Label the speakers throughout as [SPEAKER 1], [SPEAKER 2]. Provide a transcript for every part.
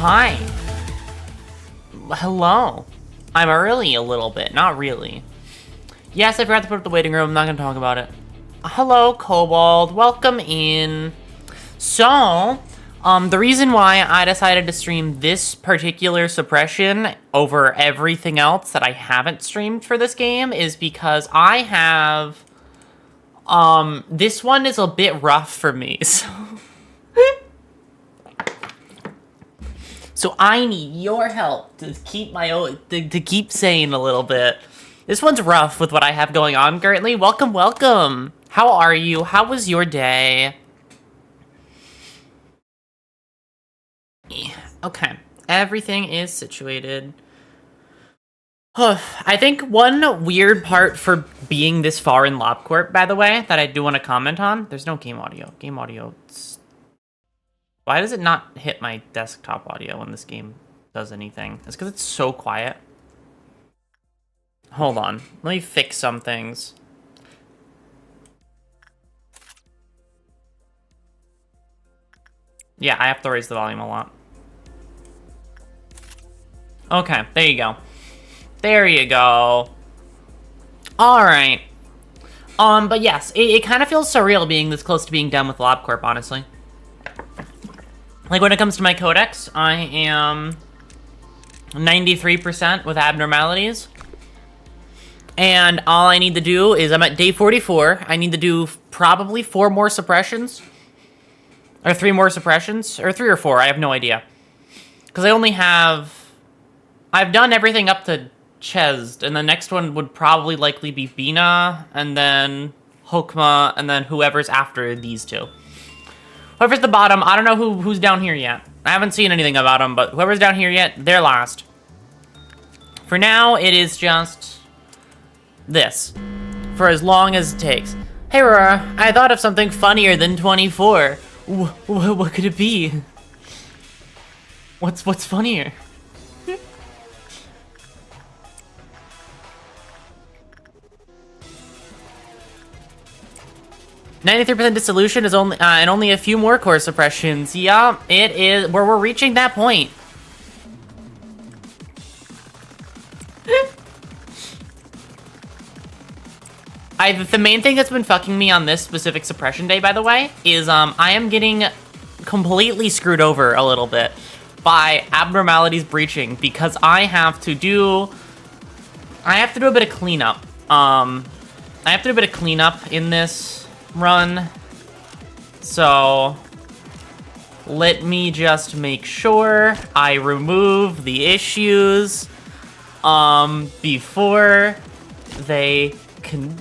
[SPEAKER 1] Hi. Hello. I'm early a little bit, not really. Yes, I forgot to put up the waiting room. I'm not gonna talk about it. Hello, Kobold. Welcome in. So, the reason why I decided to stream this particular suppression over everything else that I haven't streamed for this game is because I have, this one is a bit rough for me, so I need your help to keep to keep sane a little bit. This one's rough with what I have going on currently. Welcome, welcome. How are you? How was your day? Okay, everything is situated. I think one weird part for being this far in LOB Corp, by the way, that I do want to comment on. There's no game audio. Game audio. Why does it not hit my desktop audio when this game does anything? It's because it's so quiet. Hold on. Let me fix some things. Yeah, I have to raise the volume a lot. Okay, there you go. There you go. Alright. But yes, it kind of feels surreal being this close to being done with LOB Corp, honestly. Like, when it comes to my codex, I am 93% with abnormalities. And all I need to do is, I'm at day 44. I need to do probably 4 more suppressions. Or 3 more suppressions. Or 3 or 4, I have no idea. Because I only have... I've done everything up to Chesed, and the next one would probably likely be Bina, and then Hokma, and then whoever's after these two. Whoever's the bottom, I don't know who's down here yet. I haven't seen anything about them, but whoever's down here yet, they're last. For now, it is just this. For as long as it takes. Hey, Aurora, I thought of something funnier than 24. What could it be? What's funnier? 93% dissolution is only and only a few more core suppressions. Yeah, it is. We're reaching that point. The main thing that's been fucking me on this specific suppression day, by the way, is I am getting completely screwed over a little bit by abnormalities breaching because I have to do a bit of cleanup. I have to do a bit of cleanup in this run, so let me just make sure I remove the issues before they can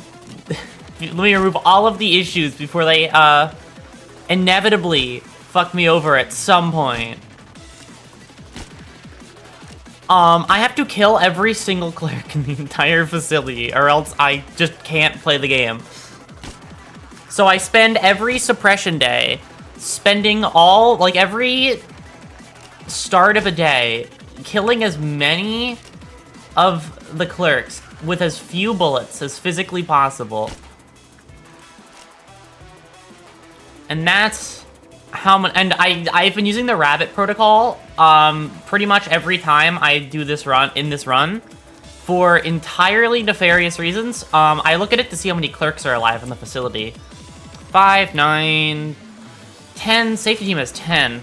[SPEAKER 1] let me remove all of the issues before they inevitably fuck me over at some point. I have to kill every single cleric in the entire facility or else I just can't play the game. So I spend every suppression day spending every start of a day killing as many of the clerks with as few bullets as physically possible. And that's how much, and I've been using the rabbit protocol pretty much every time I do this run, for entirely nefarious reasons. I look at it to see how many clerks are alive in the facility. 5, 9, 10. Safety team has 10.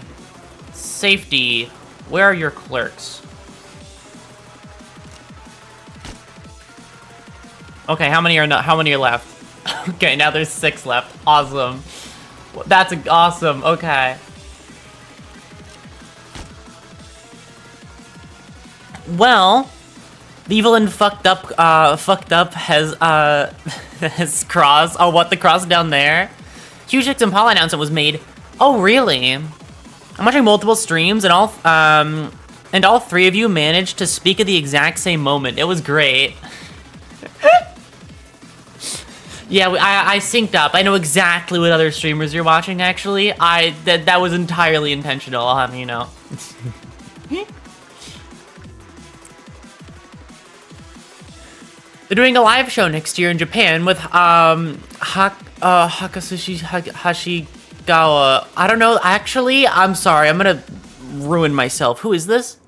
[SPEAKER 1] Safety, where are your clerks? Okay, how many are left? Okay, now there's 6 left. Awesome. That's awesome. Okay. Well, the evil and fucked up has has cross. Oh, what, the cross down there? Huge Impala announcement was made. Oh, really? I'm watching multiple streams, and all 3 of you managed to speak at the exact same moment. It was great. Yeah, I synced up. I know exactly what other streamers you're watching, actually. That was entirely intentional, I'll have you know. They're doing a live show next year in Japan with Hakasushi Hashigawa. I don't know. Actually, I'm sorry. I'm gonna ruin myself. Who is this?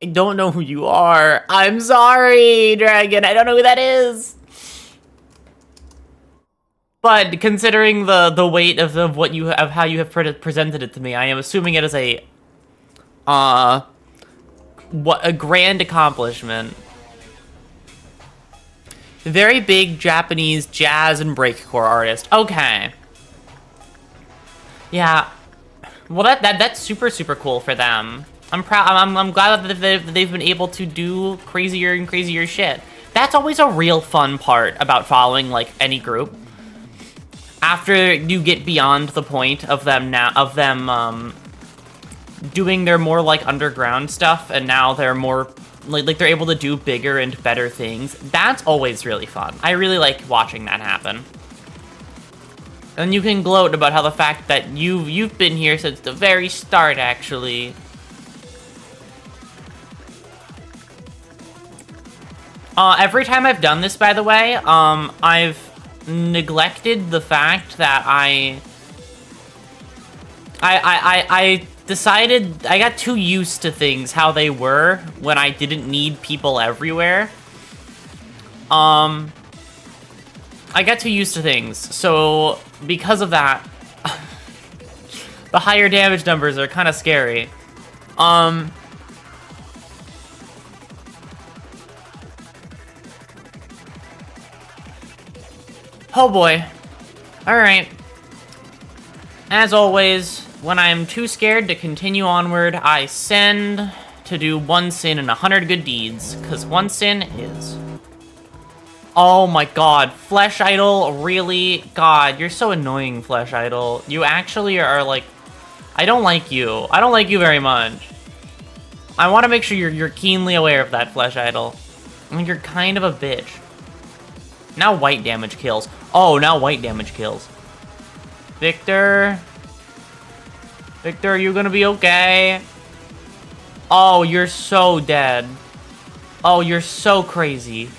[SPEAKER 1] I don't know who you are. I'm sorry, Dragon. I don't know who that is. But considering the weight of how you have presented it to me, I am assuming it is a grand accomplishment. Very big Japanese jazz and breakcore artist. Okay. Yeah. Well, that's super cool for them. I'm proud. I'm glad that they've been able to do crazier and crazier shit. That's always a real fun part about following like any group. After you get beyond the point of them doing their more like underground stuff, and now they're more like they're able to do bigger and better things. That's always really fun. I really like watching that happen. And you can gloat about how the fact that you've been here since the very start, actually. Every time I've done this, by the way, I've neglected the fact that I decided I got too used to things how they were when I didn't need people everywhere. I got too used to things, so because of that, the higher damage numbers are kind of scary. Oh boy. Alright. As always, when I'm too scared to continue onward, I send to do 1 sin and 100 good deeds, because 1 sin is... Oh my god, Flesh Idol, really? God, you're so annoying, Flesh Idol. You actually are like... I don't like you. I don't like you very much. I want to make sure you're keenly aware of that, Flesh Idol. I mean, you're kind of a bitch. Now white damage kills. Oh, now white damage kills. Victor? Victor, are you gonna be okay? Oh, you're so dead. Oh, you're so crazy.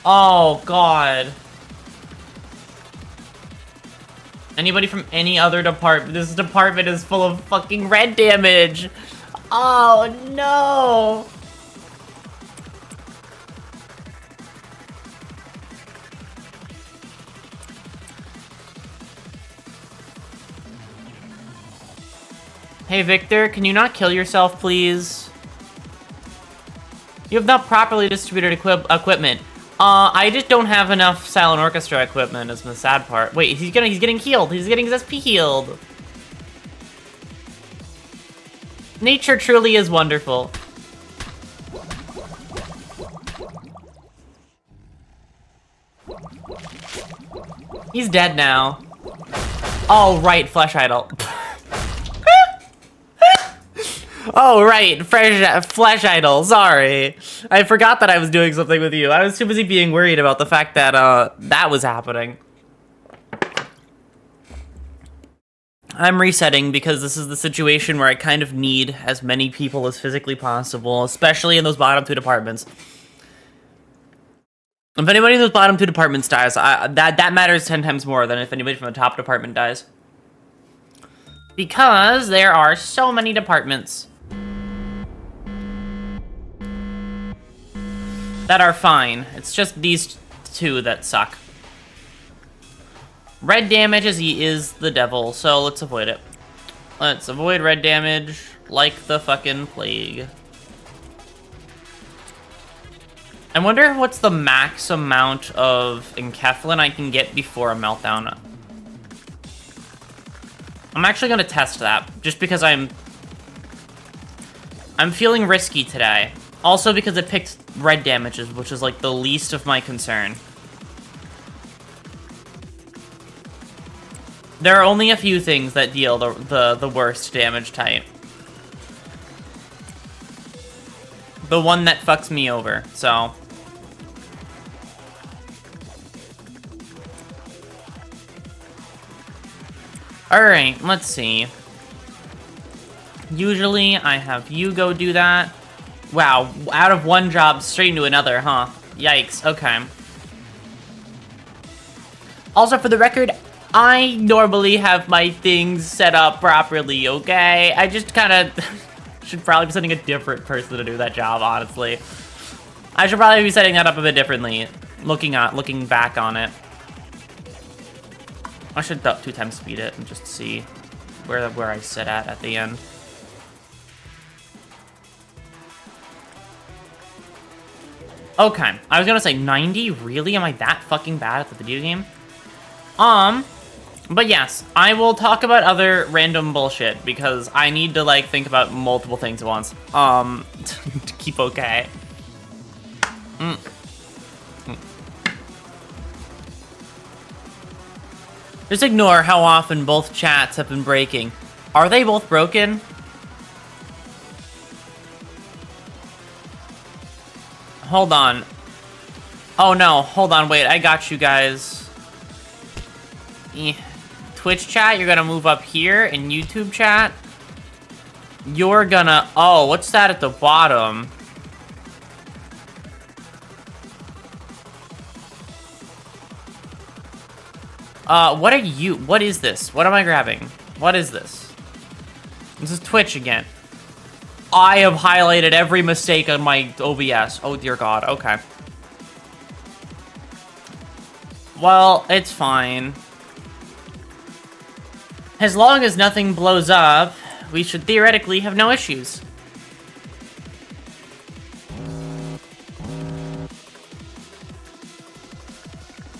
[SPEAKER 1] Oh, God. Anybody from any other department? This department is full of fucking red damage. Oh, no. Hey, Victor, can you not kill yourself, please? You have not properly distributed equipment. I just don't have enough Silent Orchestra equipment is the sad part. Wait, he's getting healed. He's getting his SP healed. Nature truly is wonderful. He's dead now. Oh, right, Flesh Idol. Oh, right, Flesh Idol, sorry. I forgot that I was doing something with you. I was too busy being worried about the fact that, that was happening. I'm resetting because this is the situation where I kind of need as many people as physically possible, especially in those bottom 2 departments. If anybody in those bottom 2 departments dies, that matters 10 times more than if anybody from the top department dies. Because there are so many departments that are fine. It's just these 2 that suck. Red damage is the devil, so let's avoid it. Let's avoid red damage like the fucking plague. I wonder what's the max amount of Enkephalin I can get before a meltdown. I'm actually gonna test that, just because I'm feeling risky today. Also because it picked red damages, which is like the least of my concern. There are only a few things that deal the worst damage type. The one that fucks me over, so... Alright, let's see. Usually, I have you go do that. Wow, out of one job, straight into another, huh? Yikes, okay. Also, for the record, I normally have my things set up properly, okay? I just kind of should probably be sending a different person to do that job, honestly. I should probably be setting that up a bit differently, looking back on it. I should 2x speed it and just see where I sit at the end. Okay, I was gonna say 90. Really? Am I that fucking bad at the video game? But yes, I will talk about other random bullshit because I need to like think about multiple things at once. To keep okay. Just ignore how often both chats have been breaking. Are they both broken? Hold on. Oh no, hold on, wait, I got you guys. Twitch chat, you're gonna move up here, and YouTube chat, you're gonna... Oh, what's that at the bottom? What are you... What is this? What am I grabbing? What is this? This is Twitch again. I have highlighted every mistake on my OBS. Oh, dear God. Okay. Well, it's fine. As long as nothing blows up, we should theoretically have no issues.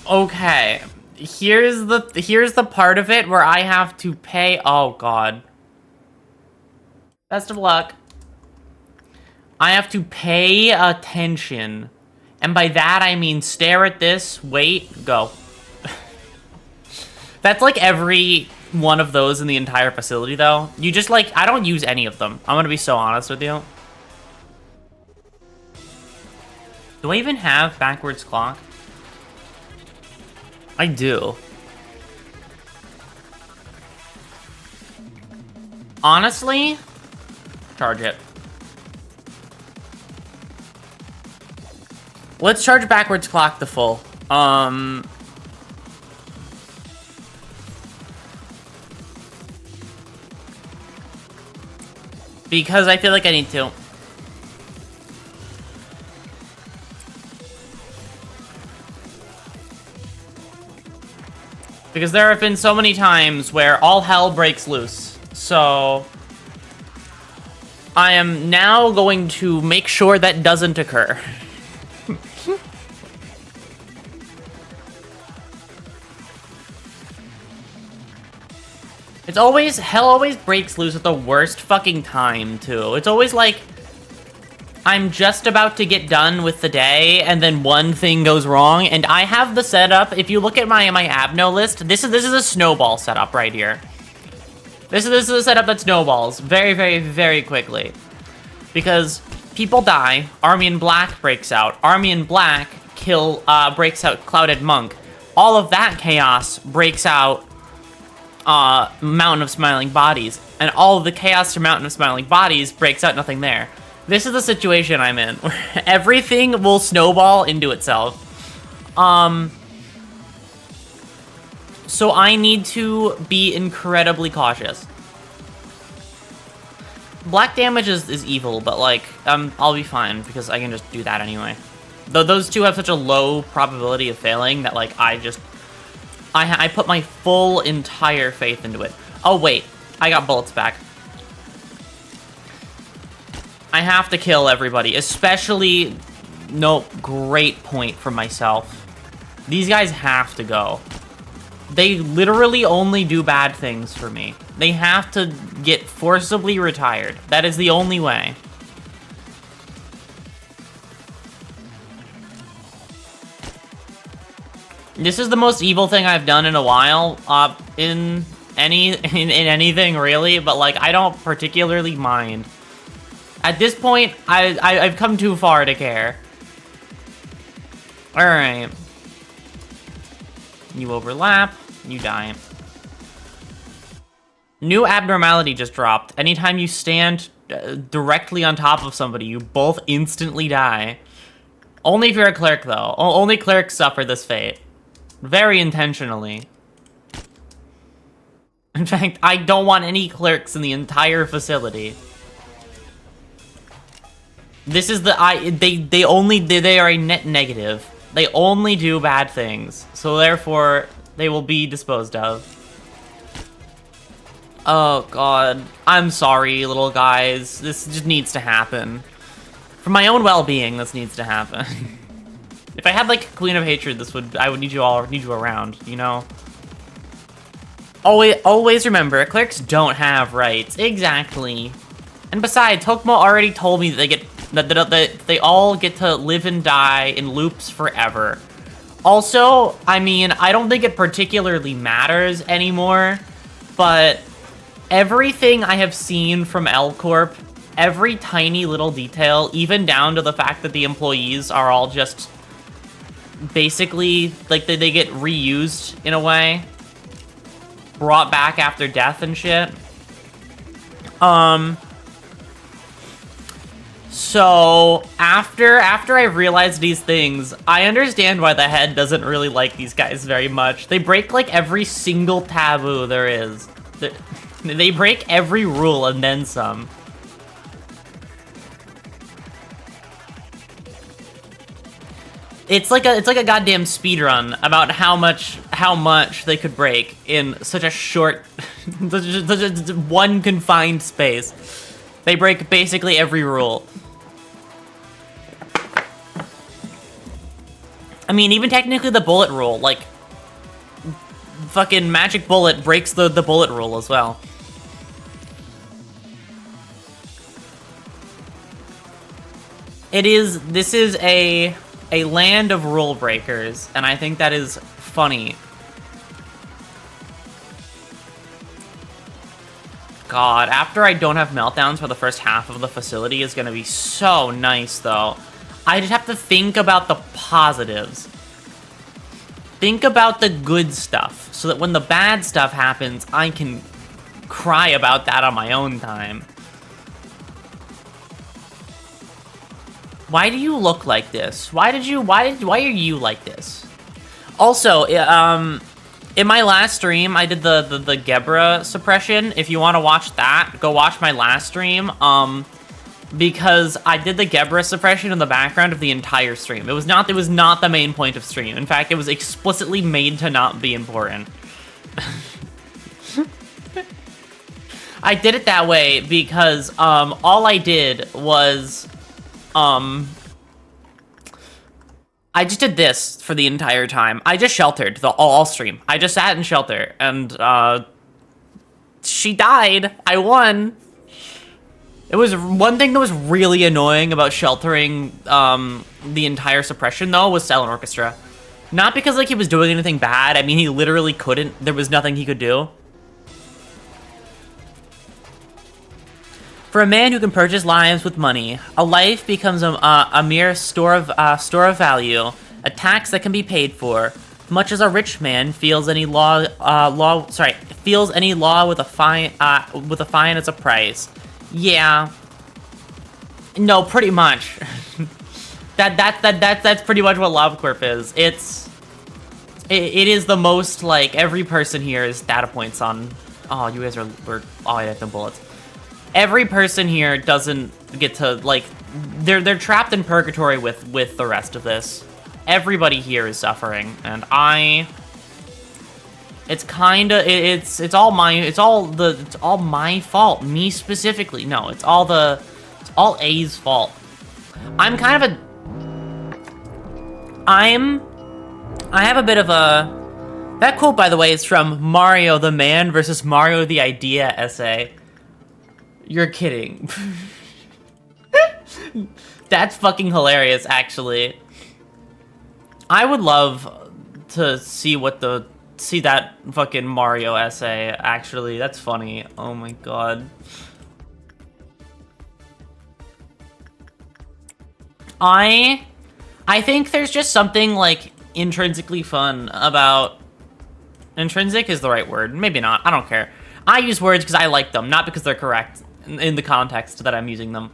[SPEAKER 1] Okay. Here's the part of it where I have to pay... Oh, God. Best of luck. I have to pay attention. And by that, I mean stare at this, wait, go. That's like every one of those in the entire facility, though. You just, like, I don't use any of them. I'm gonna be so honest with you. Do I even have backwards clock? I do. Honestly, charge it. Let's charge backwards clock to full. Because I feel like I need to. Because there have been so many times where all hell breaks loose. So I am now going to make sure that doesn't occur. It's always, hell always breaks loose at the worst fucking time, too. It's always like, I'm just about to get done with the day, and then one thing goes wrong, and I have the setup. If you look at my abno list, this is a snowball setup right here. This is a setup that snowballs very, very, very quickly. Because people die, Army in Black breaks out, Army in Black breaks out Clouded Monk. All of that chaos breaks out Mountain of Smiling Bodies, and all of the chaos to Mountain of Smiling Bodies breaks out nothing there. This is the situation I'm in, where everything will snowball into itself. So I need to be incredibly cautious. Black damage is evil, but like, I'll be fine, because I can just do that anyway. Though those two have such a low probability of failing that like, I put my full entire faith into it. Oh wait, I got bullets back. I have to kill everybody, especially... No, great point for myself. These guys have to go. They literally only do bad things for me. They have to get forcibly retired. That is the only way. This is the most evil thing I've done in a while, in anything really, but like, I don't particularly mind. At this point, I've come too far to care. Alright. You overlap, you die. New abnormality just dropped. Anytime you stand directly on top of somebody, you both instantly die. Only if you're a cleric, though. Only clerics suffer this fate. Very intentionally. In fact, I don't want any clerks in the entire facility. This is they are a net negative. They only do bad things. So therefore, they will be disposed of. Oh god. I'm sorry, little guys. This just needs to happen. For my own well-being, this needs to happen. If I had like Queen of Hatred, I would need you around, you know? Always remember, clerics don't have rights. Exactly. And besides, Hokmo already told me that they all get to live and die in loops forever. Also, I mean, I don't think it particularly matters anymore, but everything I have seen from L Corp, every tiny little detail, even down to the fact that the employees are all just basically, like, they get reused in a way, brought back after death and shit. So, after I realized these things, I understand why the head doesn't really like these guys very much. They break, like, every single taboo there is. They break every rule and then some. It's like a goddamn speedrun about how much they could break in such a short, one confined space. They break basically every rule. I mean, even technically the bullet rule, like, fucking Magic Bullet breaks the bullet rule as well. This is a land of rule breakers, and I think that is funny. God, after I don't have meltdowns for the first half of the facility is gonna be so nice, though. I just have to think about the positives. Think about the good stuff, so that when the bad stuff happens, I can cry about that on my own time. Why do you look like this? Why are you like this? Also, in my last stream, I did the Gebra suppression. If you want to watch that, go watch my last stream. Because I did the Gebra suppression in the background of the entire stream. It was not the main point of stream. In fact, it was explicitly made to not be important. I did it that way because all I did was I just did this for the entire time. I just sheltered all stream. I just sat in shelter, and she died. I won. It was one thing that was really annoying about sheltering the entire suppression, though, was Silent Orchestra. Not because, like, he was doing anything bad. I mean, he literally couldn't. There was nothing he could do. For a man who can purchase lives with money, a life becomes a mere store of value, a tax that can be paid for, much as a rich man feels any law with a fine as a price. Yeah. No, pretty much. That's pretty much what LOB CORP is. It is the most, like, every person here is data points on. Oh, you guys were I have the bullets. Every person here doesn't get to, like, they're trapped in purgatory with the rest of this. Everybody here is suffering, and it's all my fault. Me specifically. No, it's all A's fault. I have a bit of a... That quote, by the way, is from Mario the Man versus Mario the Idea essay. You're kidding. That's fucking hilarious, actually. I would love to see that fucking Mario essay, actually. That's funny. Oh my god. I think there's just something, like, intrinsically fun about... Intrinsic is the right word. Maybe not. I don't care. I use words because I like them, not because they're correct in the context that I'm using them.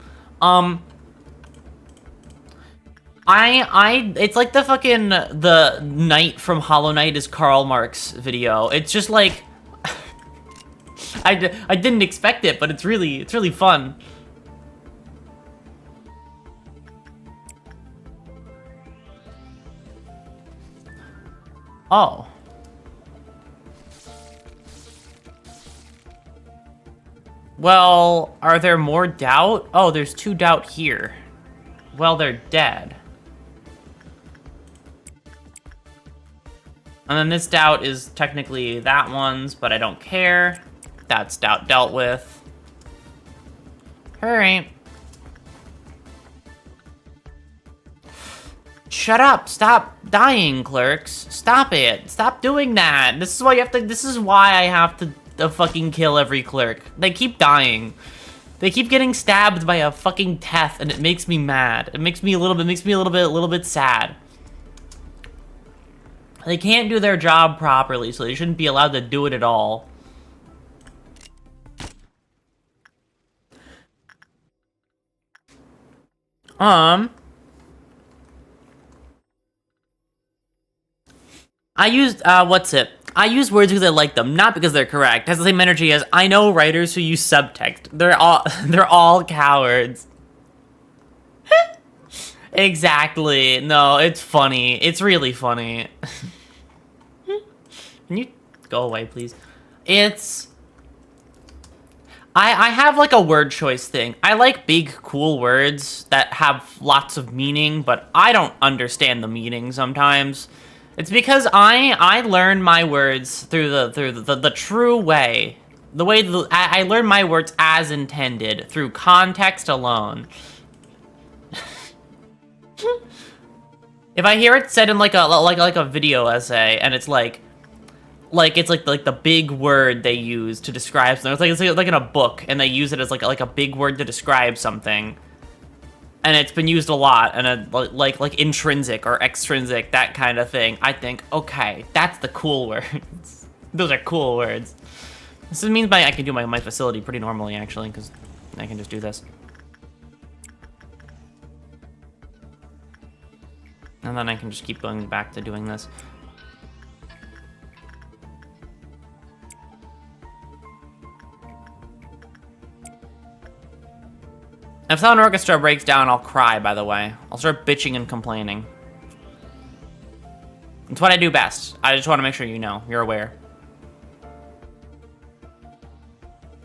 [SPEAKER 1] It's like the Knight from Hollow Knight is Karl Marx video. It's just like... I didn't expect it, but it's really fun. Oh. Well, are there more doubt? Oh, there's 2 doubt here. Well, they're dead. And then this doubt is technically that one's, but I don't care. That's doubt dealt with. Alright. Shut up! Stop dying, clerks. Stop it. Stop doing that. This is why you have to. This is why I have to fucking kill every clerk. They keep dying. They keep getting stabbed by a fucking Teth, and it makes me mad. It makes me a little bit sad. They can't do their job properly, so they shouldn't be allowed to do it at all. I used, I use words because I like them, not because they're correct. It has the same energy as, I know writers who use subtext. They're all cowards. Exactly. No, it's funny. It's really funny. Can you go away, please? I have like a word choice thing. I like big, cool words that have lots of meaning, but I don't understand the meaning sometimes. It's because I learn my words through the true way. The way I learn my words as intended, through context alone. If I hear it said in like a video essay, and it's like the big word they use to describe something. It's like in a book, and they use it as like a big word to describe something, and it's been used a lot, and like intrinsic or extrinsic, that kind of thing. I think, okay, that's the cool words. Those are cool words. This means I can do my facility pretty normally, actually, because I can just do this. And then I can just keep going back to doing this. If sound orchestra breaks down, I'll cry, by the way. I'll start bitching and complaining. It's what I do best. I just want to make sure you know. You're aware.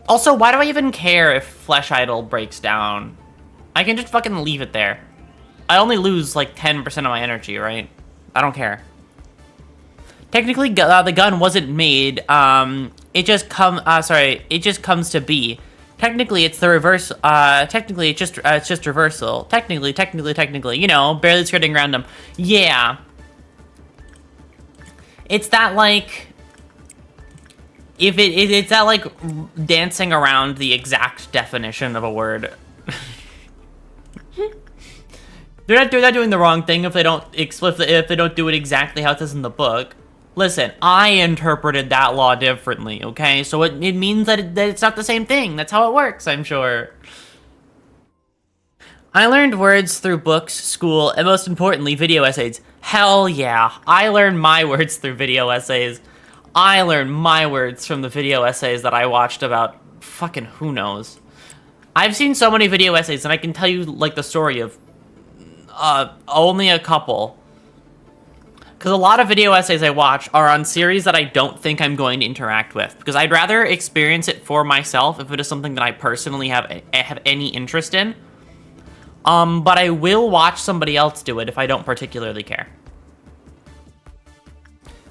[SPEAKER 1] Also, why do I even care if Flesh Idol breaks down? I can just fucking leave it there. I only lose like 10% of my energy, right? I don't care. Technically, the gun wasn't made. It just comes to be. Technically, it's the reverse. Technically, it's just reversal. Technically, you know, barely skirting around them. Yeah. It's that like. It's that like dancing around the exact definition of a word. They're not doing the wrong thing if they don't do it exactly how it says in the book. Listen, I interpreted that law differently, okay? So it means that it's not the same thing. That's how it works, I'm sure. I learned words through books, school, and most importantly, video essays. Hell yeah, I learned my words through video essays. I learned my words from the video essays that I watched about fucking who knows. I've seen so many video essays, and I can tell you, like, the story of only a couple. Because a lot of video essays I watch are on series that I don't think I'm going to interact with. Because I'd rather experience it for myself if it is something that I personally have any interest in. But I will watch somebody else do it if I don't particularly care.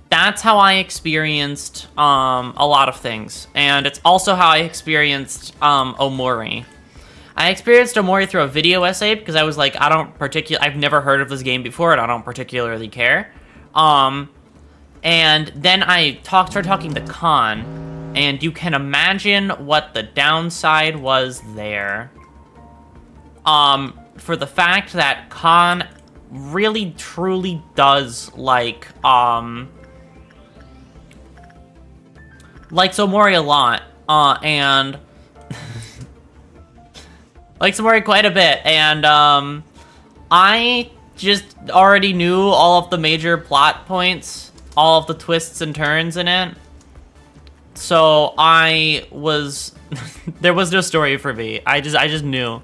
[SPEAKER 1] That's how I experienced a lot of things. And it's also how I experienced Omori. I experienced Omori through a video essay because I was like, I've never heard of this game before and I don't particularly care. And then I started talking to Khan, and you can imagine what the downside was there. For the fact that Khan really truly does likes Omori a lot, and likes Omori quite a bit, and I just already knew all of the major plot points, all of the twists and turns in it. So I was, there was no story for me. I just knew.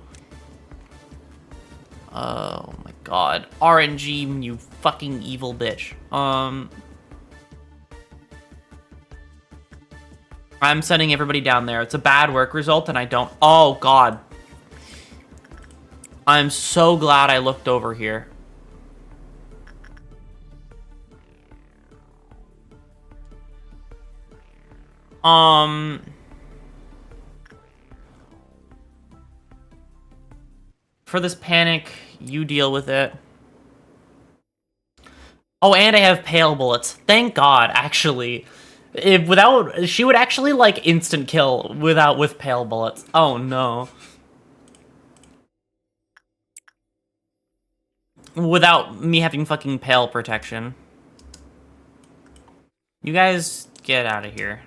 [SPEAKER 1] Oh my god. RNG, you fucking evil bitch. I'm sending everybody down there. It's a bad work result and I don't, oh god. I'm so glad I looked over here. For this panic, you deal with it. Oh, and I have pale bullets. Thank God, actually. She would actually, like, instant kill with pale bullets. Oh, no. Without me having fucking pale protection. You guys get out of here.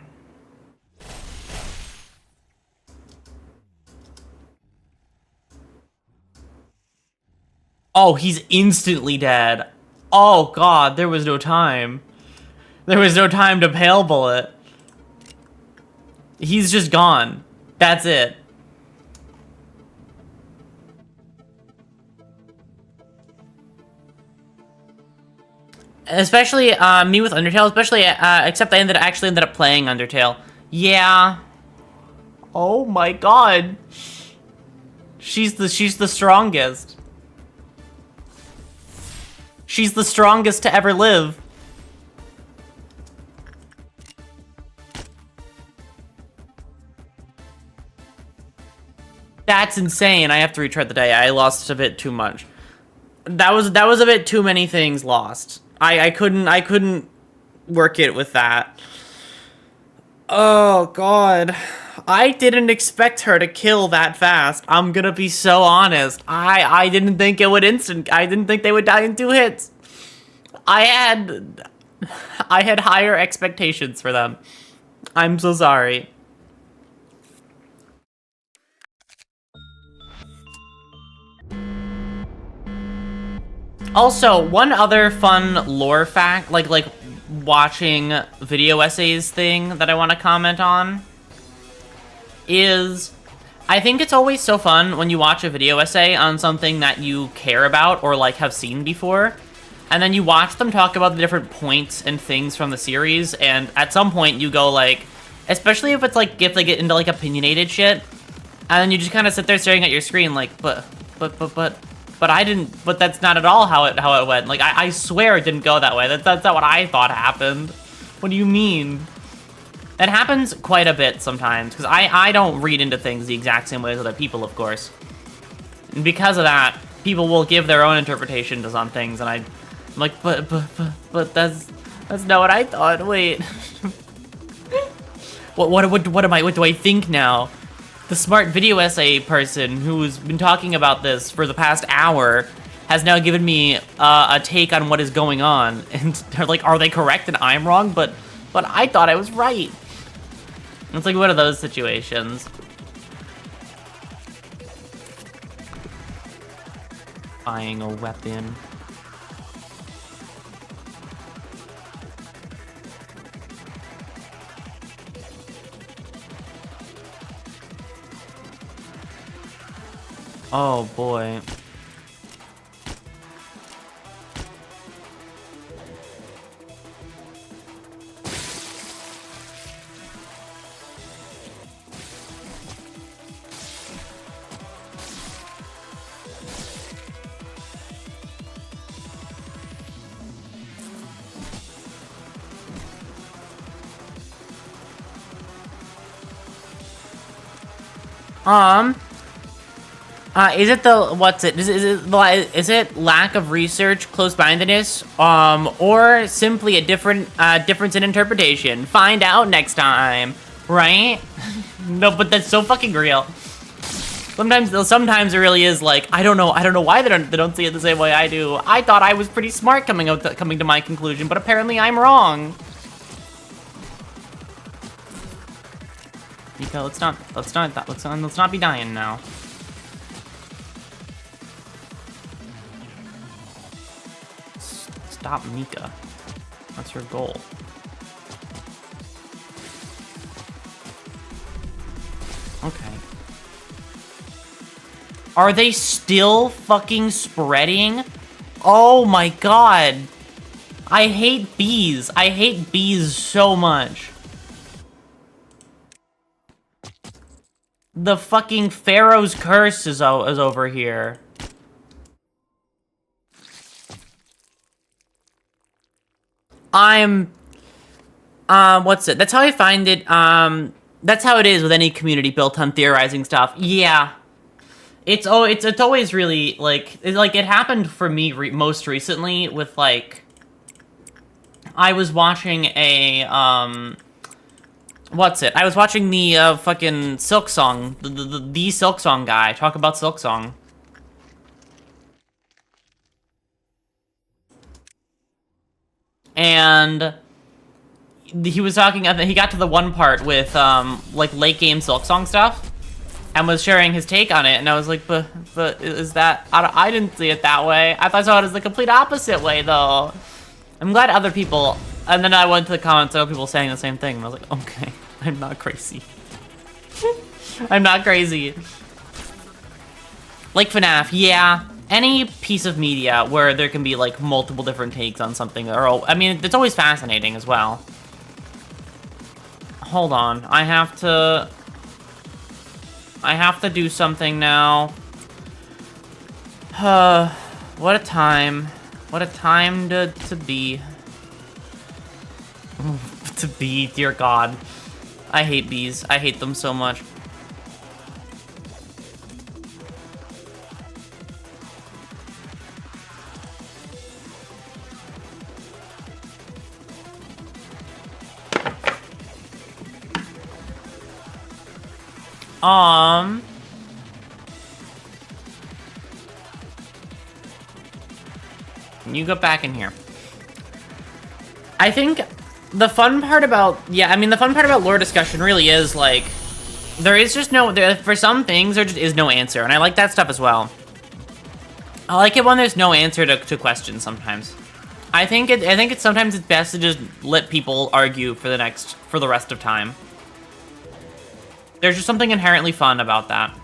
[SPEAKER 1] Oh, he's instantly dead. Oh, God, there was no time. There was no time to pale bullet. He's just gone. That's it. Especially me with Undertale, especially except I actually ended up playing Undertale. Yeah. Oh my god. She's the strongest. She's the strongest to ever live. That's insane. I have to retread the day. I lost a bit too much. That was a bit too many things lost. I couldn't work it with that. Oh god. I didn't expect her to kill that fast. I'm gonna be so honest. I didn't think it would I didn't think they would die in 2 hits. I had higher expectations for them. I'm so sorry. Also, one other fun lore fact, like watching video essays thing that I want to comment on is I think it's always so fun when you watch a video essay on something that you care about or like have seen before, and then you watch them talk about the different points and things from the series, and at some point you go like, especially if it's like if they get into like opinionated shit, and then you just kind of sit there staring at your screen like, but I didn't, but that's not at all how it went. Like, I swear it didn't go that way. That's not what I thought happened. What do you mean? That happens quite a bit sometimes, because I don't read into things the exact same way as other people, of course. And because of that, people will give their own interpretation to some things, and I'm like, but that's not what I thought. Wait. What do I think now? The smart video essay person who's been talking about this for the past hour has now given me a take on what is going on, and they're like, are they correct and I'm wrong? But I thought I was right. It's like one of those situations. Buying a weapon. Oh boy. Is it is it lack of research, close-mindedness, or simply a difference in interpretation? Find out next time, right? No, but that's so fucking real. Sometimes it really is like, I don't know why they don't see it the same way I do. I thought I was pretty smart coming to my conclusion, but apparently I'm wrong. Nico, let's not be dying now. Stop Mika. That's your goal. Okay. Are they still fucking spreading? Oh my god. I hate bees. I hate bees so much. The fucking Pharaoh's curse is over here. What's it? That's how I find it. That's how it is with any community built on theorizing stuff. Yeah. It's always really, like, it happened for me most recently with, like, I was watching a, what's it? I was watching the, fucking Silk Song, the Silk Song guy talk about Silk Song. And he was talking, he got to the one part with, like, late game Silk Song stuff, and was sharing his take on it, and I was like, but is that, I didn't see it that way. I saw it as the complete opposite way, though. I'm glad other people, and then I went to the comments, other people saying the same thing, and I was like, okay, I'm not crazy. I'm not crazy. Like FNAF, yeah. Any piece of media where there can be, like, multiple different takes on something, or, I mean, it's always fascinating as well. Hold on, I have to do something now. What a time. What a time to be. To be, dear God. I hate bees. I hate them so much. You go back in here. I think the fun part about, the fun part about lore discussion really is, like, there is just for some things, there just is no answer, and I like that stuff as well. I like it when there's no answer to questions sometimes. I think sometimes it's best to just let people argue for the rest of time. There's just something inherently fun about that.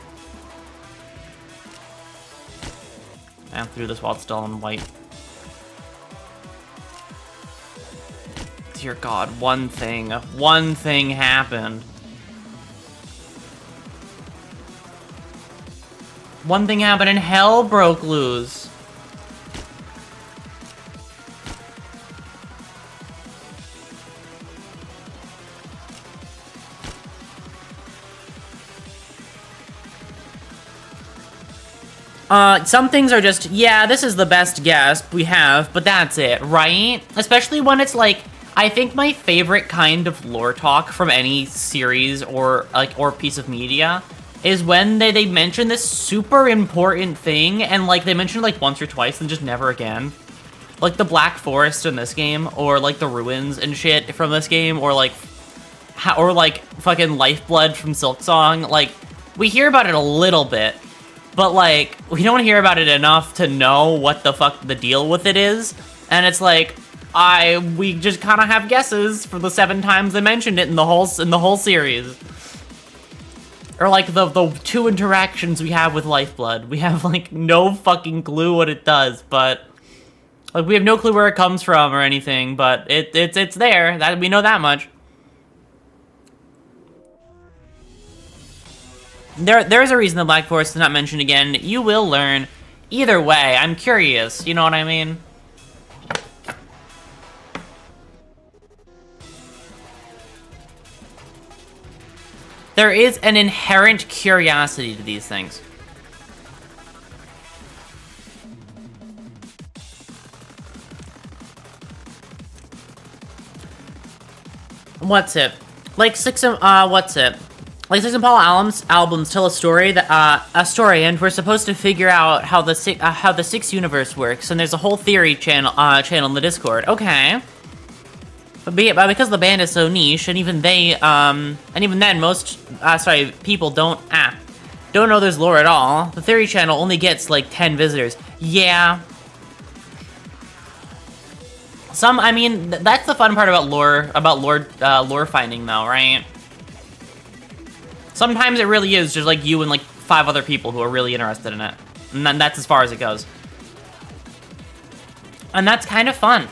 [SPEAKER 1] And through this while it's still in white. Dear God, one thing happened. One thing happened and hell broke loose. Some things are just, yeah, this is the best guess we have, but that's it, right? Especially when it's like, I think my favorite kind of lore talk from any series or piece of media is when they mention this super important thing and, like, they mention it, like, once or twice and just never again. Like the Black Forest in this game, or, like, the ruins and shit from this game, or, like, fucking Lifeblood from Silksong. Like, we hear about it a little bit, but, like, we don't hear about it enough to know what the fuck the deal with it is. And it's like, we just kind of have guesses for the 7 times they mentioned it in the whole series. Or, like, the 2 interactions we have with Lifeblood. We have, like, no fucking clue what it does, but, like, we have no clue where it comes from or anything, but it's there. That we know that much. There's a reason the Black Forest is not mentioned again. You will learn. Either way, I'm curious. You know what I mean? There is an inherent curiosity to these things. What's it? Like what's it? Like Six and Paul albums tell a story and we're supposed to figure out how the Six universe works, and there's a whole theory channel in the Discord. Okay. But because the band is so niche, and even then, most people don't know there's lore at all. The theory channel only gets like 10 visitors. Yeah. I mean, that's the fun part about lore finding, though, right? Sometimes it really is just like you and like 5 other people who are really interested in it. And then that's as far as it goes. And that's kind of fun.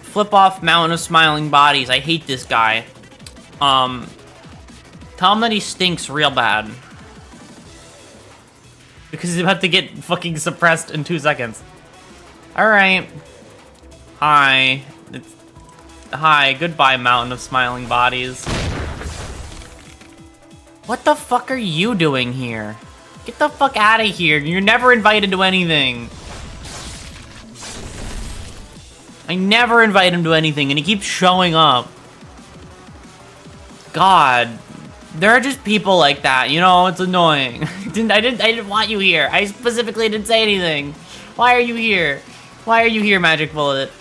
[SPEAKER 1] Flip off Mountain of Smiling Bodies. I hate this guy. Tell him that he stinks real bad. Because he's about to get fucking suppressed in 2 seconds. Alright. Hi. Hi, goodbye, Mountain of Smiling Bodies. What the fuck are you doing here? Get the fuck out of here. You're never invited to anything. I never invite him to anything, and he keeps showing up. God. There are just people like that, you know, it's annoying. I didn't want you here. I specifically didn't say anything. Why are you here? Why are you here, Magic Bullet?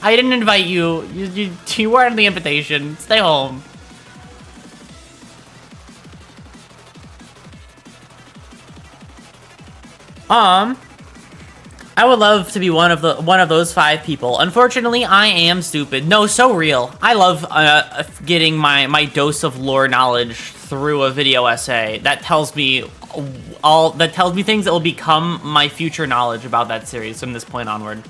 [SPEAKER 1] I didn't invite you. You weren't on the invitation. Stay home. I would love to be one of those 5 people. Unfortunately, I am stupid. No, so real. I love getting my dose of lore knowledge through a video essay that tells me things that will become my future knowledge about that series from this point onward.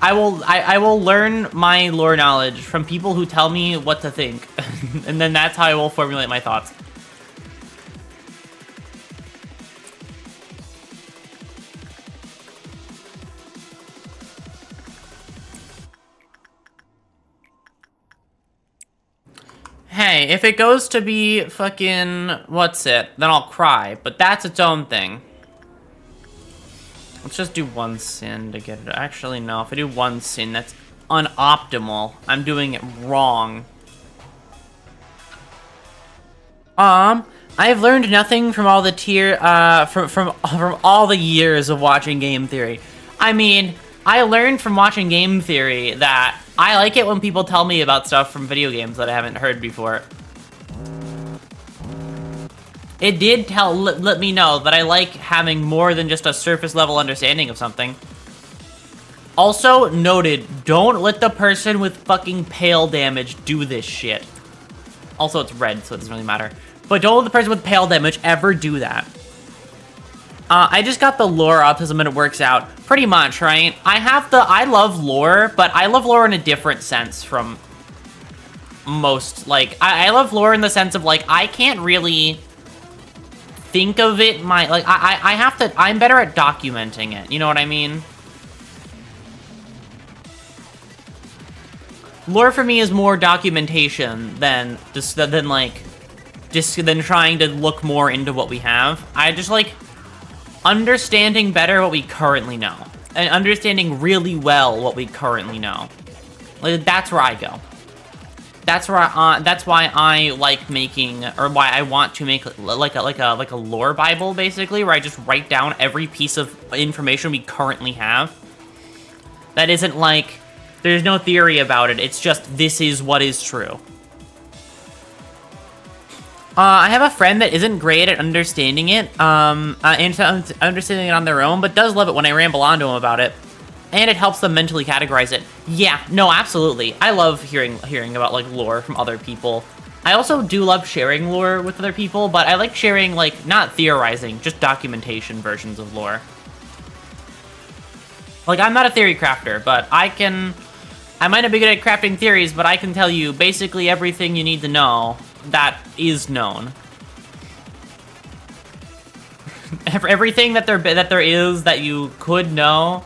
[SPEAKER 1] I will learn my lore knowledge from people who tell me what to think, and then that's how I will formulate my thoughts. Hey, if it goes to be fucking what's it, then I'll cry, but that's its own thing. Let's just do 1 sin to get it. Actually, no, if I do 1 sin, that's unoptimal. I'm doing it wrong. I've learned nothing from all the from all the years of watching game theory. I mean, I learned from watching game theory that I like it when people tell me about stuff from video games that I haven't heard before. It did let me know that I like having more than just a surface level understanding of something. Also noted, don't let the person with fucking pale damage do this shit. Also, it's red, so it doesn't really matter. But don't let the person with pale damage ever do that. I just got the lore autism and it works out. Pretty much, right? I love lore, but I love lore in a different sense from most, like, I love lore in the sense of, like, I can't really think of it, I'm better at documenting it, you know what I mean? Lore for me is more documentation than trying to look more into what we have. I just like understanding better what we currently know, and understanding really well what we currently know. Like, that's where I go. That's why I like making, or why I want to make like a lore Bible, basically, where I just write down every piece of information we currently have. That isn't like, there's no theory about it, it's just, this is what is true. I have a friend that isn't great at understanding it, and understanding it on their own, but does love it when I ramble on to them about it. And it helps them mentally categorize it. Yeah, no, absolutely. I love hearing about, like, lore from other people. I also do love sharing lore with other people, but I like sharing, like, not theorizing, just documentation versions of lore. Like, I'm not a theory crafter, but I might not be good at crafting theories, but I can tell you basically everything you need to know that is known. Everything that there is that you could know,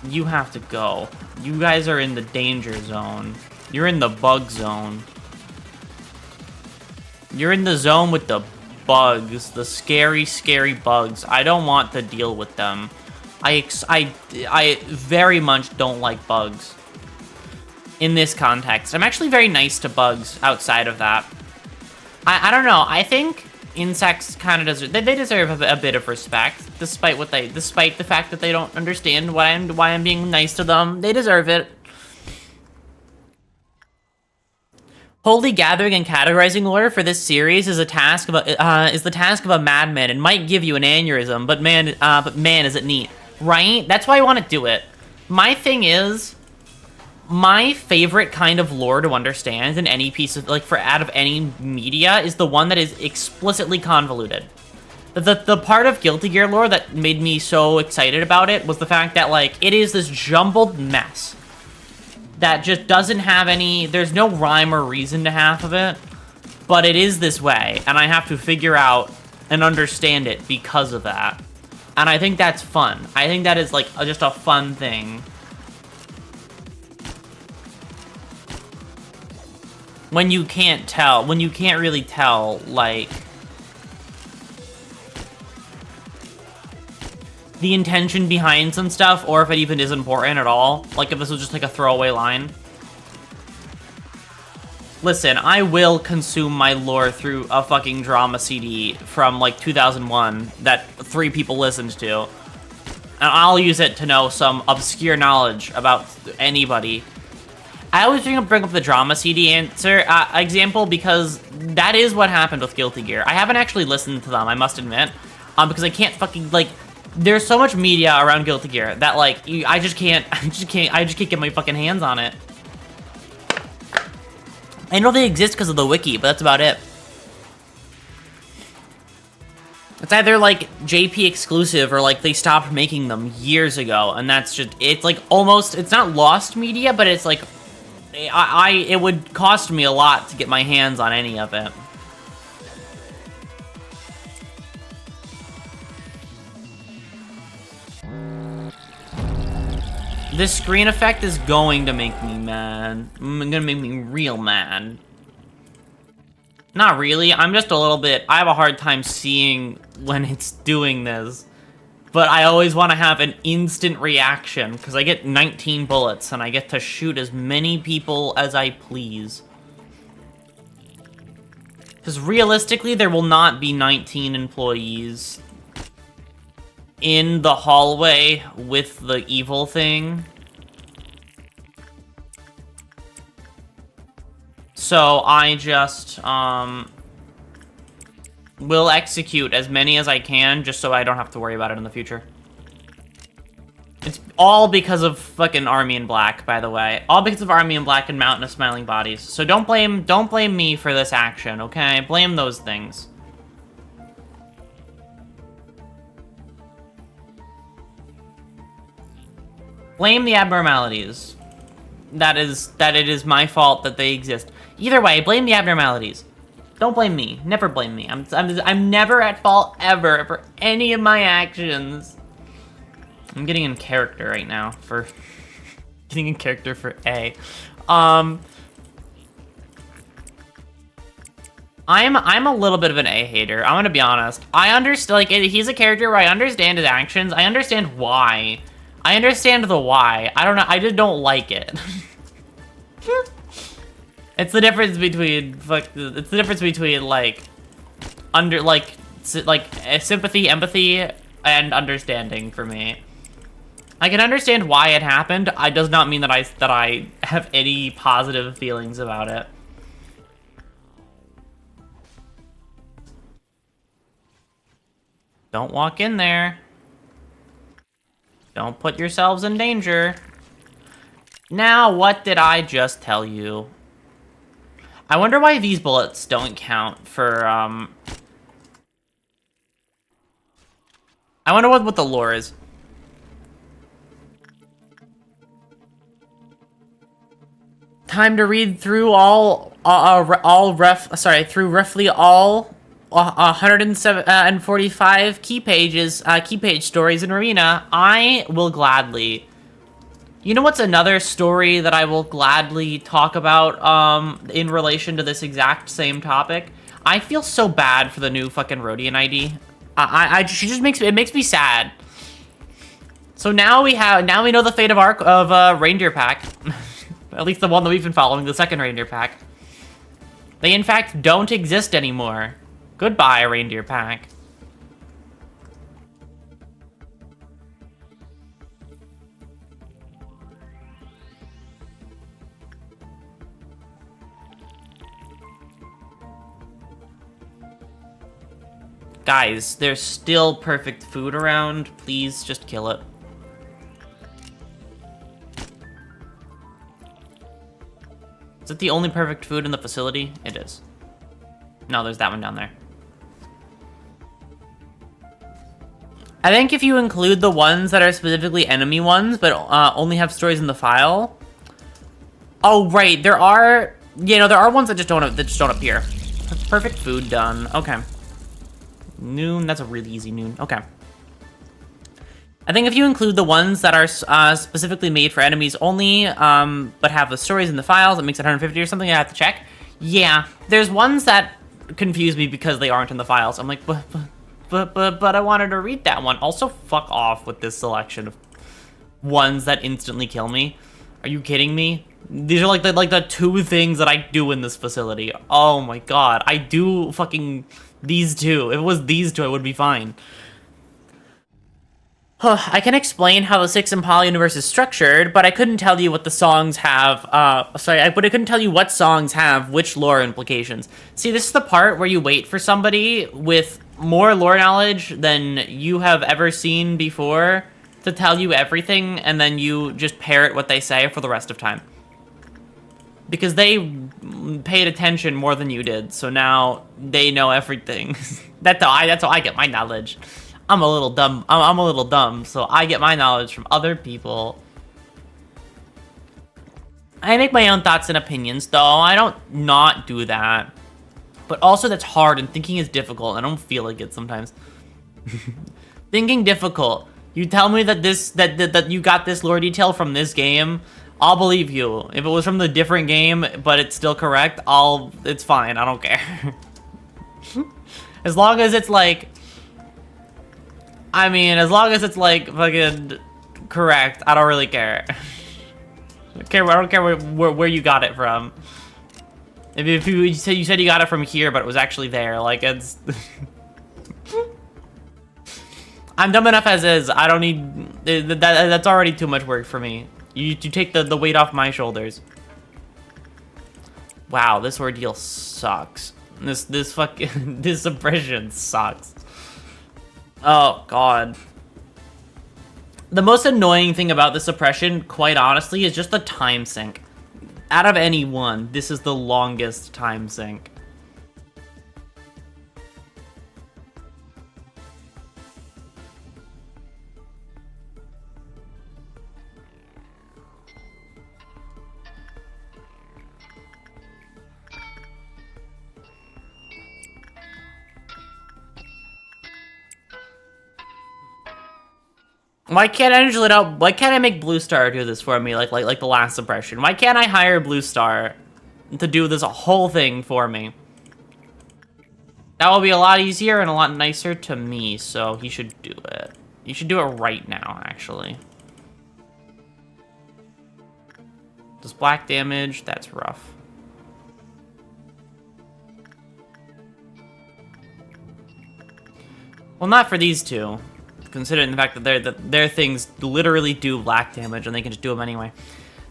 [SPEAKER 1] you have to go. You guys are in the danger zone. You're in the bug zone. You're in the zone with the bugs, the scary, scary bugs. I don't want to deal with them. I very much don't like bugs. In this context, I'm actually very nice to bugs outside of that. I don't know. I think insects kind of deserve, they deserve a bit of respect, despite the fact that they don't understand why I'm being nice to them. They deserve it. Holy gathering and categorizing lore for this series is the task of a madman and might give you an aneurysm, but man, is it neat, right? That's why I want to do it. My thing is, my favorite kind of lore to understand in any piece of, like, out of any media is the one that is explicitly convoluted. The part of Guilty Gear lore that made me so excited about it was the fact that, like, it is this jumbled mess that just doesn't have any, there's no rhyme or reason to half of it, but it is this way, and I have to figure out and understand it because of that. And I think that's fun. I think that is, like, just a fun thing. When you can't tell, when you can't really tell, like, the intention behind some stuff, or if it even is important at all. Like, if this was just, like, a throwaway line. Listen, I will consume my lore through a fucking drama CD from, like, 2001 that 3 people listened to. And I'll use it to know some obscure knowledge about anybody. I always bring up the drama CD example because that is what happened with Guilty Gear. I haven't actually listened to them, I must admit, because I can't fucking, like, there's so much media around Guilty Gear that, like, I just can't get my fucking hands on it. I know they exist because of the wiki, but that's about it. It's either, like, JP exclusive or, like, they stopped making them years ago, and that's just, it's, like, almost, it's not lost media, but it's, like, it would cost me a lot to get my hands on any of it. This screen effect is going to make me mad. Gonna make me real mad. Not really, I'm just a little bit, I have a hard time seeing when it's doing this. But I always want to have an instant reaction, because I get 19 bullets, and I get to shoot as many people as I please. Because realistically, there will not be 19 employees in the hallway with the evil thing. So I just, will execute as many as I can, just so I don't have to worry about it in the future. It's all because of fucking Army in Black, by the way. All because of Army in Black and Mountain of Smiling Bodies. So don't blame me for this action, okay? Blame those things. Blame the abnormalities. That it is my fault that they exist. Either way, blame the abnormalities. Don't blame me. Never blame me. I'm never at fault ever for any of my actions. I'm getting in character right now for getting in character for A. I'm a little bit of an A hater. I'm gonna be honest. I understand, like, he's a character where I understand his actions. I understand why. I understand the why. I don't know. I just don't like it. It's the difference between like sympathy, empathy, and understanding for me. I can understand why it happened. It does not mean that I have any positive feelings about it. Don't walk in there. Don't put yourselves in danger. Now, what did I just tell you? I wonder why these bullets don't count for, I wonder what the lore is. Time to read through through roughly all 145 key page stories in Arena. I will gladly. You know what's another story that I will gladly talk about in relation to this exact same topic? I feel so bad for the new fucking Rhodian ID. She just makes me sad. So now we know the fate of Reindeer Pack. At least the one that we've been following, the second Reindeer Pack. They in fact don't exist anymore. Goodbye, Reindeer Pack. Guys, there's still perfect food around. Please just kill it. Is it the only perfect food in the facility? It is. No, there's that one down there. I think if you include the ones that are specifically enemy ones, but only have stories in the file. Oh, right. There are, there are ones that just don't appear. Perfect food done. Okay. Noon. That's a really easy noon. Okay. I think if you include the ones that are specifically made for enemies only, but have the stories in the files, it makes it 150 or something. I have to check. Yeah, there's ones that confuse me because they aren't in the files. I'm like, but I wanted to read that one. Also, fuck off with this selection of ones that instantly kill me. Are you kidding me? These are like the two things that I do in this facility. Oh my god, I do fucking these two. If it was these two, I would be fine. I can explain how the 6 in Poly universe is structured, but I couldn't tell you what the songs have. But I couldn't tell you what songs have which lore implications. See, this is the part where you wait for somebody with more lore knowledge than you have ever seen before to tell you everything, and then you just parrot what they say for the rest of time. Because they paid attention more than you did, so now they know everything. That's how I get my knowledge. I'm a little dumb. I'm a little dumb, so I get my knowledge from other people. I make my own thoughts and opinions, though. I don't not do that. But also that's hard, and thinking is difficult. I don't feel like it sometimes. Thinking difficult. You tell me that that you got this lore detail from this game, I'll believe you. If it was from the different game, but it's still correct, it's fine. I don't care. As long as it's like, as long as it's like fucking correct, I don't really care. I don't care where you got it from. If you said you got it from here, but it was actually there, like it's. I'm dumb enough as is. I don't need that's already too much work for me. You take the weight off my shoulders. Wow, this ordeal sucks. This fucking this suppression sucks. Oh god. The most annoying thing about the suppression, quite honestly, is just the time sink. Out of any one, this is the longest time sink. Why can't I make Blue Star do this for me, like the last suppression? Why can't I hire Blue Star to do this whole thing for me? That will be a lot easier and a lot nicer to me, so he should do it. You should do it right now, actually. Does black damage? That's rough. Well, not for these two. Considering the fact that their things literally do black damage and they can just do them anyway.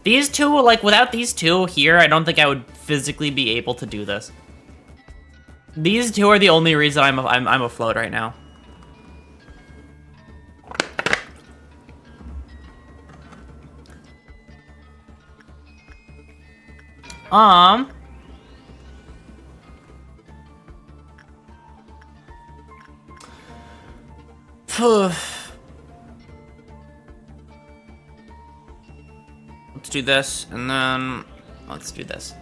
[SPEAKER 1] These two, like, without these two here, I don't think I would physically be able to do this. These two are the only reason I'm afloat right now. Let's do this, and then let's do this.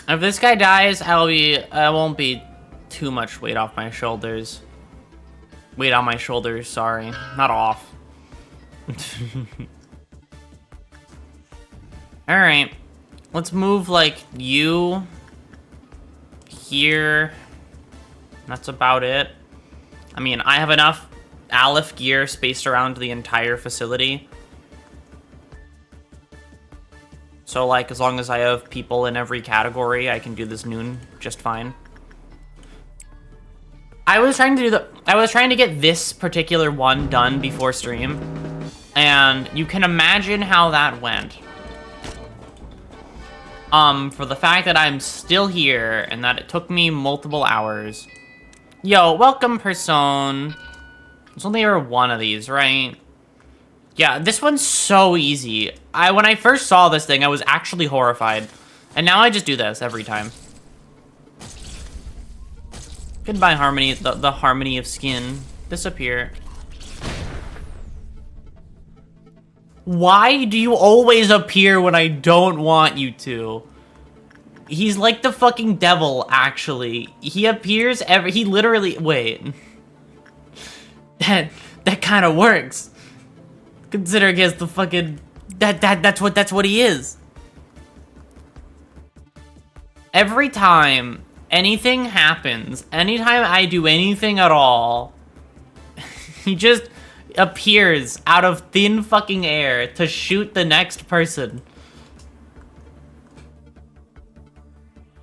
[SPEAKER 1] If this guy dies, I won't be too much weight off my shoulders. Weight on my shoulders, sorry. Not off. Alright. Let's move, like, you here. That's about it. I mean, I have enough Aleph gear spaced around the entire facility. So, like, as long as I have people in every category, I can do this noon just fine. I was trying to get this particular one done before stream, and you can imagine how that went. For the fact that I'm still here and that it took me multiple hours. Yo, welcome, Person. There's only ever one of these, right? Yeah, this one's so easy. When I first saw this thing, I was actually horrified. And now I just do this every time. Goodbye, Harmony, the harmony of skin. Disappear. Why do you always appear when I don't want you to? He's like the fucking devil, actually. He appears he literally, wait. That kind of works. Considering he has the fucking, that's what he is. Every time anything happens, anytime I do anything at all, he just appears out of thin fucking air to shoot the next person.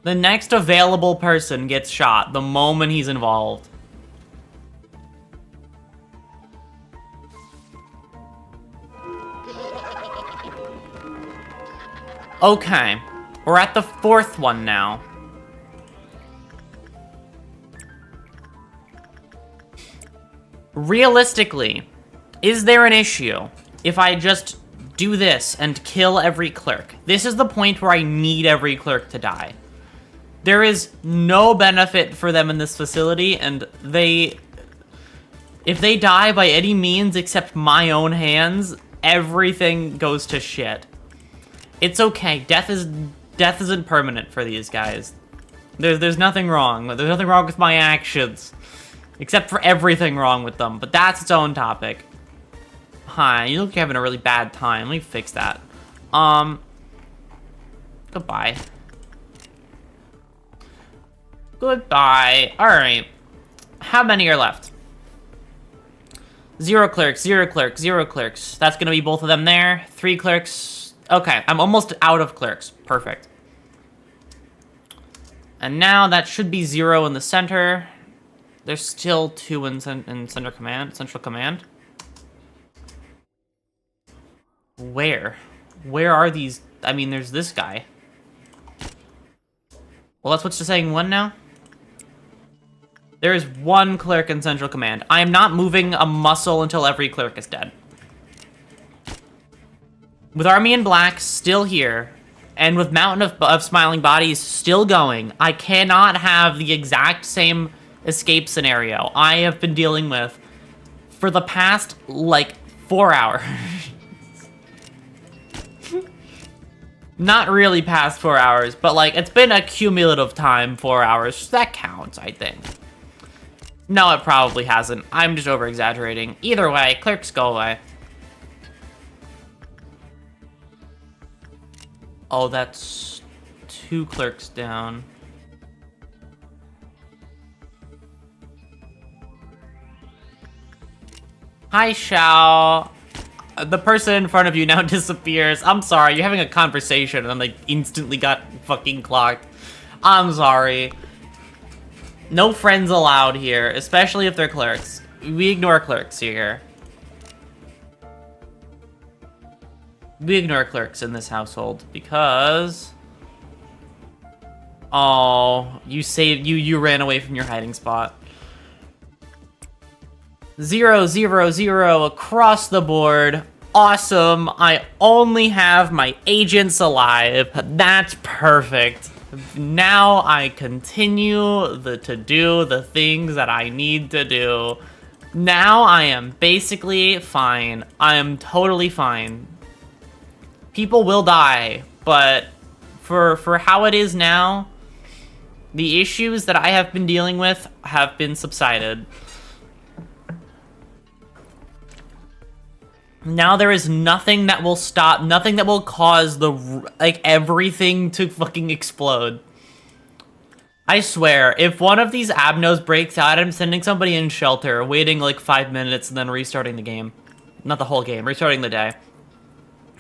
[SPEAKER 1] The next available person gets shot the moment he's involved. Okay, we're at the 4th one now. Realistically, is there an issue if I just do this and kill every clerk? This is the point where I need every clerk to die. There is no benefit for them in this facility, and if they die by any means except my own hands, everything goes to shit. It's okay. Death isn't permanent for these guys. There's nothing wrong. There's nothing wrong with my actions. Except for everything wrong with them, but that's its own topic. Hi, you look like you're having a really bad time. Let me fix that. Goodbye. Goodbye. Alright. How many are left? 0 clerks, 0 clerks, 0 clerks. That's gonna be both of them there. 3 clerks. Okay, I'm almost out of clerks. Perfect. And now that should be 0 in the center. There's still 2 in Central Command. Where? Where are these? I mean, there's this guy. Well, let's switch to saying 1 now. There is 1 clerk in Central Command. I am not moving a muscle until every clerk is dead. With Army in Black still here, and with Mountain of Smiling Bodies still going, I cannot have the exact same escape scenario I have been dealing with for the past, like, 4 hours. Not really past 4 hours, but, like, it's been a cumulative time 4 hours. That counts, I think. No, it probably hasn't. I'm just over-exaggerating. Either way, clerks go away. Oh, that's 2 clerks down. Hi, Xiao. The person in front of you now disappears. I'm sorry, you're having a conversation and then they instantly got fucking clocked. I'm sorry. No friends allowed here, especially if they're clerks. We ignore clerks here. We ignore clerks in this household because... Oh, you ran away from your hiding spot. 0, 0, 0 across the board. Awesome. I only have my agents alive. That's perfect. Now I continue to do the things that I need to do. Now I am basically fine. I am totally fine. People will die, but for how it is now, the issues that I have been dealing with have been subsided. Now there is nothing that will stop, nothing that will cause everything to fucking explode. I swear, if one of these abnos breaks out, I'm sending somebody in shelter, waiting like 5 minutes, and then restarting the game. Not the whole game, restarting the day.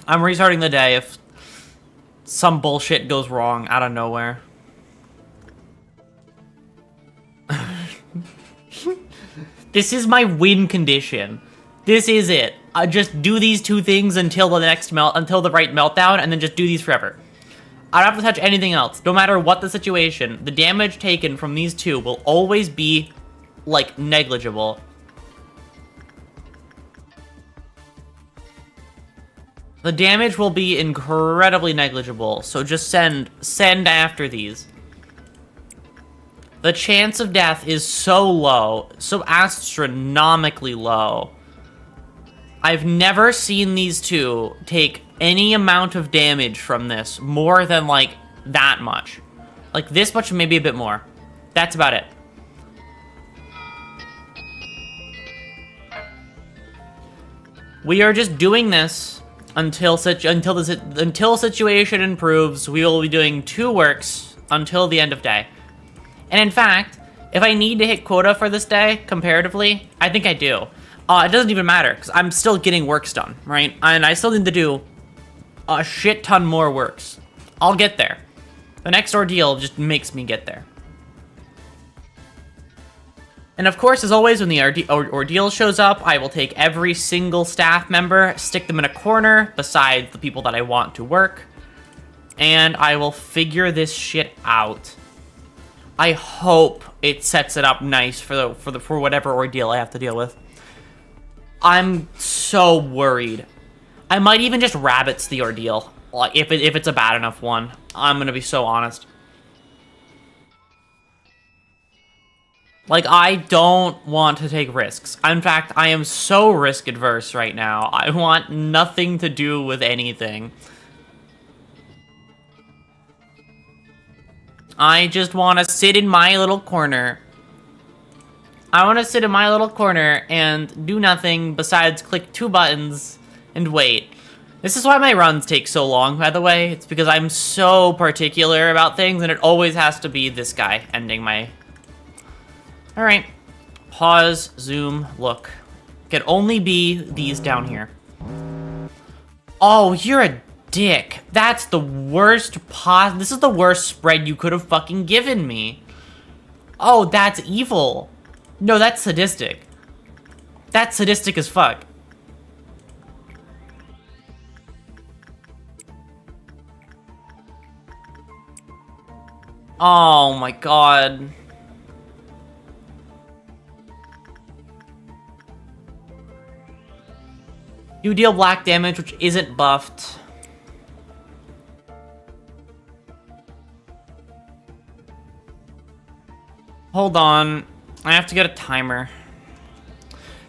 [SPEAKER 1] I'm restarting the day if some bullshit goes wrong out of nowhere. This is my win condition. This is it. I just do these 2 things until the right meltdown, and then just do these forever. I don't have to touch anything else. No matter what the situation, the damage taken from these two will always be, like, negligible. The damage will be incredibly negligible, so just send after these. The chance of death is so low, so astronomically low. I've never seen these two take any amount of damage from this, more than, like, that much. Like, this much, maybe a bit more. That's about it. We are just doing this until situation improves. We will be doing 2 works until the end of day. And in fact, if I need to hit quota for this day, comparatively, I think I do. It doesn't even matter, because I'm still getting works done, right? And I still need to do a shit ton more works. I'll get there. The next ordeal just makes me get there. And of course, as always, when the ordeal shows up, I will take every single staff member, stick them in a corner, besides the people that I want to work, and I will figure this shit out. I hope it sets it up nice for whatever ordeal I have to deal with. I'm so worried. I might even just rabbits the ordeal, like if it's a bad enough one. I'm gonna be so honest. Like, I don't want to take risks. In fact, I am so risk adverse right now. I want nothing to do with anything. I just want to sit in my little corner. I want to sit in my little corner and do nothing besides click 2 buttons and wait. This is why my runs take so long, by the way. It's because I'm so particular about things, and it always has to be this guy ending my... Alright. Pause, zoom, look. Can only be these down here. Oh, you're a dick. That's the worst this is the worst spread you could have fucking given me. Oh, that's evil. No, that's sadistic. That's sadistic as fuck. Oh my god. You deal black damage, which isn't buffed. Hold on. I have to get a timer.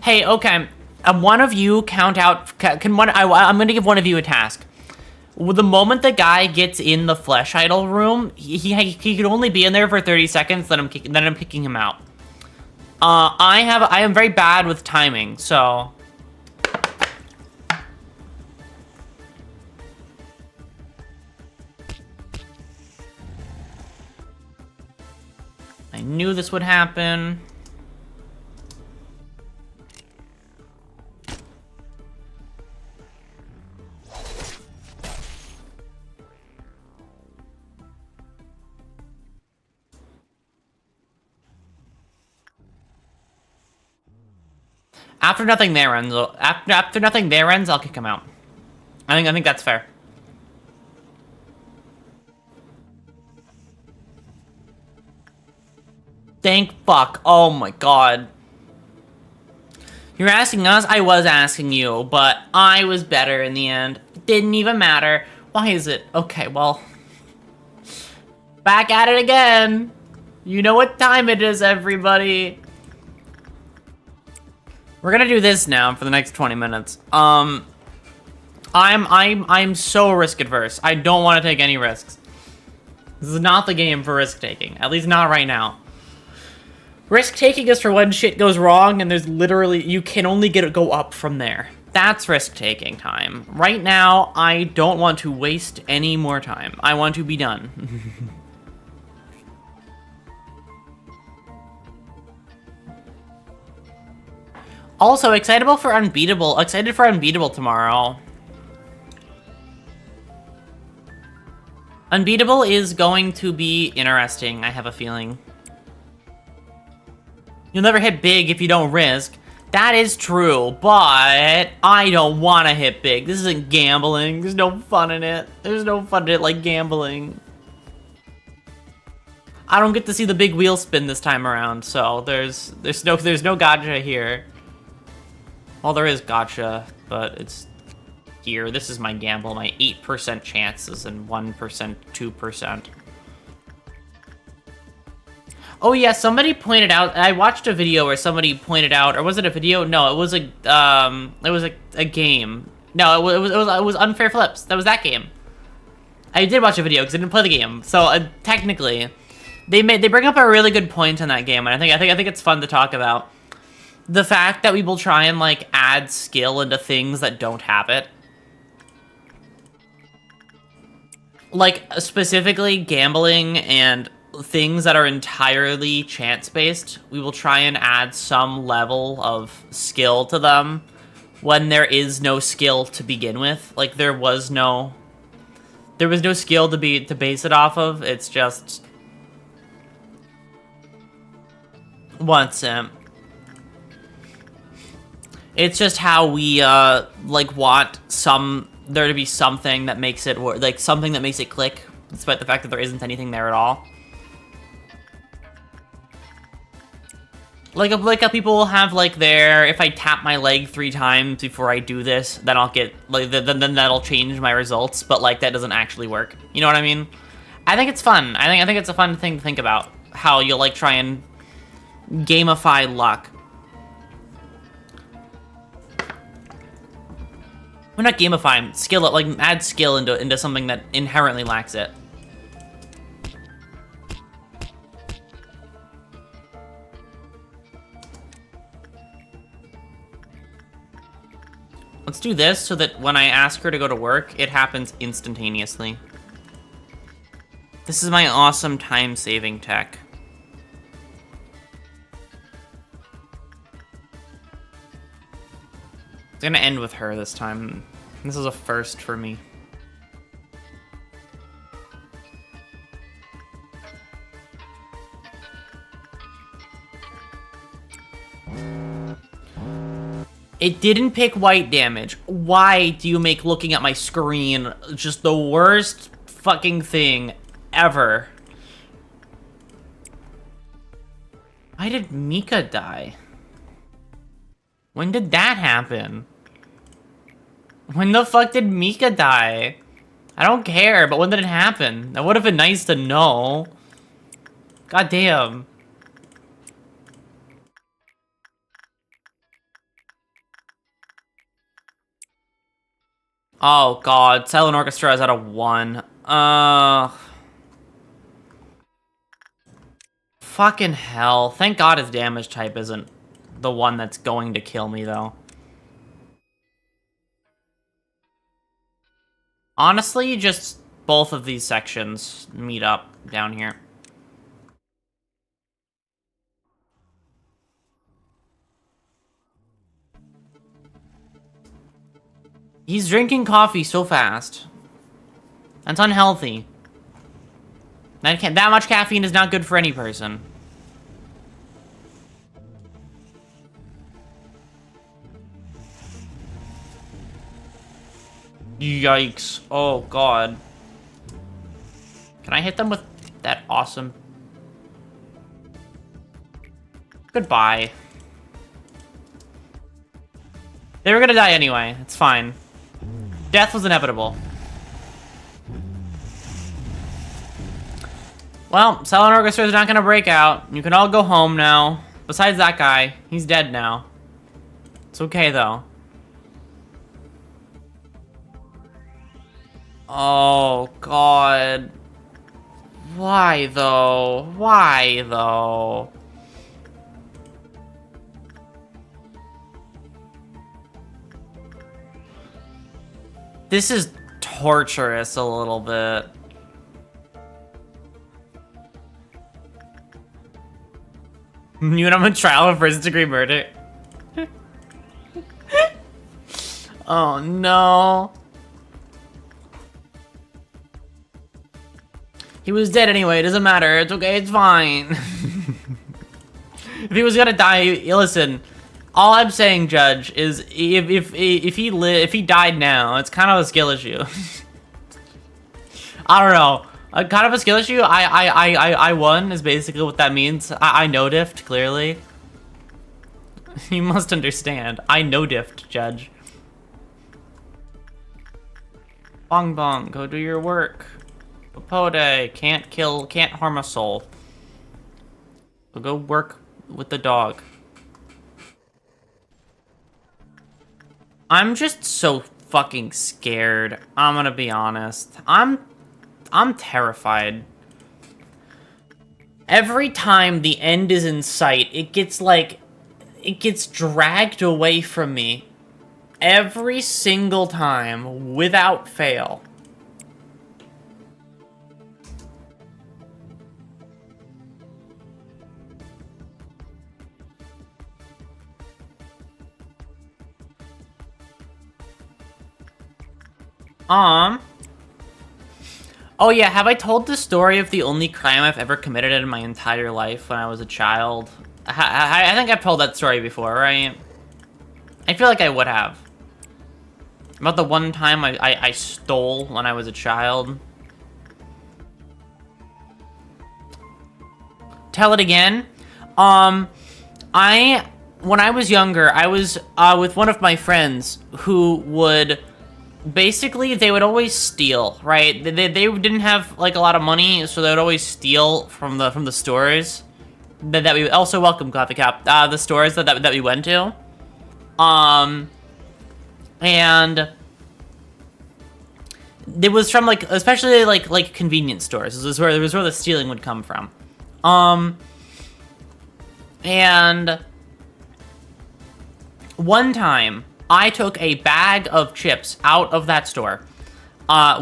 [SPEAKER 1] Hey, okay. One of you count out... I'm gonna give one of you a task. The moment the guy gets in the flesh idol room, he can only be in there for 30 seconds, then I'm kicking him out. I am very bad with timing, so... I knew this would happen. After nothing there ends, I'll kick him out. I think that's fair. Thank fuck. Oh my god. You're asking us? I was asking you, but I was better in the end. It didn't even matter. Why is it? Okay, well. Back at it again. You know what time it is, everybody. We're gonna do this now for the next 20 minutes. I'm so risk adverse. I don't want to take any risks. This is not the game for risk taking. At least not right now. Risk-taking is for when shit goes wrong and there's literally... You can only go up from there. That's risk-taking time. Right now, I don't want to waste any more time. I want to be done. Also, excited for Unbeatable tomorrow. Unbeatable is going to be interesting, I have a feeling. You'll never hit big if you don't risk. That is true, but I don't want to hit big. This isn't gambling. There's no fun in it. There's no fun in it like gambling. I don't get to see the big wheel spin this time around, so there's no gotcha here. Well, there is gotcha, but it's here. This is my gamble, my 8% chances and 1%, 2%. Oh yeah, somebody pointed out, I watched a video where somebody pointed out, or was it a video? No, it was a game. No, it was Unfair Flips. That was that game. I did watch a video because I didn't play the game. So technically, they bring up a really good point in that game, and I think it's fun to talk about. The fact that we will try and like add skill into things that don't have it. Like specifically gambling and things that are entirely chance-based, we will try and add some level of skill to them when there is no skill to begin with. Like there was no skill to base it off of. It's just one simp. It's just how we like want there to be something that makes it work, like something that makes it click, despite the fact that there isn't anything there at all. Like how people will have like if I tap my leg 3 times before I do this, then I'll get like then that'll change my results, but like that doesn't actually work. You know what I mean? I think it's fun. I think it's a fun thing to think about, how you'll like try and gamify luck. Well, not gamify, skill it, like add skill into something that inherently lacks it. Let's do this so that when I ask her to go to work, it happens instantaneously. This is my awesome time-saving tech. It's gonna end with her this time. This is a first for me. It didn't pick white damage. Why do you make looking at my screen just the worst fucking thing ever? Why did Mika die? When did that happen? When the fuck did Mika die? I don't care, but when did it happen? That would have been nice to know. God damn. Oh god, Silent Orchestra is at a 1. Fucking hell. Thank god his damage type isn't the one that's going to kill me, though. Honestly, just both of these sections meet up down here. He's drinking coffee so fast. That's unhealthy. That much caffeine is not good for any person. Yikes. Oh, God. Can I hit them with that awesome... Goodbye. They were gonna die anyway. It's fine. Death was inevitable. Well, Silent Orchestra is not gonna break out. You can all go home now. Besides that guy. He's dead now. It's okay, though. Oh, God. Why, though? Why, though? This is torturous a little bit. You and I'm on trial for first-degree murder. Oh, no. He was dead anyway, it doesn't matter. It's okay, it's fine. If he was gonna die, listen. All I'm saying, Judge, is if he died now, it's kind of a skill issue. I don't know. Kind of a skill issue. I won is basically what that means. I no-diffed, clearly. You must understand. I no-diffed, Judge. Bong bong, go do your work. Popode, can't harm a soul. So go work with the dog. I'm just so fucking scared. I'm gonna be honest. I'm terrified. Every time the end is in sight, it gets dragged away from me. Every single time, without fail. Oh yeah, have I told the story of the only crime I've ever committed in my entire life when I was a child? I think I've told that story before, right? I feel like I would have. About the one time I stole when I was a child. Tell it again. When I was younger, I was with one of my friends who would... Basically, they would always steal, right? They didn't have, like, a lot of money, so they would always steal from the stores. That we... Also, welcome, Coffee Cup. The stores that we went to. And... It was from, like, especially, like convenience stores. This was where the stealing would come from. And... One time... I took a bag of chips out of that store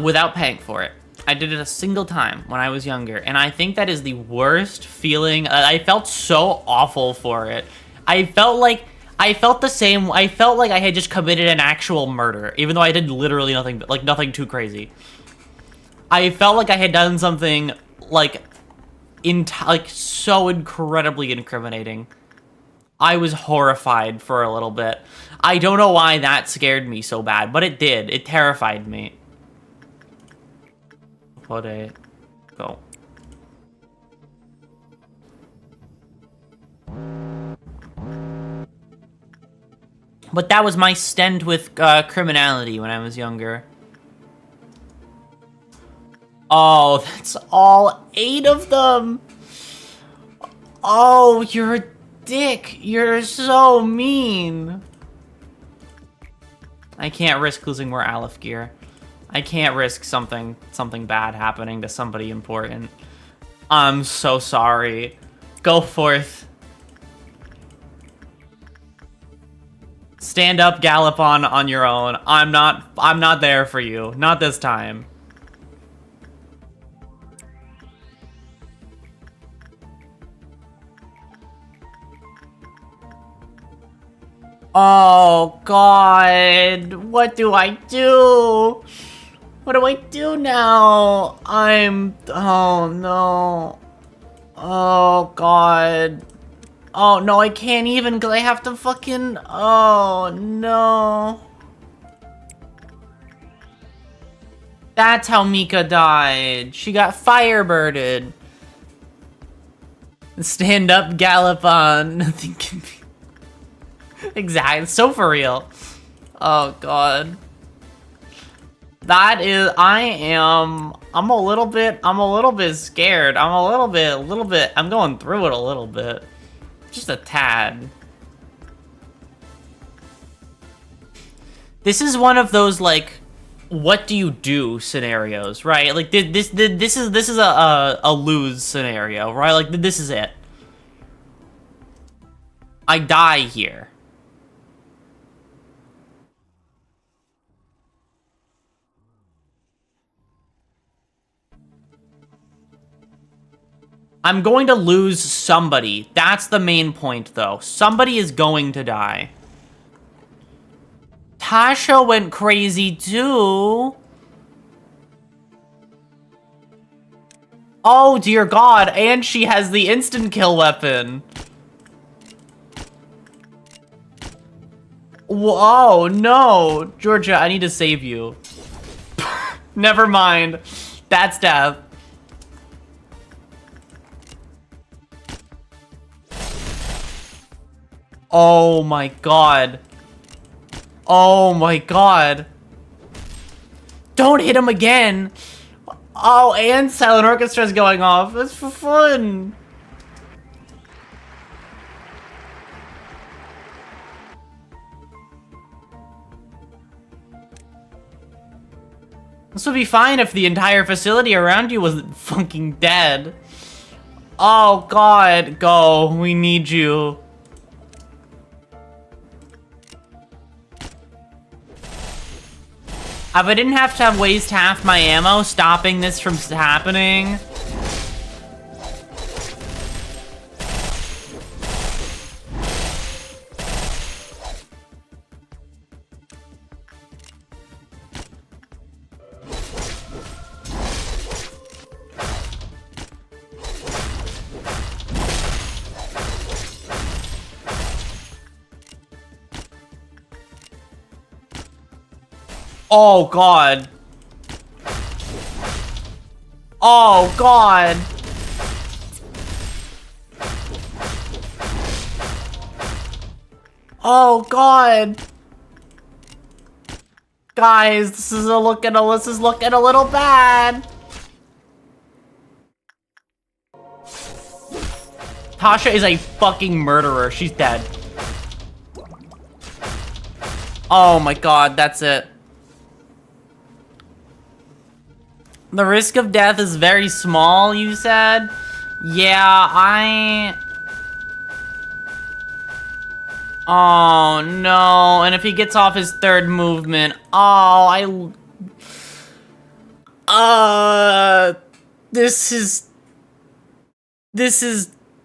[SPEAKER 1] without paying for it. I did it a single time when I was younger, and I think that is the worst feeling. I felt so awful for it. I felt like I felt like I had just committed an actual murder, even though I did literally nothing, like nothing too crazy. I felt like I had done something like so incredibly incriminating. I was horrified for a little bit. I don't know why that scared me so bad, but it did. It terrified me. Go. But that was my stint with criminality when I was younger. Oh, that's all 8 of them. Oh, you're a dick. You're so mean. I can't risk losing more Aleph gear. I can't risk something bad happening to somebody important. I'm so sorry. Go forth. Stand up, gallop on your own. I'm not there for you. Not this time. Oh, God. What do I do? What do I do now? Oh, no. Oh, God. Oh, no, I can't even because I have to fucking... Oh, no. That's how Mika died. She got firebirded. Stand up, gallop on. Nothing can be... Exactly, so for real. Oh god. That is, I'm a little bit scared. I'm going through it a little bit. Just a tad. This is one of those, like, what do you do scenarios, right? Like, this is a lose scenario, right? Like, this is it. I die here. I'm going to lose somebody. That's the main point, though. Somebody is going to die. Tasha went crazy, too. Oh, dear God. And she has the instant kill weapon. Whoa, no. Georgia, I need to save you. Never mind. That's death. Oh my god. Oh my god. Don't hit him again. Oh, and Silent Orchestra's going off. That's for fun. This would be fine if the entire facility around you wasn't fucking dead. Oh god, go. We need you. If I didn't have to waste half my ammo stopping this from happening. Oh god. Oh god. Oh god. Guys, this is looking a little bad. Tasha is a fucking murderer. She's dead. Oh my god, that's it. The risk of death is very small, you said? Yeah, Oh, no. And if he gets off his third movement... Oh, This is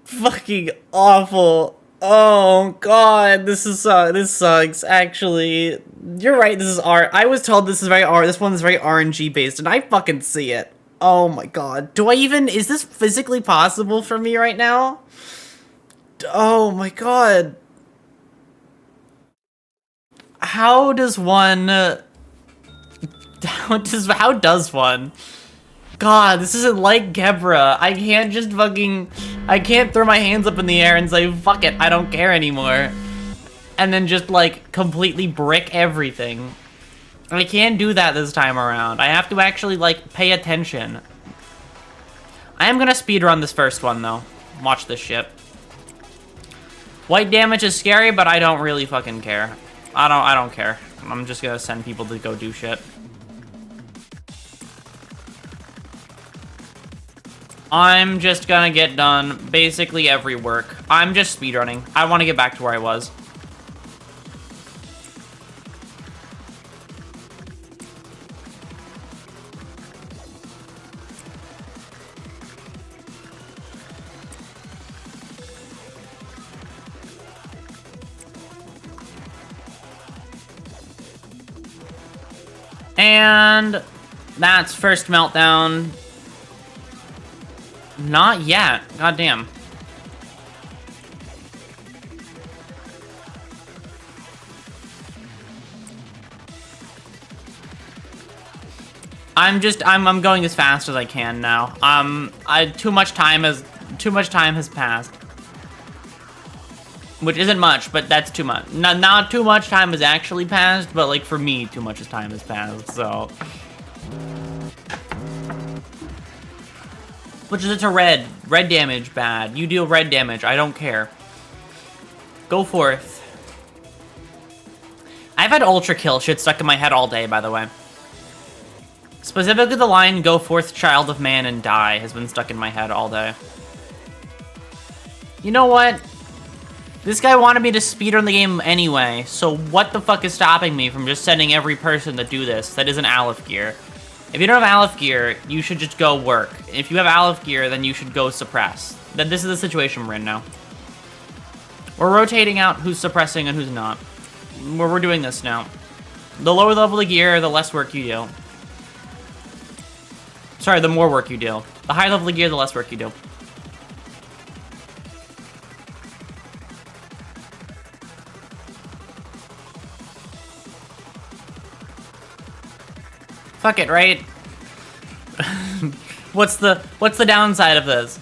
[SPEAKER 1] fucking awful. Oh, God. This sucks, actually. You're right, this is art. I was told this one is very RNG based, and I fucking see it. Oh my god. Is this physically possible for me right now? Oh my god. How does one... How does one? God, this isn't like Gebra. I can't just fucking... I can't throw my hands up in the air and say, fuck it, I don't care anymore. And then just, like, completely brick everything. I can't do that this time around. I have to actually, like, pay attention. I am gonna speedrun this first one, though. Watch this shit. White damage is scary, but I don't really fucking care. I don't care. I'm just gonna send people to go do shit. I'm just gonna get done basically every work. I'm just speedrunning. I want to get back to where I was. And that's first meltdown. Not yet. Goddamn. I'm going as fast as I can now. Too much time has passed. Which isn't much, but that's too much. Not too much time has actually passed, but like for me, too much time has passed, so. Which is, it's a red. Red damage, bad. You deal red damage, I don't care. Go forth. I've had ultra kill shit stuck in my head all day, by the way. Specifically the line, go forth, child of man, and die, has been stuck in my head all day. You know what? This guy wanted me to speedrun the game anyway, so what the fuck is stopping me from just sending every person to do this that isn't Aleph gear? If you don't have Aleph gear, you should just go work. If you have Aleph gear, then you should go suppress. Then this is the situation we're in now. We're rotating out who's suppressing and who's not. We're doing this now. The lower level of gear, the less work you do. Sorry, the more work you do. The higher level of gear, the less work you do. Fuck it, right? What's the downside of this?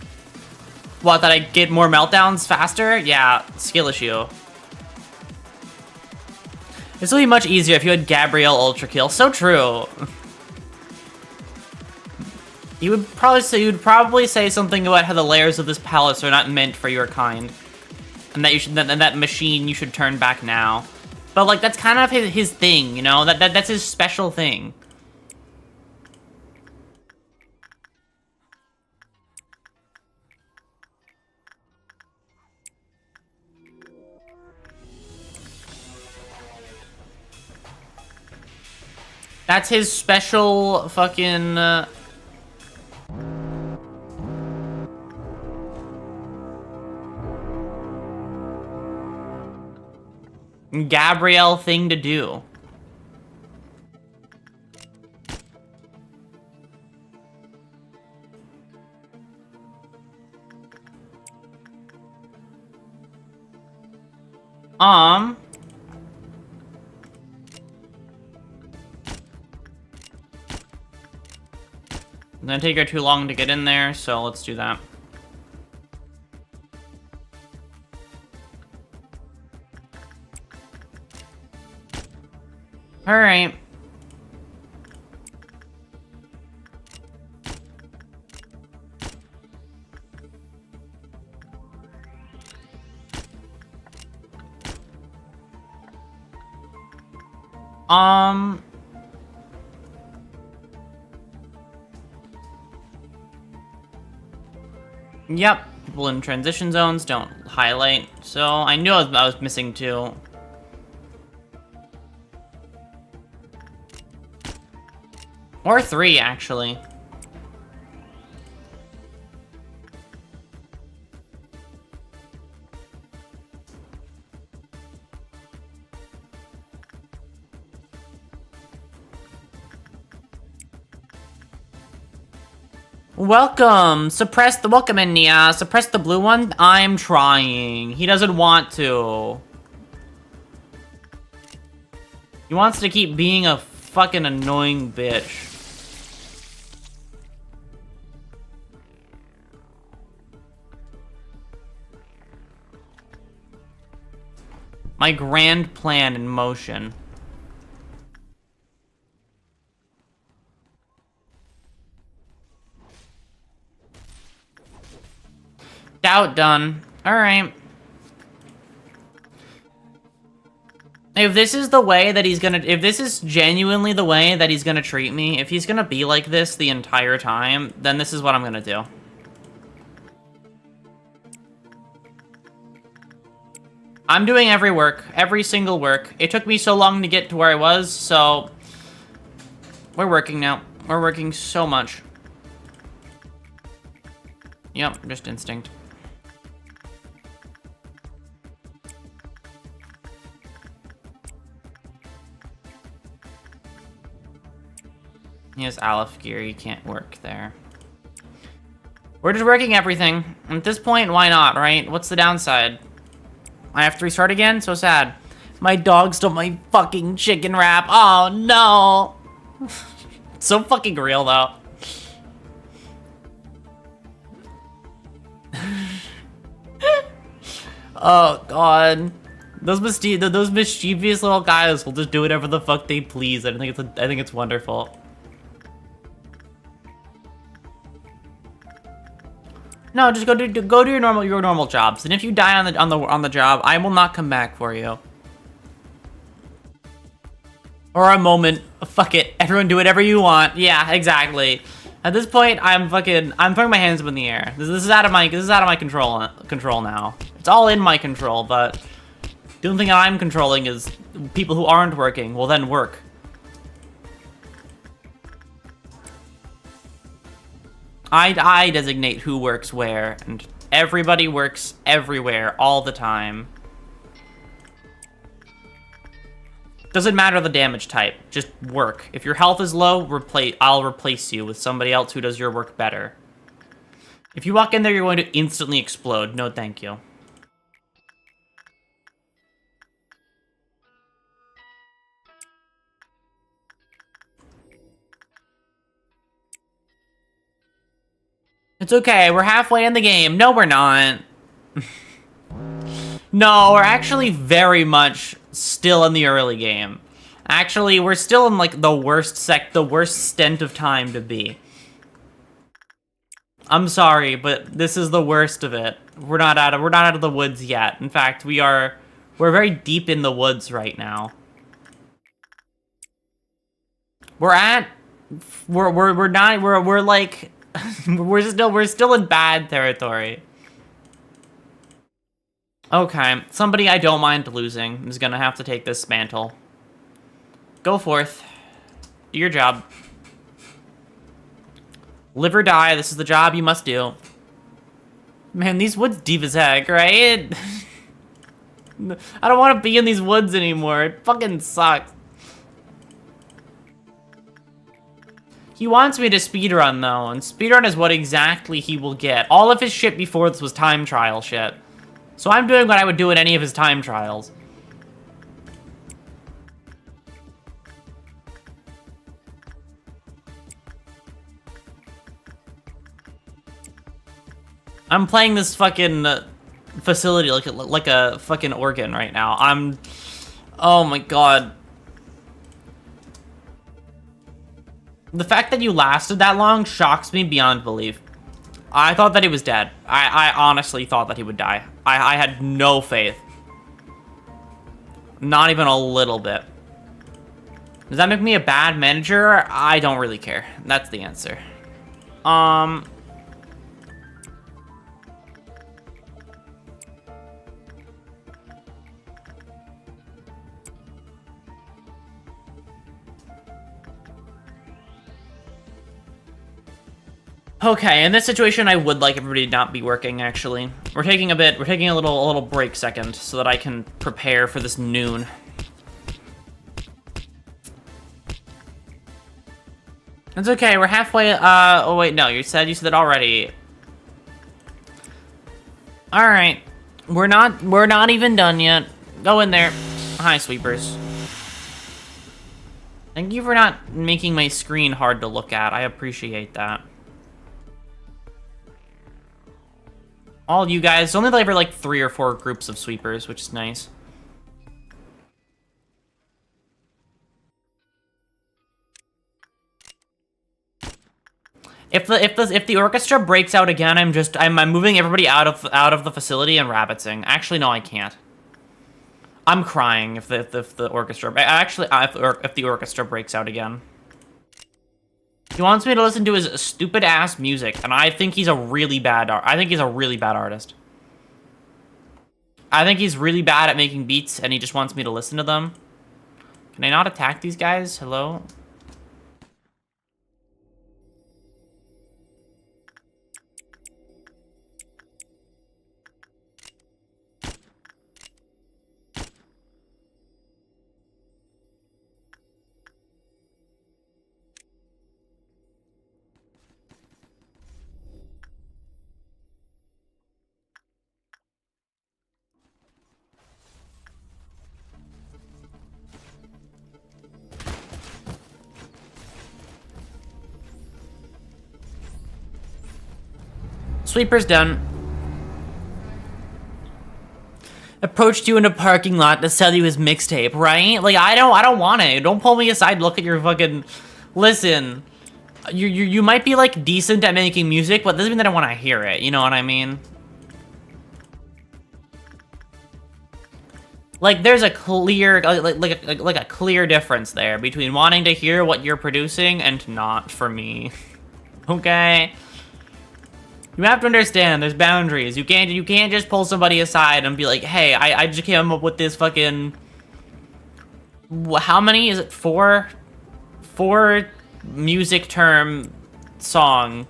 [SPEAKER 1] What, that I get more meltdowns faster? Yeah, skill issue. This would be much easier if you had Gabrielle Ultra Kill. So true. You'd probably say something about how the layers of this palace are not meant for your kind, and that that machine you should turn back now. But like that's kind of his thing, you know. That's his special thing. That's his special fucking. Gabrielle thing to do. It's gonna take her too long to get in there, so let's do that. All right. Yep, people in transition zones don't highlight, so I knew I was missing two. Or three, actually. Welcome! Welcome in, Nia. Suppress the blue one? I'm trying. He doesn't want to. He wants to keep being a fucking annoying bitch. My grand plan in motion. Doubt done. Alright. If this is the way that he's gonna... If this is genuinely the way that he's gonna treat me, if he's gonna be like this the entire time, then this is what I'm gonna do. I'm doing every work. Every single work. It took me so long to get to where I was, so... We're working now. We're working so much. Yep, just instinct. He has Aleph gear, you can't work there. We're just working everything. At this point, why not, right? What's the downside? I have to restart again? So sad. My dog stole my fucking chicken wrap. Oh, no. It's so fucking real, though. Oh, God. Those mischievous little guys will just do whatever the fuck they please. I think it's wonderful. No, just go do your normal jobs. And if you die on the job, I will not come back for you. Or a moment, fuck it, everyone do whatever you want. Yeah, exactly. At this point, I'm throwing my hands up in the air. This is out of my control now. It's all in my control, but the only thing I'm controlling is people who aren't working will then work. I designate who works where, and everybody works everywhere all the time. Doesn't matter the damage type, just work. If your health is low, I'll replace you with somebody else who does your work better. If you walk in there, you're going to instantly explode. No, thank you. It's okay, we're halfway in the game. No, we're not. No, we're actually very much still in the early game. Actually, we're still in, like, the worst stint of time to be. I'm sorry, but this is the worst of it. We're not out of the woods yet. In fact, we're very deep in the woods right now. We're still in bad territory. Okay, somebody I don't mind losing is gonna have to take this mantle. Go forth. Do your job. Live or die, this is the job you must do. Man, these woods deep as heck, right? I don't want to be in these woods anymore. It fucking sucks. He wants me to speedrun, though, and speedrun is what exactly he will get. All of his shit before this was time trial shit. So I'm doing what I would do in any of his time trials. I'm playing this fucking facility like a fucking organ right now. Oh my god. The fact that you lasted that long shocks me beyond belief. I thought that he was dead. I honestly thought that he would die. I had no faith. Not even a little bit. Does that make me a bad manager? I don't really care. That's the answer. Okay, in this situation, I would like everybody to not be working, actually. We're taking a little break second so that I can prepare for this noon. It's okay, we're halfway, oh wait, no, you said that already. Alright. We're not even done yet. Go in there. Hi, sweepers. Thank you for not making my screen hard to look at. I appreciate that. All you guys, only ever like 3 or 4 groups of sweepers, which is nice. If the orchestra breaks out again, I'm moving everybody out of the facility and rabbiting. Actually, no, I can't. I'm crying if the orchestra if the orchestra breaks out again. He wants me to listen to his stupid ass music, and I think he's a really bad artist. I think he's really bad at making beats, and he just wants me to listen to them. Can I not attack these guys? Hello? Sweeper's done. Approached you in a parking lot to sell you his mixtape, right? Like, I don't want it. Don't pull me aside, look at your fucking... Listen. You might be, like, decent at making music, but that doesn't mean that I want to hear it. You know what I mean? Like, there's a clear... Like a clear difference there between wanting to hear what you're producing and not for me. Okay? You have to understand, there's boundaries. You can't just pull somebody aside and be like, hey, I just came up with this fucking... How many? Is it 4? 4 music term song.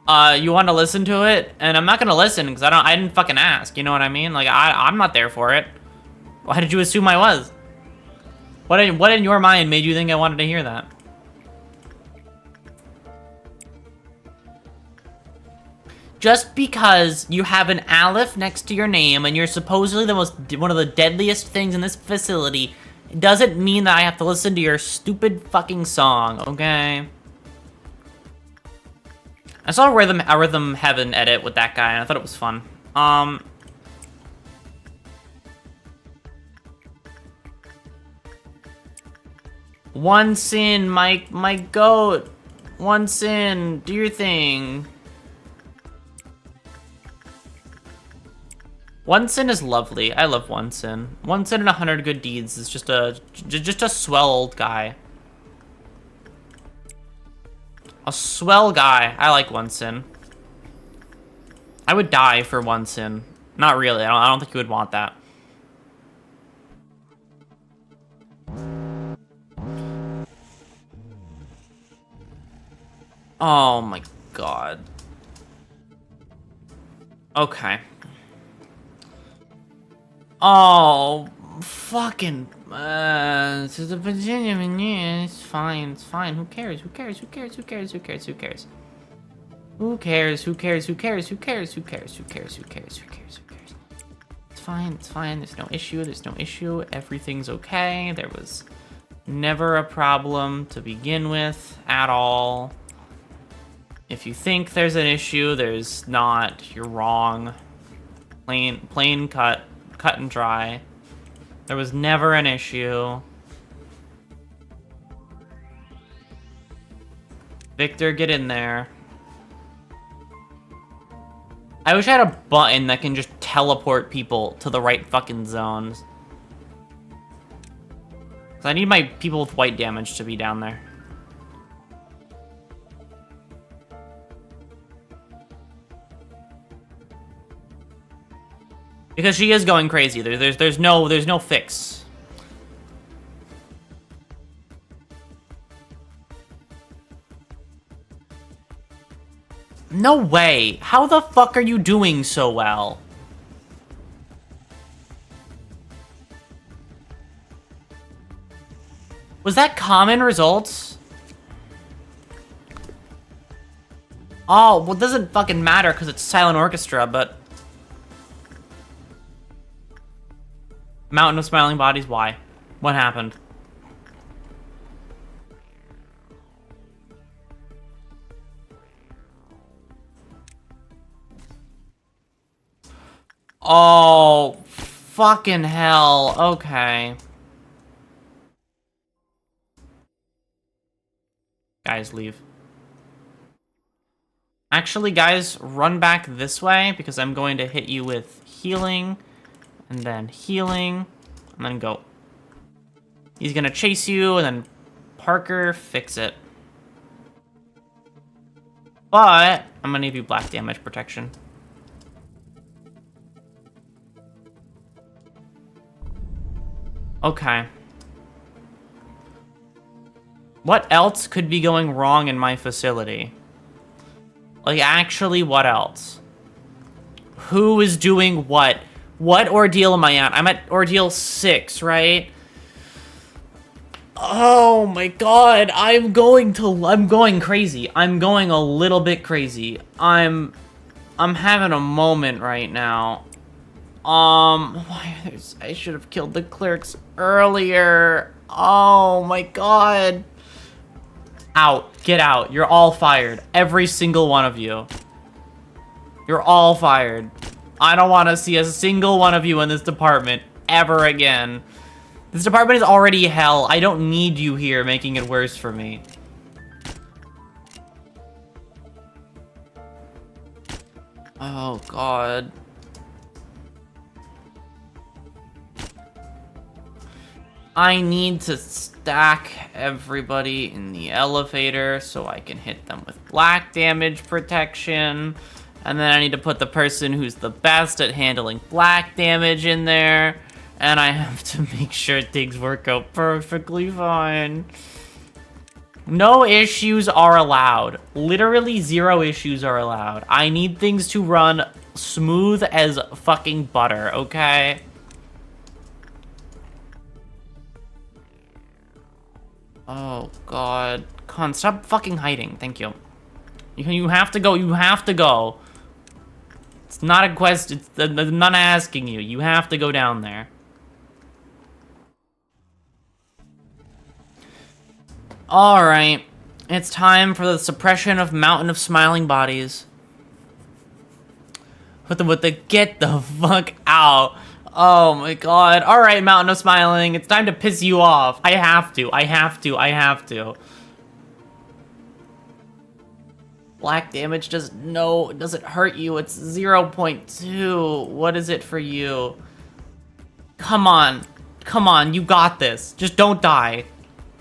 [SPEAKER 1] You want to listen to it? And I'm not gonna listen because I didn't fucking ask, you know what I mean? Like, I'm not there for it. Why did you assume I was? What in your mind made you think I wanted to hear that? Just because you have an aleph next to your name and you're supposedly one of the deadliest things in this facility doesn't mean that I have to listen to your stupid fucking song, okay? I saw a Rhythm Heaven edit with that guy, and I thought it was fun. One sin, my goat. One sin, do your thing. One sin is lovely. I love one sin. One sin and 100 good deeds is just a swell old guy. A swell guy. I like one sin. I would die for one sin. Not really. I don't think you would want that. Oh my god. Okay. Oh, fucking. To the Benjamin, yeah, it's fine, it's fine. Who cares? Who cares? Who cares? Who cares? Who cares? Who cares? Who cares? Who cares? Who cares? Who cares? Who cares? Who cares? Who cares? Who cares? Who cares? It's fine, it's fine. There's no issue. There's no issue. Everything's okay. There was never a problem to begin with at all. If you think there's an issue, there's not. You're wrong. Plain cut and dry. There was never an issue. Victor, get in there. I wish I had a button that can just teleport people to the right fucking zones. 'Cause I need my people with white damage to be down there. Because she is going crazy. There's no fix. No way. How the fuck are you doing so well? Was that common results? Oh, well, it doesn't fucking matter because it's silent orchestra, but... Mountain of Smiling Bodies, why? What happened? Oh, fucking hell. Okay. Guys, leave. Actually, guys, run back this way because I'm going to hit you with healing. And then healing, and then go. He's gonna chase you, and then Parker, fix it. But I'm gonna give you black damage protection. Okay. What else could be going wrong in my facility? Like, actually, what else? Who is doing what? What ordeal am I at? I'm at ordeal 6, right? Oh my god, I'm going crazy. I'm going a little bit crazy. I'm having a moment right now. I should have killed the clerks earlier. Oh my god. Out. Get out. You're all fired. Every single one of you. You're all fired. I don't want to see a single one of you in this department ever again. This department is already hell. I don't need you here making it worse for me. Oh, God. I need to stack everybody in the elevator so I can hit them with black damage protection. And then I need to put the person who's the best at handling black damage in there. And I have to make sure things work out perfectly fine. No issues are allowed. Literally 0 issues are allowed. I need things to run smooth as fucking butter, okay? Oh, God. Con, stop fucking hiding. Thank you. You have to go. You have to go. It's not a quest. I'm not asking you. You have to go down there. Alright. It's time for the suppression of Mountain of Smiling Bodies. Put them with the get the fuck out. Oh my god. Alright, Mountain of Smiling. It's time to piss you off. I have to. Black damage doesn't hurt you. It's 0.2. What is it for you? Come on. Come on, you got this. Just don't die.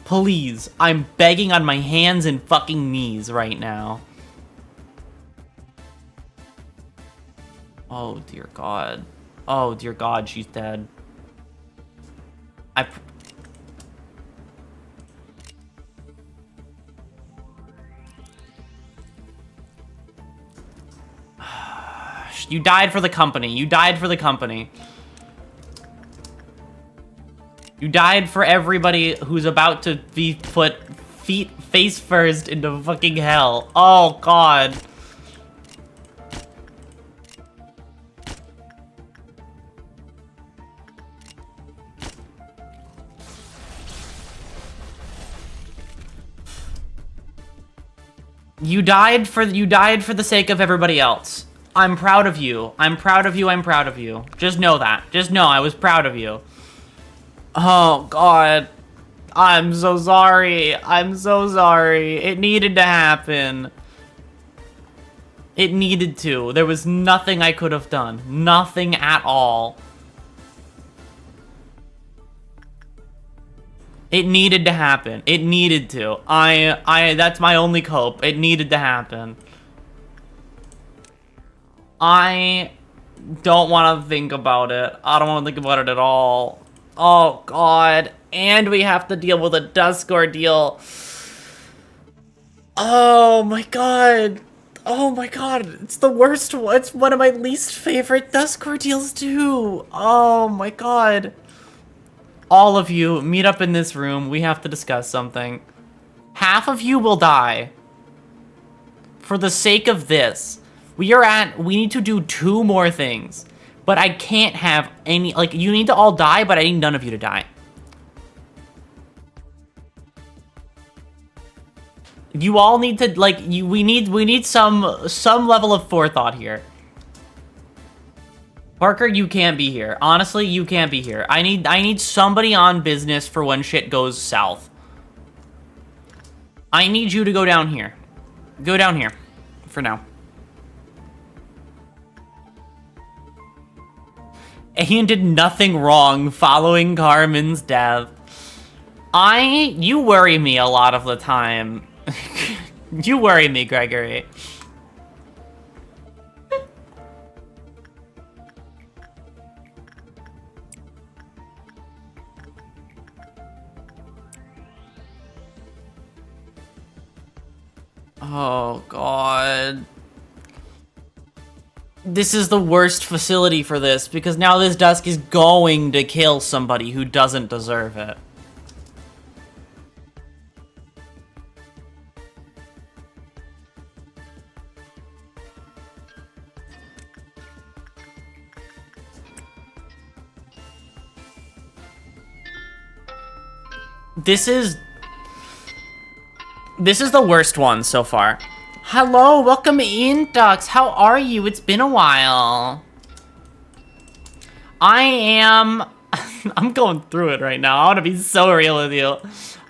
[SPEAKER 1] Please. I'm begging on my hands and fucking knees right now. Oh, dear God. Oh, dear God, she's dead. You died for the company. You died for the company. You died for everybody who's about to be put face first into fucking hell. Oh, God. You died for the sake of everybody else. I'm proud of you. I'm proud of you. I'm proud of you. Just know that. Just know I was proud of you. Oh, God. I'm so sorry. I'm so sorry. It needed to happen. It needed to. There was nothing I could have done. Nothing at all. It needed to happen. It needed to. That's my only cope. It needed to happen. I don't want to think about it. I don't want to think about it at all. Oh, God. And we have to deal with a Dusk ordeal. Oh, my God. Oh, my God. It's the worst one. It's one of my least favorite Dusk ordeals, too. Oh, my God. All of you, meet up in this room. We have to discuss something. Half of you will die. For the sake of this. We need to do 2 more things. But I can't have any, like, you need to all die, but I need none of you to die. You all need to, like, we need some level of forethought here. Parker, you can't be here. Honestly, you can't be here. I need somebody on business for when shit goes south. I need you to go down here. Go down here. For now. Ian did nothing wrong following Carmen's death. You worry me a lot of the time. You worry me, Gregory. Oh, God. This is the worst facility for this, because now this Dusk is going to kill somebody who doesn't deserve it. This is the worst one so far. Hello, welcome in, Ducks. How are you? It's been a while. I'm going through it right now. I want to be so real with you.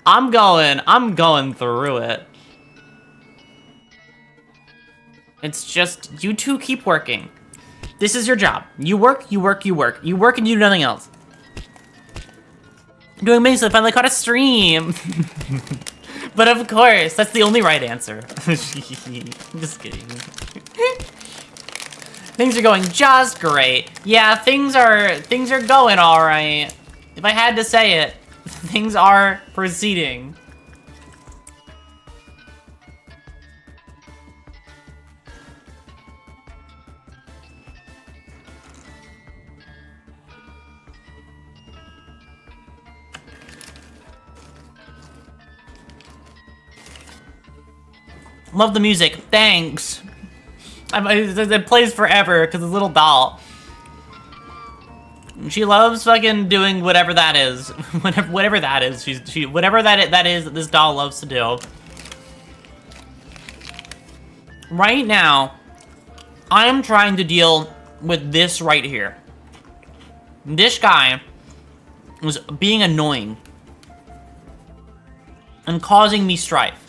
[SPEAKER 1] I'm going through it. It's just, you two keep working. This is your job. You work, you work, you work. You work and you do nothing else. I'm doing amazing. I finally caught a stream. But of course, that's the only right answer. Just kidding. Things are going just great. Yeah, things are going all right. If I had to say it, things are proceeding. Love the music. Thanks. It plays forever because it's a little doll. She loves fucking doing whatever that is. Whatever that is. Whatever that is that this doll loves to do. right now, I am trying to deal with this right here. This guy was being annoying and causing me strife.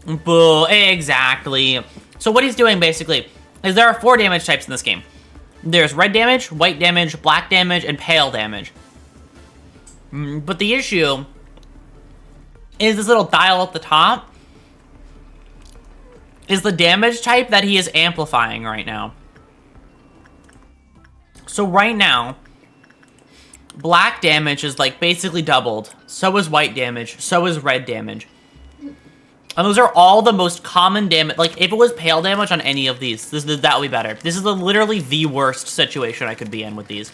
[SPEAKER 1] Boo, exactly. So what he's doing, basically, is there are 4 damage types in this game. There's red damage, white damage, black damage, and pale damage. But the issue is this little dial at the top is the damage type that he is amplifying right now. So right now, black damage is like basically doubled. So is white damage. So is red damage. And those are all the most common damage. Like, if it was pale damage on any of these, that would be better. This is literally the worst situation I could be in with these.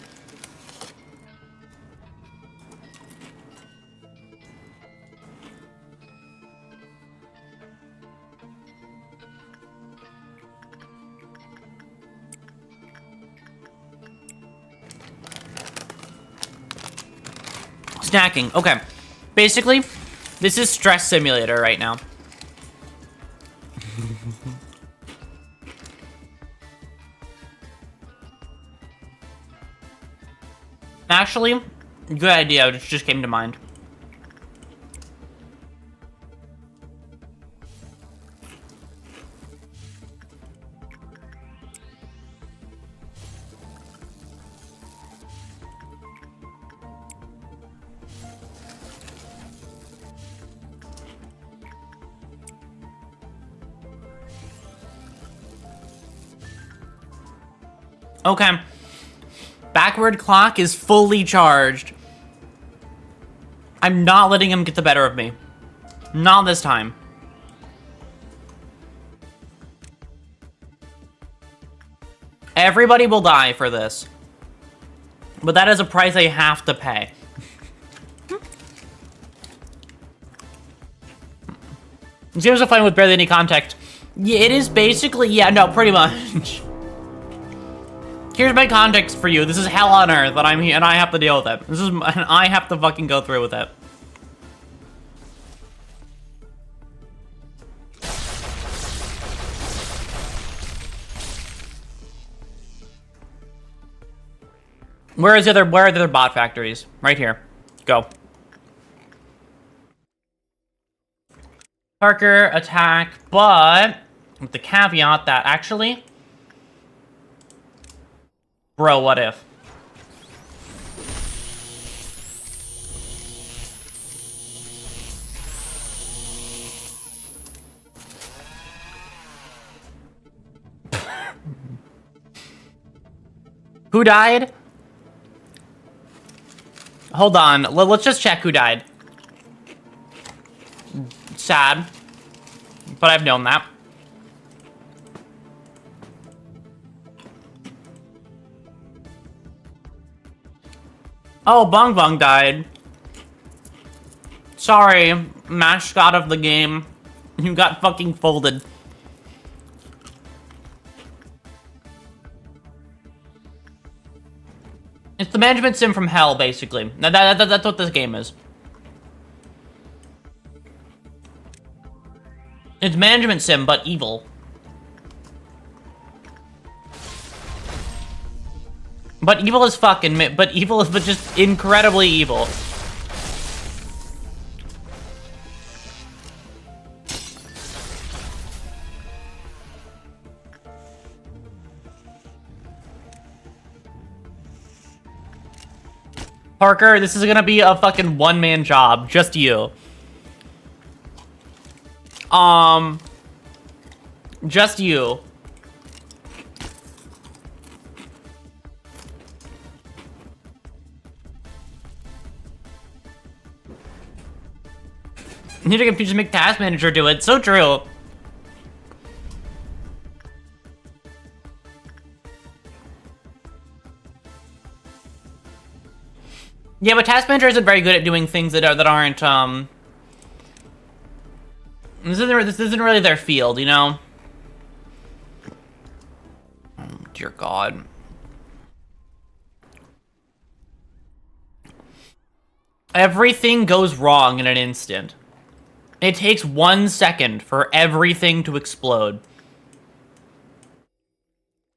[SPEAKER 1] Snacking. Okay. Basically, this is Stress Simulator right now. Actually, good idea. It just came to mind. Okay. Backward clock is fully charged. I'm not letting him get the better of me. Not this time. Everybody will die for this. But that is a price I have to pay. This game's so fun with barely any context. Yeah, it is basically, yeah, no, pretty much. Here's my context for you. This is hell on earth, and I'm here, and I have to deal with it. This is, and I have to fucking go through with it. Where are the other bot factories? Right here. Go. Parker, attack, but with the caveat that actually... Bro, what if? Who died? Hold on. Let's just check who died. Sad. But I've known that. Oh, Bong Bong died. Sorry, mascot of the game. You got fucking folded. It's the management sim from hell, basically. That's what this game is. It's management sim, but evil. But evil is fucking, but evil is just incredibly evil. Parker, this is gonna be a fucking one-man job, just you. Just you. Need to just make Task Manager do it. So true. Yeah, but Task Manager isn't very good at doing things that aren't This isn't really their field, you know. dear God. Everything goes wrong in an instant. It takes 1 second for everything to explode.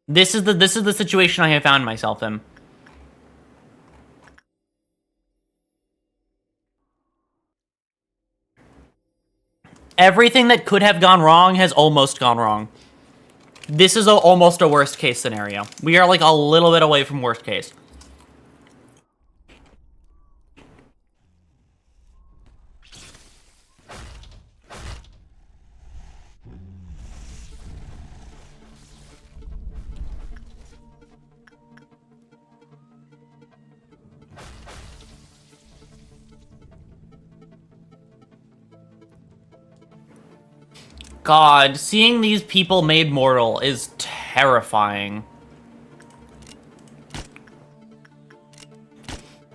[SPEAKER 1] This is the situation I have found myself in. Everything that could have gone wrong has almost gone wrong. This is almost a worst case scenario. We are like a little bit away from worst case. God, seeing these people made mortal is terrifying.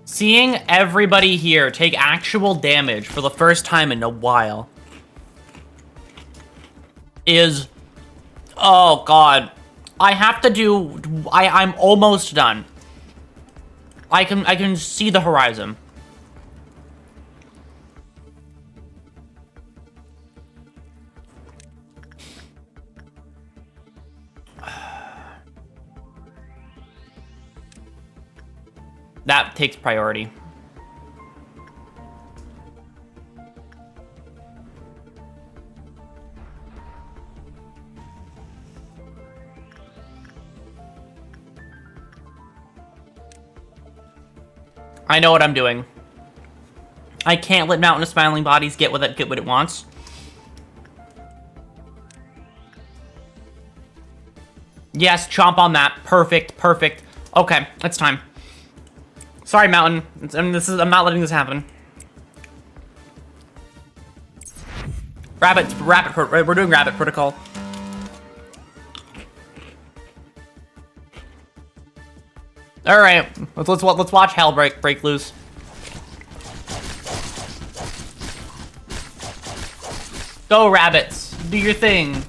[SPEAKER 1] Seeing everybody here take actual damage for the first time in a while is... Oh, God. I have to do... I'm almost done. I can see the horizon. That takes priority. I know what I'm doing. I can't let Mountain of Smiling Bodies get what it wants. Yes, chomp on that. Perfect, perfect. Okay, it's time. Sorry, Mountain. I'm not letting this happen. We're doing rabbit protocol. All right, let's watch hell break loose. Go, rabbits, do your thing.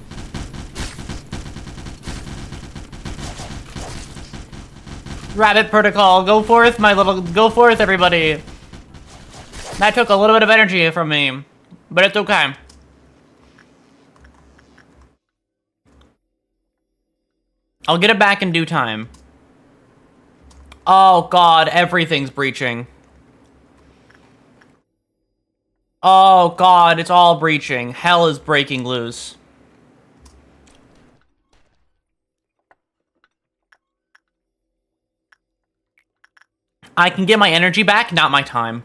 [SPEAKER 1] Rabbit protocol, go forth, go forth, everybody. That took a little bit of energy from me, but it's okay. I'll get it back in due time. Oh, God, everything's breaching. Oh, God, it's all breaching. Hell is breaking loose. I can get my energy back, not my time.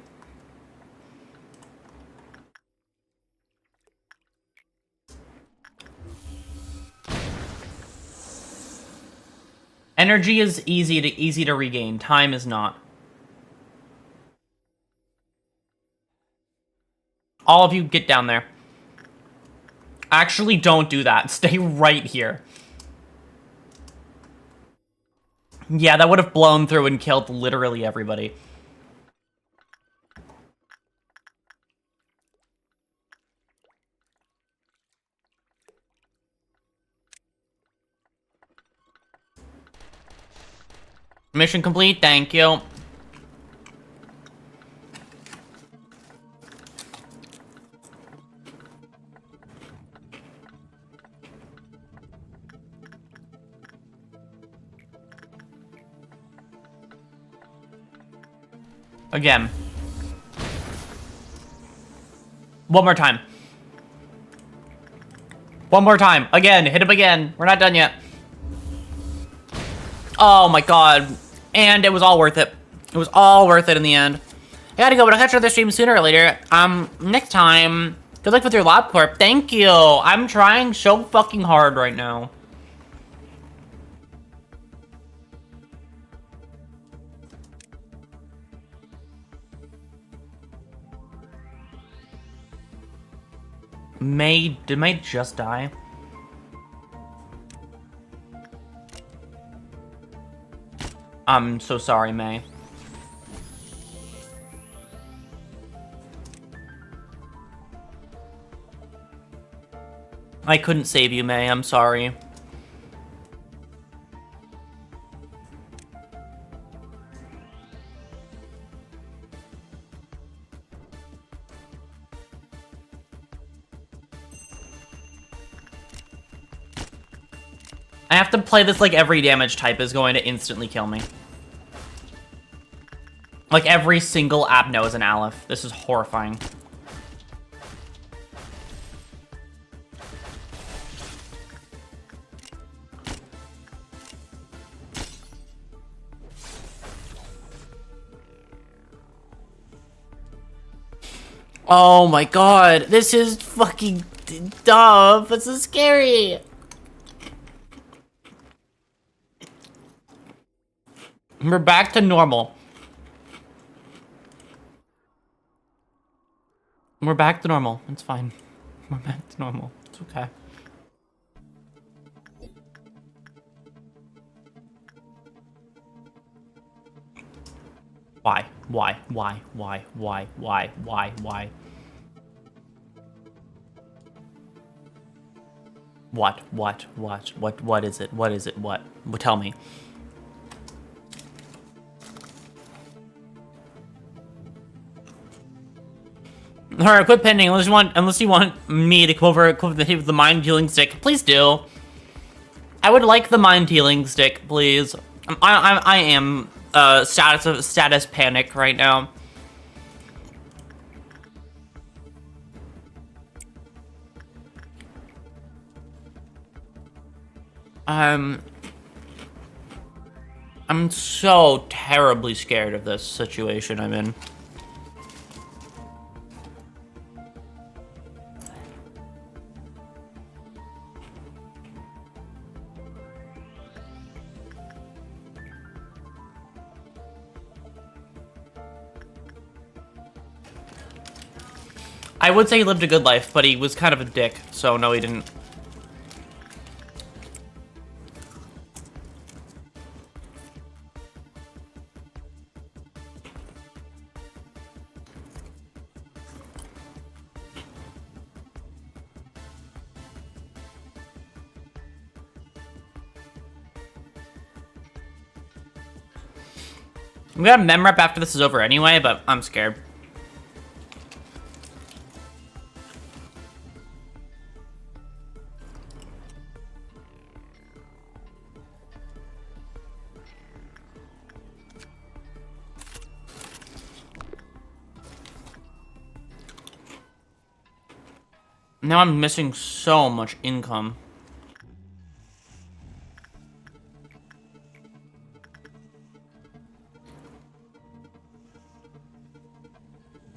[SPEAKER 1] Energy is easy to regain. Time is not. All of you, get down there. Actually, don't do that. Stay right here. Yeah, that would have blown through and killed literally everybody. Mission complete, thank you. Again. One more time. One more time. Again, hit him again. We're not done yet. Oh my God. And it was all worth it. It was all worth it in the end. I gotta go, but I'll catch you on the stream sooner or later. Next time. Good luck with your LOB Corp. Thank you. I'm trying so fucking hard right now. Did May just die? I'm so sorry, May. I couldn't save you, May. I'm sorry. I have to play this like every damage type is going to instantly kill me. Like every single Abno is an Aleph. This is horrifying. Oh my god, this is fucking dumb. This is scary. We're back to normal. We're back to normal. It's fine. We're back to normal. It's okay. Why? Why? Why? Why? Why? Why? Why? Why? What? What? What? What is it? What is it? What? Tell me. Alright, quit pending unless you want me to come over with the mind healing stick. Please do. I would like the mind healing stick, please. I am status panic right now. I'm so terribly scared of this situation I'm in. I would say he lived a good life, but he was kind of a dick, so no, he didn't. I'm gonna mem rep after this is over anyway, but I'm scared. Now I'm missing so much income.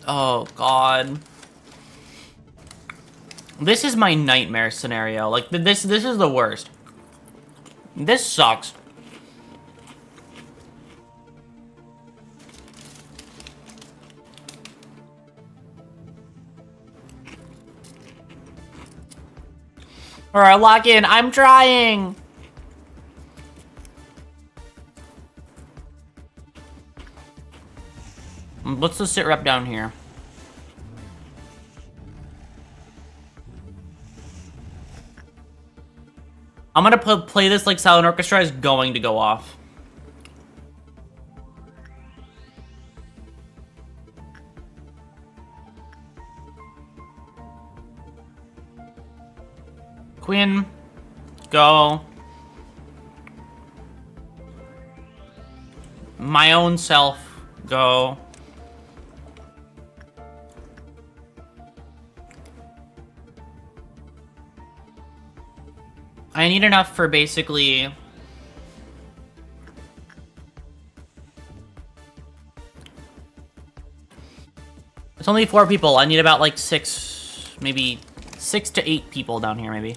[SPEAKER 1] Oh, God. This is my nightmare scenario. Like, this is the worst. This sucks. Alright, lock in. I'm trying. Let's just sit rep down here. I'm gonna play this like Silent Orchestra is going to go off. Queen, go. My own self, go. I need enough for basically... It's only 4 people. I need about like 6, maybe 6 to 8 people down here, maybe.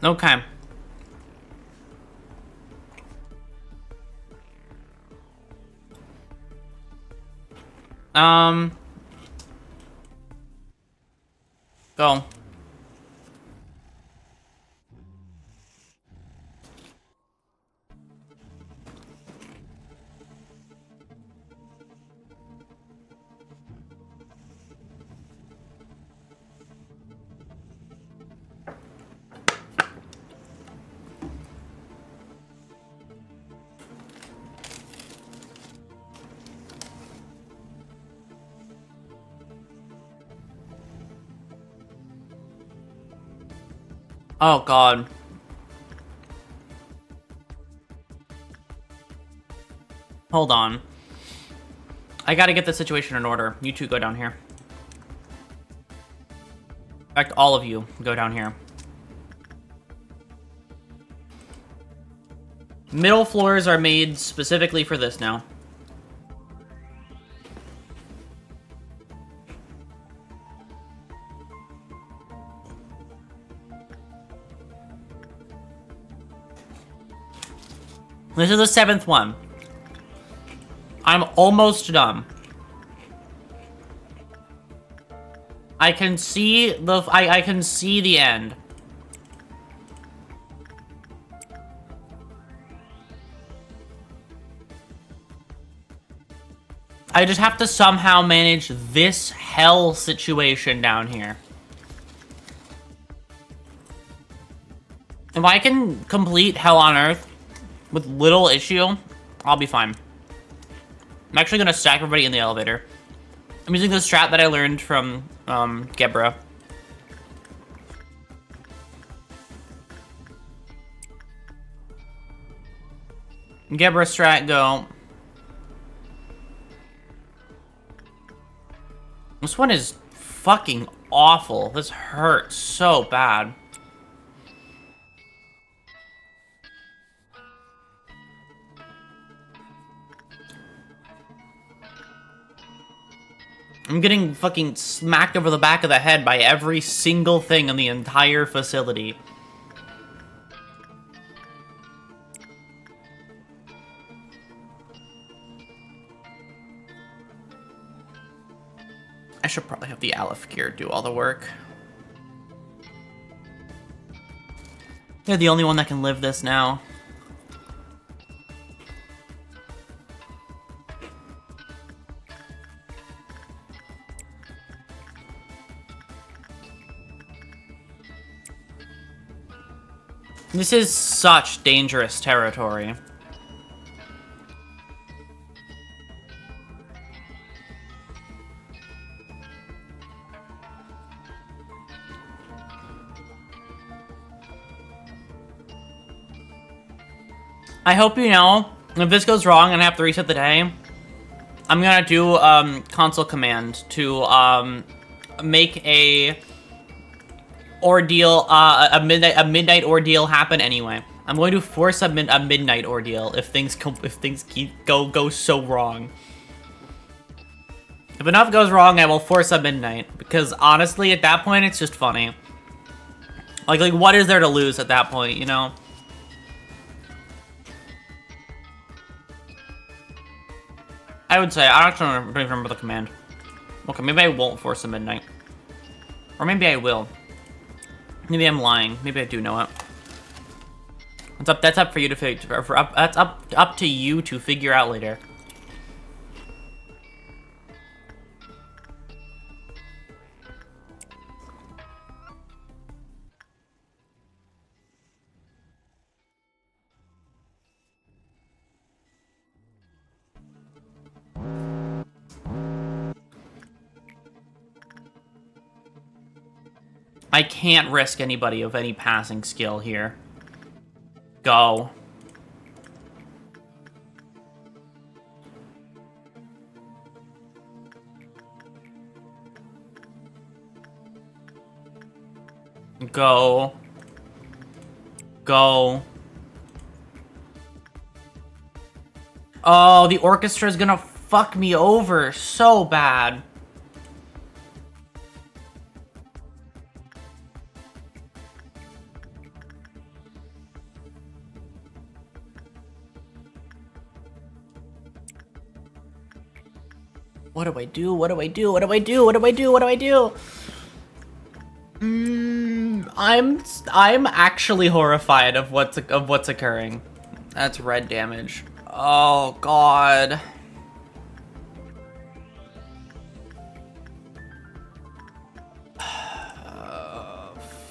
[SPEAKER 1] Okay. Go. Oh, God. Hold on. I gotta get the situation in order. You two go down here. In fact, all of you go down here. Middle floors are made specifically for this now. This is the 7th one. I'm almost done. I can see I can see the end. I just have to somehow manage this hell situation down here. If I can complete Hell on Earth with little issue, I'll be fine. I'm actually gonna stack everybody in the elevator. I'm using the strat that I learned from Gebra. Gebra strat, go. This one is fucking awful. This hurts so bad. I'm getting fucking smacked over the back of the head by every single thing in the entire facility. I should probably have the Aleph gear do all the work. They're the only one that can live this now. This is such dangerous territory. I hope you know, if this goes wrong and I have to reset the day, I'm gonna do console command to make a ordeal, a midnight ordeal happen anyway. I'm going to force a midnight ordeal if things go so wrong. If enough goes wrong, I will force a midnight, because honestly, at that point, it's just funny. Like what is there to lose at that point, you know? I would say, I don't remember the command. Okay, maybe I won't force a midnight. Or maybe I will. Maybe I'm lying. Maybe I do know it. That's up for you to figure. That's up to you to figure out later. I can't risk anybody of any passing skill here. Go. Go. Go. Oh, the orchestra is gonna fuck me over so bad. What do I do? What do I do? What do I do? What do I do? What do I do? I'm actually horrified of what's occurring. That's red damage. Oh God.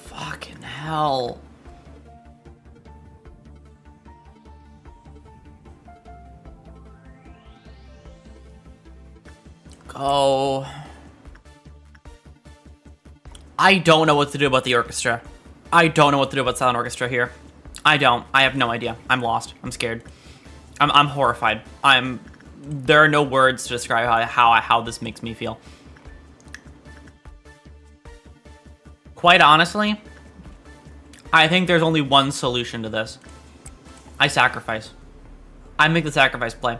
[SPEAKER 1] Fucking hell. Go. I don't know what to do about the orchestra. I don't know what to do about silent orchestra here. I don't. I have no idea. I'm lost. I'm scared. I'm horrified. There are no words to describe how this makes me feel. Quite honestly, I think there's only one solution to this. I sacrifice. I make the sacrifice play.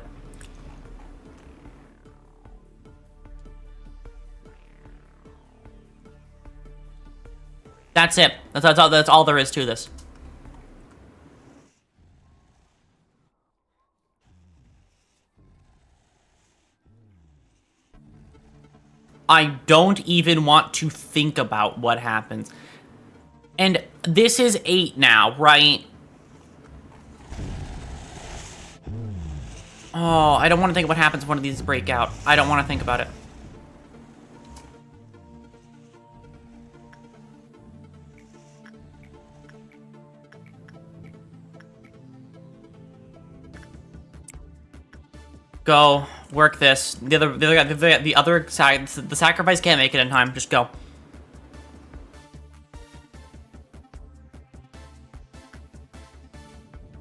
[SPEAKER 1] That's it. That's all there is to this. I don't even want to think about what happens. And this is 8 now, right? Oh, I don't want to think what happens when one of these break out. I don't want to think about it. Go. Work this. The other side, the sacrifice can't make it in time. Just go.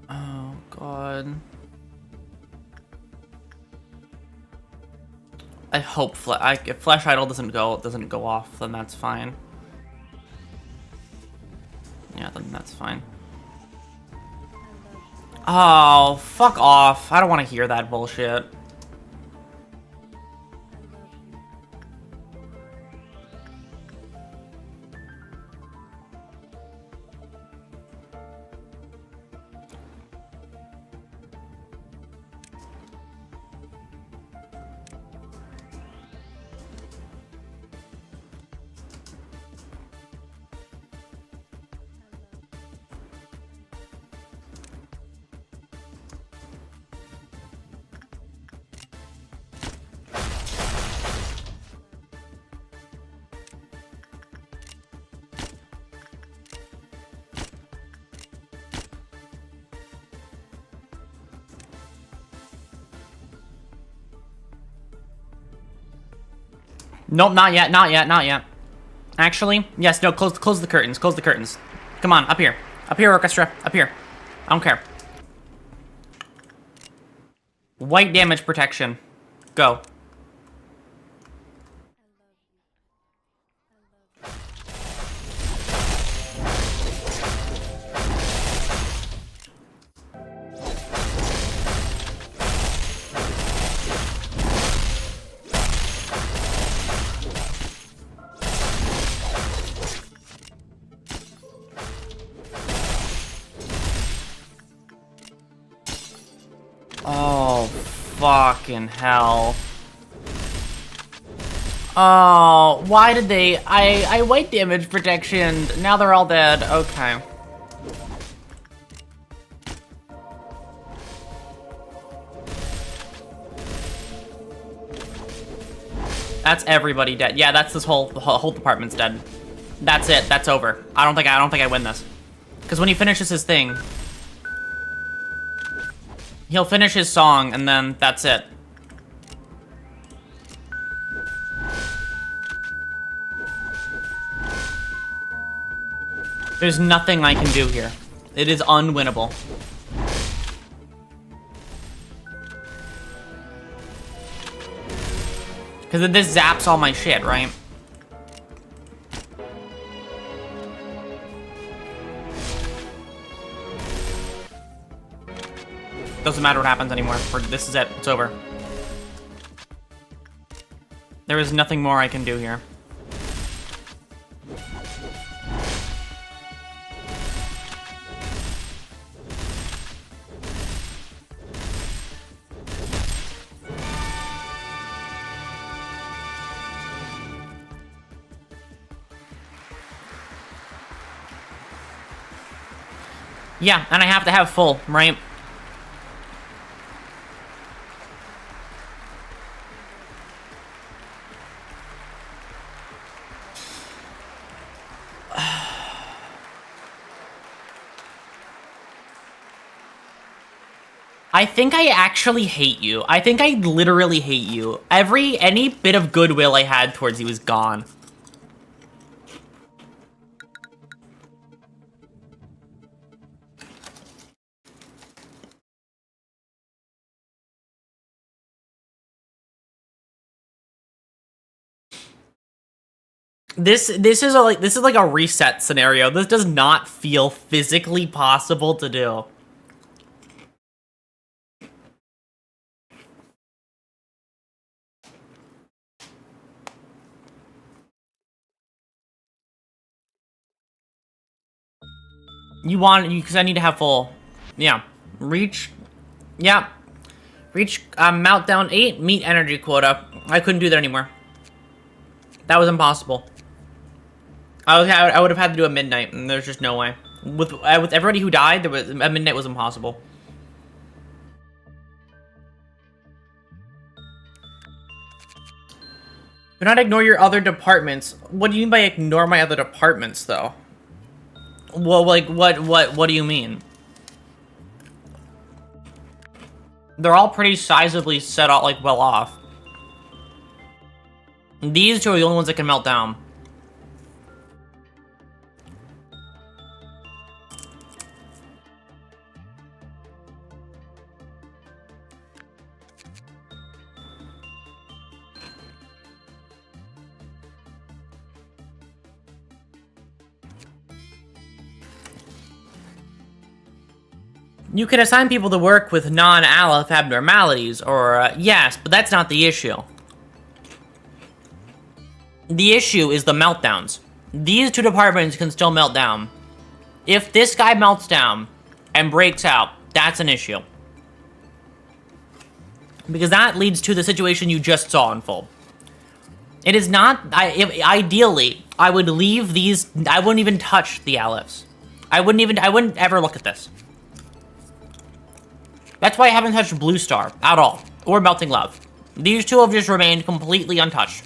[SPEAKER 1] Oh, God. I hope if Flesh Idol doesn't go off, then that's fine. Yeah, then that's fine. Oh, fuck off. I don't want to hear that bullshit. Nope, not yet, not yet, not yet. Actually, yes, no, close the curtains, close the curtains. Come on, up here. Up here, orchestra, up here. I don't care. White damage protection. Go. Oh, fucking hell. Oh, why did they... I white damage protection. Now they're all dead. Okay. That's everybody dead. Yeah, that's the whole department's dead. That's it. That's over. I don't think I win this. Because when he finishes his thing, he'll finish his song, and then that's it. There's nothing I can do here. It is unwinnable. Because this zaps all my shit, right? Doesn't matter what happens anymore. This is it. It's over. There is nothing more I can do here. Yeah, and I have to have full, right? I think I actually hate you. I think I literally hate you. Any bit of goodwill I had towards you is gone. This is like a reset scenario. This does not feel physically possible to do. Because I need to have full, yeah, reach, yeah, reach, meltdown 8, meet energy quota. I couldn't do that anymore. That was impossible. I would have had to do a midnight, and there's just no way. With everybody who died, a midnight was impossible. Do not ignore your other departments. What do you mean by ignore my other departments, though? Well, like, what do you mean? They're all pretty sizably set out, like, well off. These two are the only ones that can melt down. You can assign people to work with non-Aleph abnormalities, or, yes, but that's not the issue. The issue is the meltdowns. These two departments can still melt down. If this guy melts down and breaks out, that's an issue. Because that leads to the situation you just saw unfold. It is not, ideally, I would leave these, I wouldn't even touch the Alephs. I wouldn't ever look at this. That's why I haven't touched Blue Star at all, or Melting Love. These two have just remained completely untouched.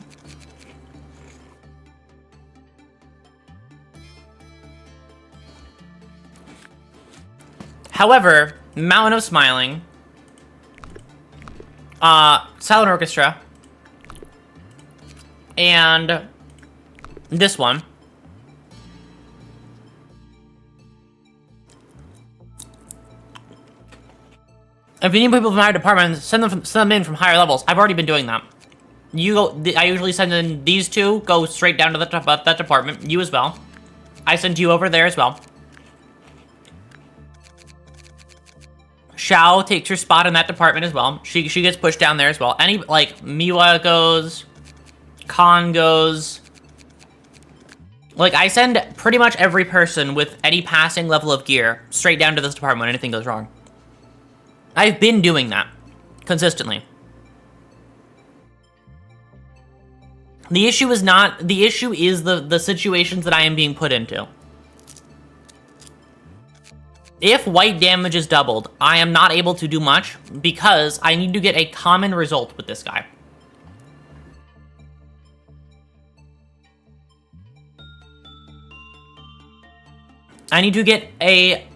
[SPEAKER 1] However, Mountain of Smiling, Silent Orchestra, and this one. If you need people from higher departments, send them in from higher levels. I've already been doing that. I usually send in these two, go straight down to that department. You as well. I send you over there as well. Xiao takes her spot in that department as well. She gets pushed down there as well. Miwa goes, Khan goes. Like, I send pretty much every person with any passing level of gear straight down to this department when anything goes wrong. I've been doing that consistently. The issue is the situations that I am being put into. If white damage is doubled, I am not able to do much because I need to get a common result with this guy. I need to get a,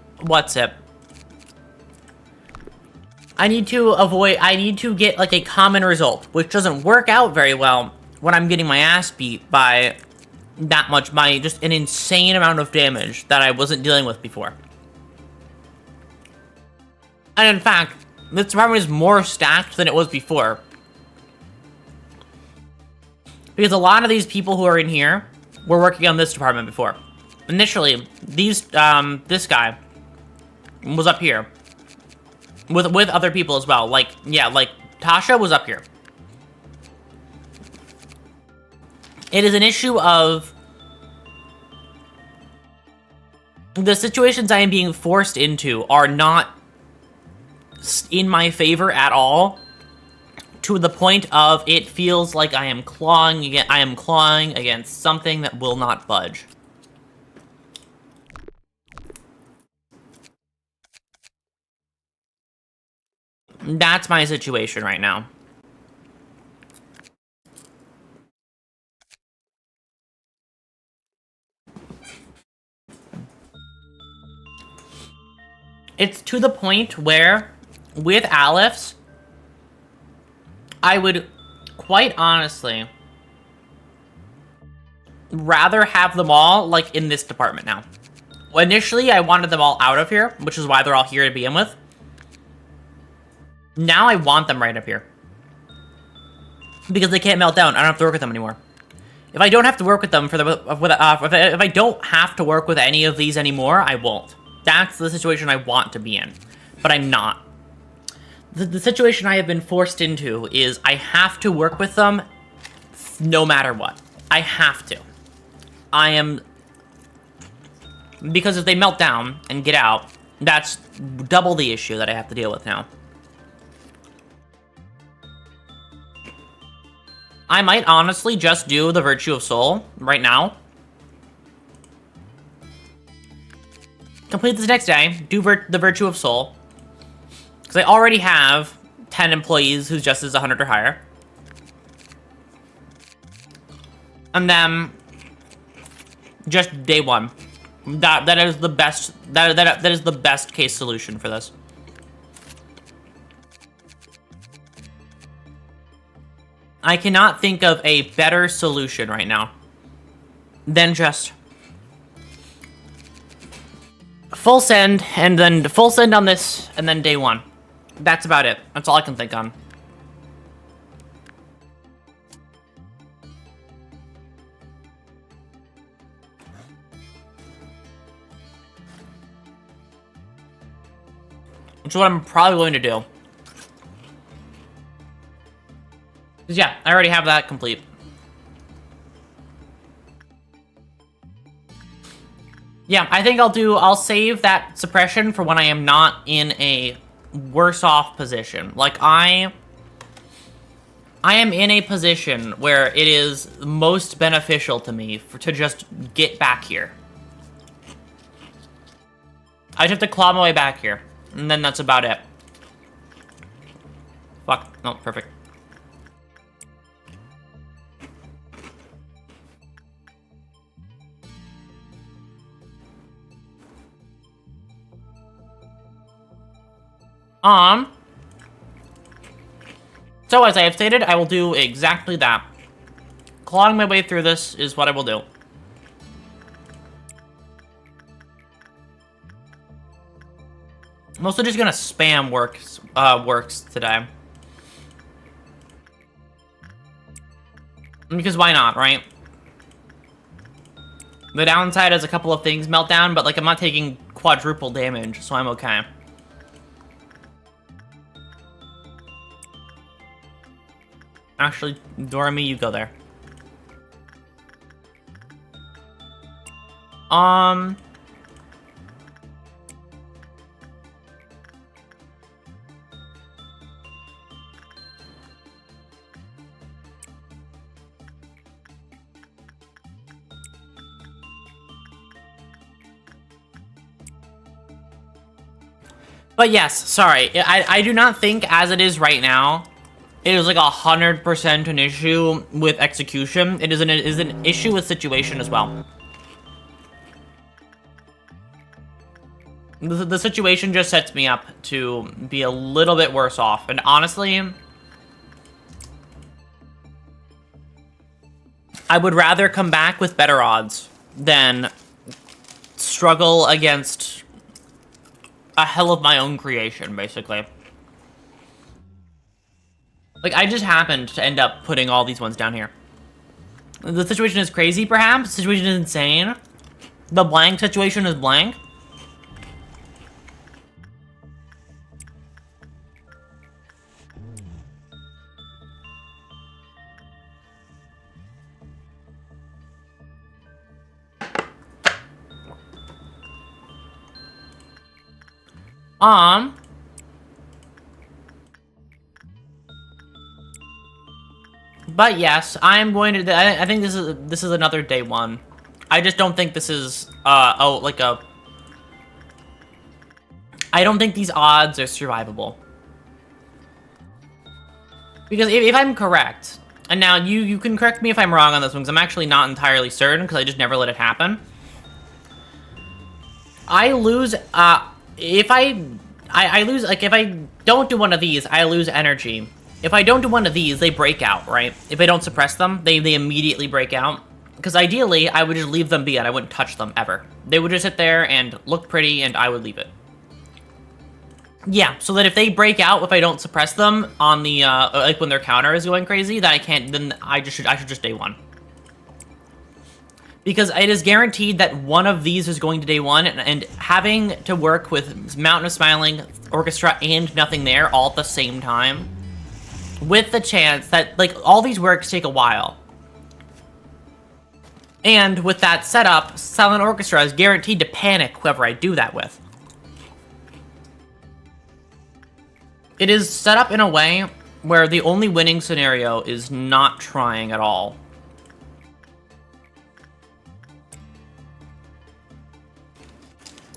[SPEAKER 1] I need to get, like, a common result, which doesn't work out very well when I'm getting my ass beat by that much, by just an insane amount of damage that I wasn't dealing with before. And in fact, this department is more stacked than it was before. Because a lot of these people who are in here were working on this department before. Initially, this guy was up here. With other people as well. Like Tasha was up here. It is an issue of the situations I am being forced into are not in my favor at all, to the point of it feels like I am clawing against something that will not budge. That's my situation right now. It's to the point where, with Alephs, I would, quite honestly, rather have them all, like, in this department now. Initially, I wanted them all out of here, which is why they're all here to begin with. Now I want them right up here. Because they can't melt down. I don't have to work with them anymore. If I don't have to work with them if I don't have to work with any of these anymore, I won't. That's the situation I want to be in, but I'm not. The situation I have been forced into is I have to work with them no matter what. I have to. Because if they melt down and get out, that's double the issue that I have to deal with now. I might honestly just do the Virtue of Soul right now. Complete this next day, do the Virtue of Soul. Because I already have 10 employees whose justice is 100 or higher. And then just day one. That is the best that is the best case solution for this. I cannot think of a better solution right now than just full send and then full send on this and then day one. That's about it. That's all I can think on. Which is what I'm probably going to do. Because yeah, I already have that complete. Yeah, I think I'll save that suppression for when I am not in a worse off position. Like, I am in a position where it is most beneficial to me to just get back here. I just have to claw my way back here. And then that's about it. Fuck. No, perfect. So as I have stated, I will do exactly that. Clawing my way through this is what I will do. I'm also just gonna spam works today. Because why not, right? The downside is a couple of things melt down, but like I'm not taking quadruple damage, so I'm okay. Actually, Dorami, you go there. But yes, sorry, I do not think as it is right now, it is like 100% an issue with execution. It is an issue with situation as well. The situation just sets me up to be a little bit worse off. And honestly, I would rather come back with better odds than struggle against a hell of my own creation, basically. Like, I just happened to end up putting all these ones down here. The situation is crazy, perhaps. The situation is insane. The blank situation is blank. But yes, I'm going to. I think this is another day one. I just don't think this is I don't think these odds are survivable. Because if I'm correct, and now you can correct me if I'm wrong on this one, because I'm actually not entirely certain, because I just never let it happen. I lose if I lose, like, if I don't do one of these, I lose energy. If I don't do one of these, they break out, right? If I don't suppress them, they immediately break out. Because ideally, I would just leave them be and I wouldn't touch them, ever. They would just sit there and look pretty, and I would leave it. Yeah, so that if they break out, if I don't suppress them on the, like, when their counter is going crazy, then I can't, then I should just day one. Because it is guaranteed that one of these is going to day one, and having to work with Mountain of Smiling, Orchestra, and Nothing There all at the same time, with the chance that, like, all these works take a while. And with that setup, Silent Orchestra is guaranteed to panic whoever I do that with. It is set up in a way where the only winning scenario is not trying at all.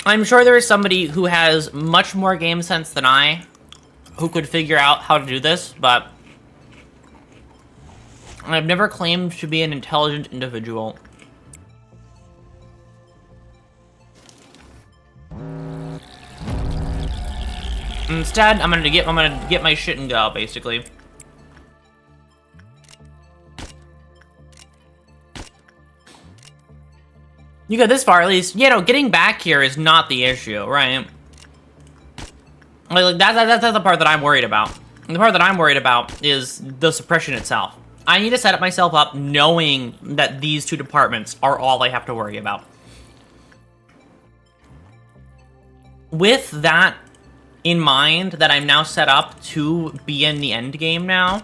[SPEAKER 1] I'm sure there is somebody who has much more game sense than I who could figure out how to do this, but I've never claimed to be an intelligent individual. Instead, I'm gonna get my shit and go, basically. You got this far, at least. You know, getting back here is not the issue, right? Like that's the part that I'm worried about. The part that I'm worried about is the suppression itself. I need to set myself up knowing that these two departments are all I have to worry about. With that in mind, that I'm now set up to be in the end game now,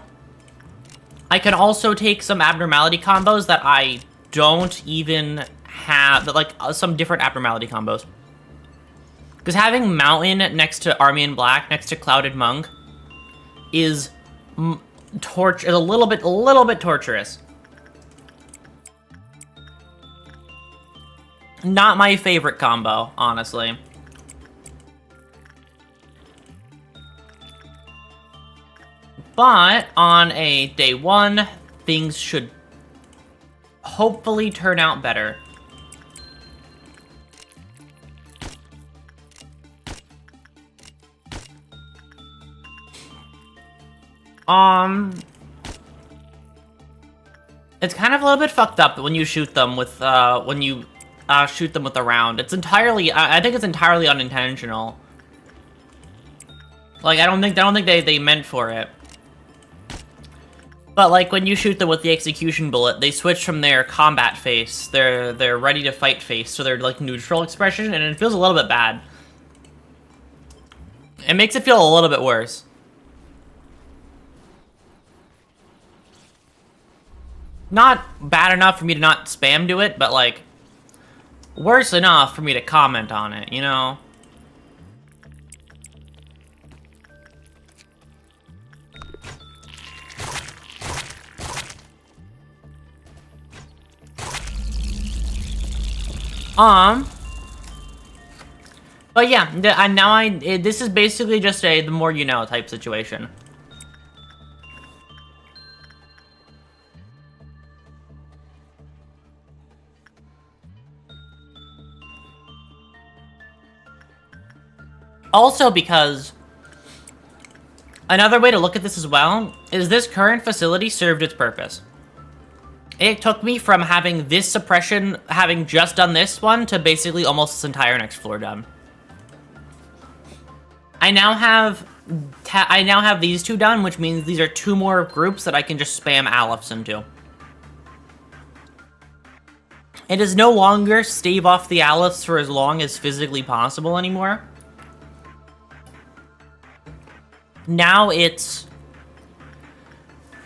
[SPEAKER 1] I can also take some abnormality combos that I don't even have, like some different abnormality combos. Because having Mountain next to Army in Black, next to Clouded Monk, is a little bit torturous. Not my favorite combo, honestly. But on a day one, things should hopefully turn out better. It's kind of a little bit fucked up when you shoot them with, shoot them with a round. It's entirely, I think it's entirely unintentional. Like, I don't think they meant for it. But, like, when you shoot them with the execution bullet, they switch from their combat face, their ready to fight face, to their, like, neutral expression, and it feels a little bit bad. It makes it feel a little bit worse. Not bad enough for me to not spam do it, but, like, worse enough for me to comment on it, you know? But yeah, this is basically just a the more you know type situation. Also because another way to look at this as well is this current facility served its purpose. It took me from having this suppression, having just done this one, to basically almost this entire next floor done. I now have these two done, which means these are two more groups that I can just spam Alephs into. It is no longer stave off the Alephs for as long as physically possible anymore. Now it's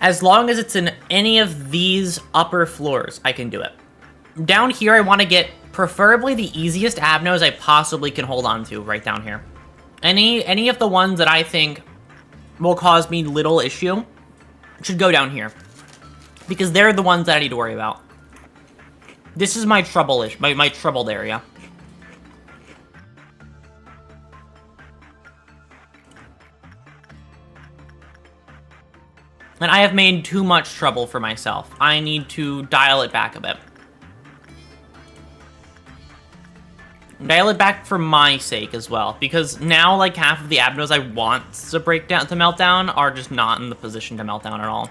[SPEAKER 1] as long as it's in any of these upper floors, I can do it. Down here, I want to get preferably the easiest Abnos I possibly can hold on to right down here. Any of the ones that I think will cause me little issue should go down here, because they're the ones that I need to worry about. This is my my troubled area. And I have made too much trouble for myself. I need to dial it back a bit. Dial it back for my sake as well, because now, like, half of the Abnos I want to break down to meltdown are just not in the position to meltdown at all.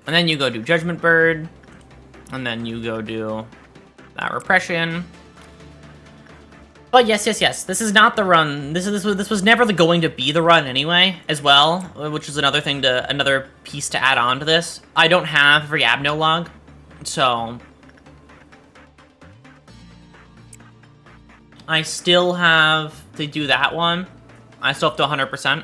[SPEAKER 1] And then you go do Judgment Bird, and then you go do that Repression, But yes, yes, yes. This is not the run. This was never going to be the run anyway, as well, which is another piece to add on to this. I don't have every abno log, so I still have to do that one. I still have to 100%.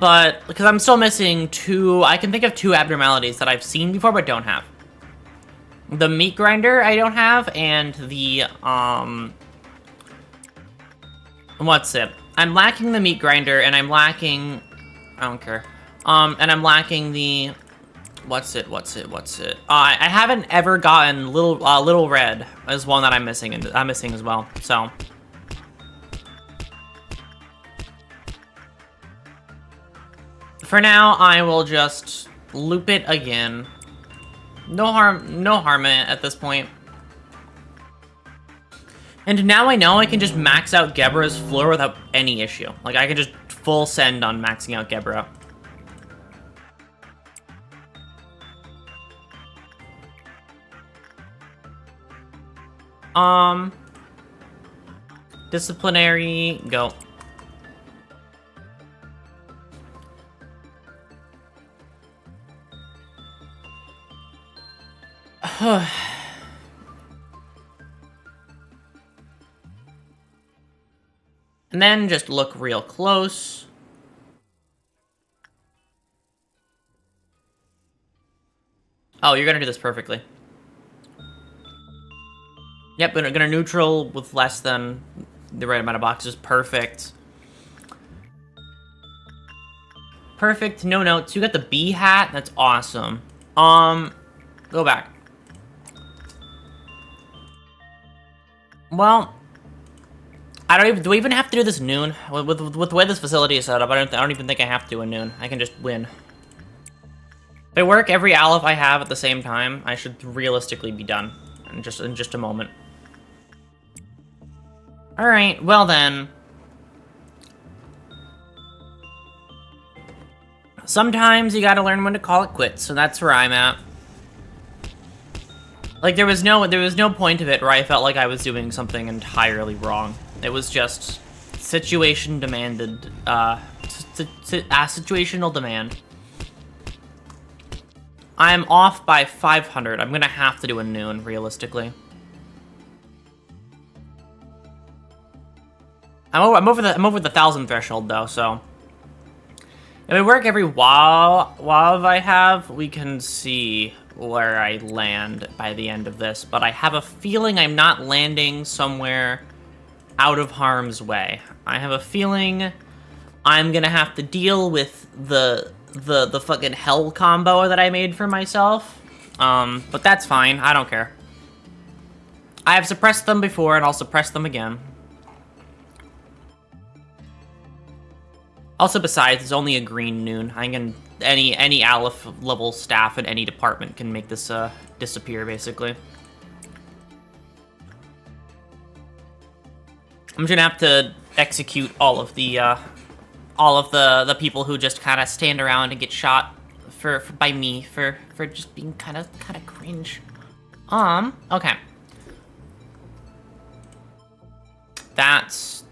[SPEAKER 1] But because I'm still missing I can think of two abnormalities that I've seen before but don't have. The meat grinder I don't have, and the, what's it? I'm lacking the meat grinder, and I'm lacking, I don't care. And I'm lacking the, what's it? I haven't ever gotten Little Red as one that I'm missing as well, so. For now, I will just loop it again. No harm in it at this point. And now I know I can just max out Gebra's floor without any issue. Like, I can just full send on maxing out Gebra. Disciplinary, go. And then just look real close. Oh, you're gonna do this perfectly. Yep, gonna neutral with less than the right amount of boxes. Perfect. Perfect, no notes. You got the B hat, that's awesome. Go back. Well, do we even have to do this noon? With the way this facility is set up, I don't even think I have to in noon. I can just win. If I work every Aleph I have at the same time, I should realistically be done in just a moment. Alright, well then. Sometimes you gotta learn when to call it quits, so that's where I'm at. Like, there was no point of it where I felt like I was doing something entirely wrong. It was just situation demanded, situational demand. I'm off by 500. I'm gonna have to do a noon, realistically. I'm over the 1,000 threshold though, so if we work every while I have, we can see where I land by the end of this, but I have a feeling I'm not landing somewhere out of harm's way. I have a feeling I'm gonna have to deal with the fucking hell combo that I made for myself. But that's fine, I don't care. I have suppressed them before, and I'll suppress them again. Also, besides, it's only a green noon. I can any Aleph level staff in any department can make this disappear, basically. I'm gonna have to execute all of the people who just kind of stand around and get shot by me for just being kind of cringe. Okay. That's.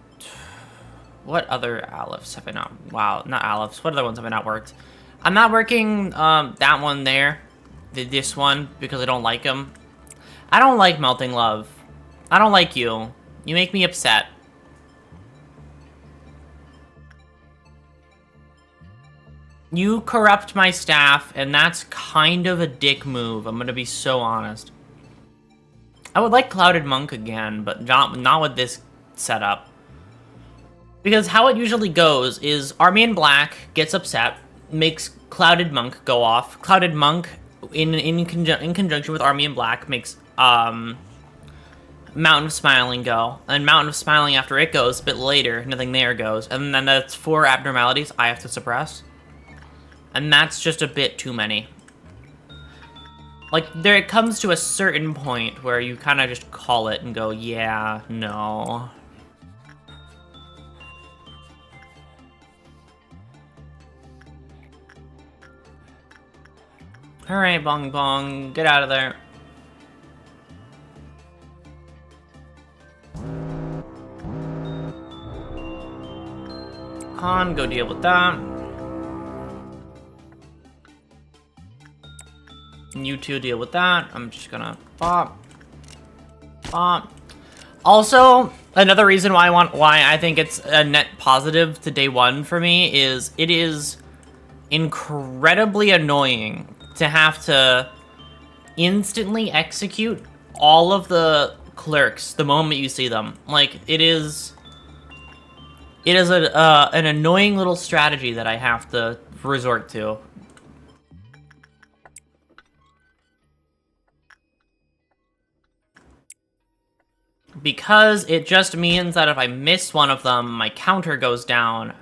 [SPEAKER 1] What other Alephs have I not? Wow, not Alephs. What other ones have I not worked? I'm not working that one there, this one, because I don't like him. I don't like Melting Love. I don't like you. You make me upset. You corrupt my staff, and that's kind of a dick move. I'm gonna be so honest. I would like Clouded Monk again, but not with this setup. Because how it usually goes is Army in Black gets upset, makes Clouded Monk go off. Clouded Monk, in conjunction with Army in Black, makes Mountain of Smiling go. And Mountain of Smiling, after it goes, a bit later, Nothing There goes. And then that's 4 abnormalities I have to suppress. And that's just a bit too many. Like, it comes to a certain point where you kind of just call it and go, yeah, no. Alright, Bong Bong, get out of there. Han, go deal with that. You two deal with that. I'm just gonna bop. Bop. Also, another reason why I think it's a net positive to day one for me is it is incredibly annoying to have to instantly execute all of the clerks the moment you see them. Like, it is an annoying little strategy that I have to resort to. Because it just means that if I miss one of them, my counter goes down.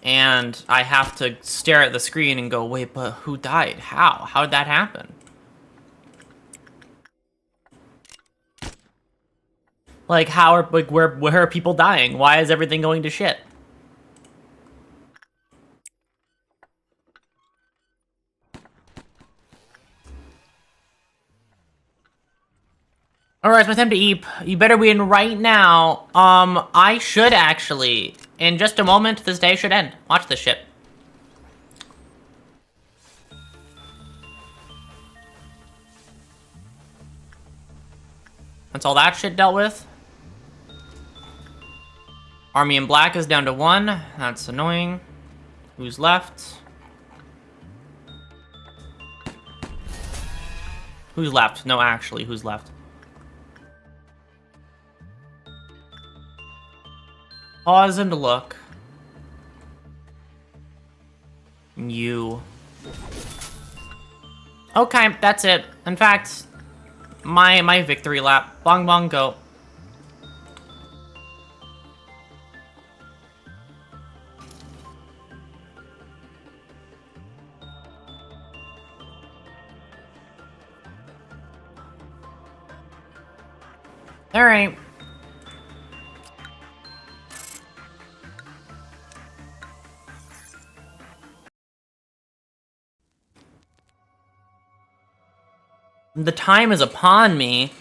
[SPEAKER 1] And I have to stare at the screen and go, wait, but who died? How? How did that happen? Like, where are people dying? Why is everything going to shit? Alright, it's my time to eat. You better win right now. I should actually. In just a moment, this day should end. Watch this shit. That's all that shit dealt with. Army in black is down to 1. That's annoying. Who's left? Who's left? No, actually, who's left? Pause and look. You. Okay, that's it. In fact, my victory lap. Bong Bong, go. Alright. The time is upon me.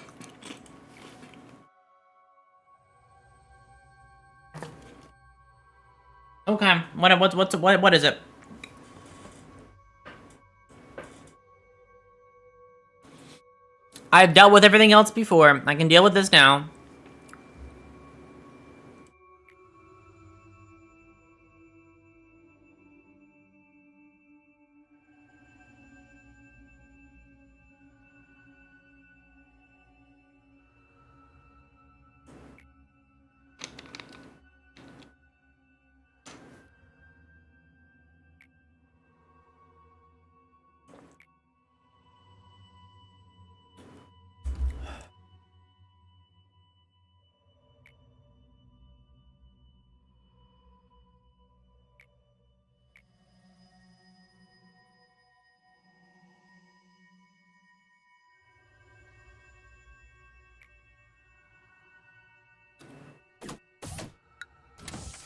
[SPEAKER 1] Okay, what is it? I've dealt with everything else before. I can deal with this now.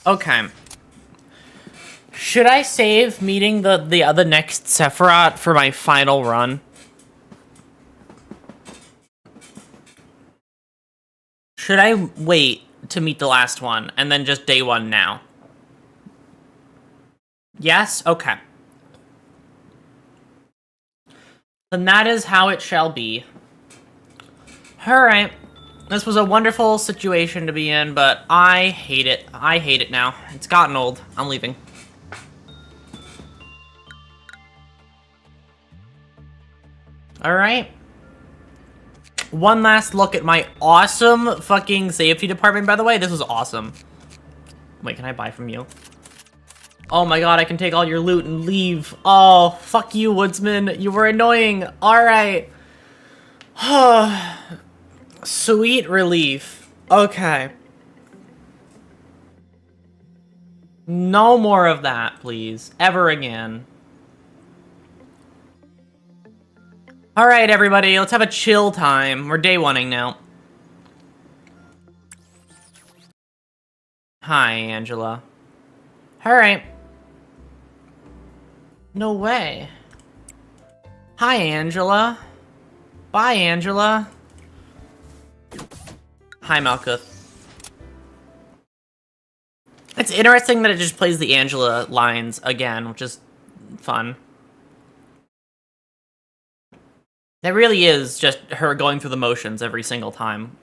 [SPEAKER 1] Okay. Should I save meeting the other next Sephiroth for my final run? Should I wait to meet the last one and then just day one now? Yes? Okay. Then that is how it shall be. Alright. This was a wonderful situation to be in, but I hate it. I hate it now. It's gotten old. I'm leaving. Alright. One last look at my awesome fucking safety department, by the way. This was awesome. Wait, can I buy from you? Oh my god, I can take all your loot and leave. Oh, fuck you, Woodsman. You were annoying. Alright. Sweet relief. Okay. No more of that, please. Ever again. Alright, everybody. Let's have a chill time. We're day one-ing now. Hi, Angela. Alright. No way. Hi, Angela. Bye, Angela. Hi, Malkuth. It's interesting that it just plays the Angela lines again, which is fun. That really is just her going through the motions every single time.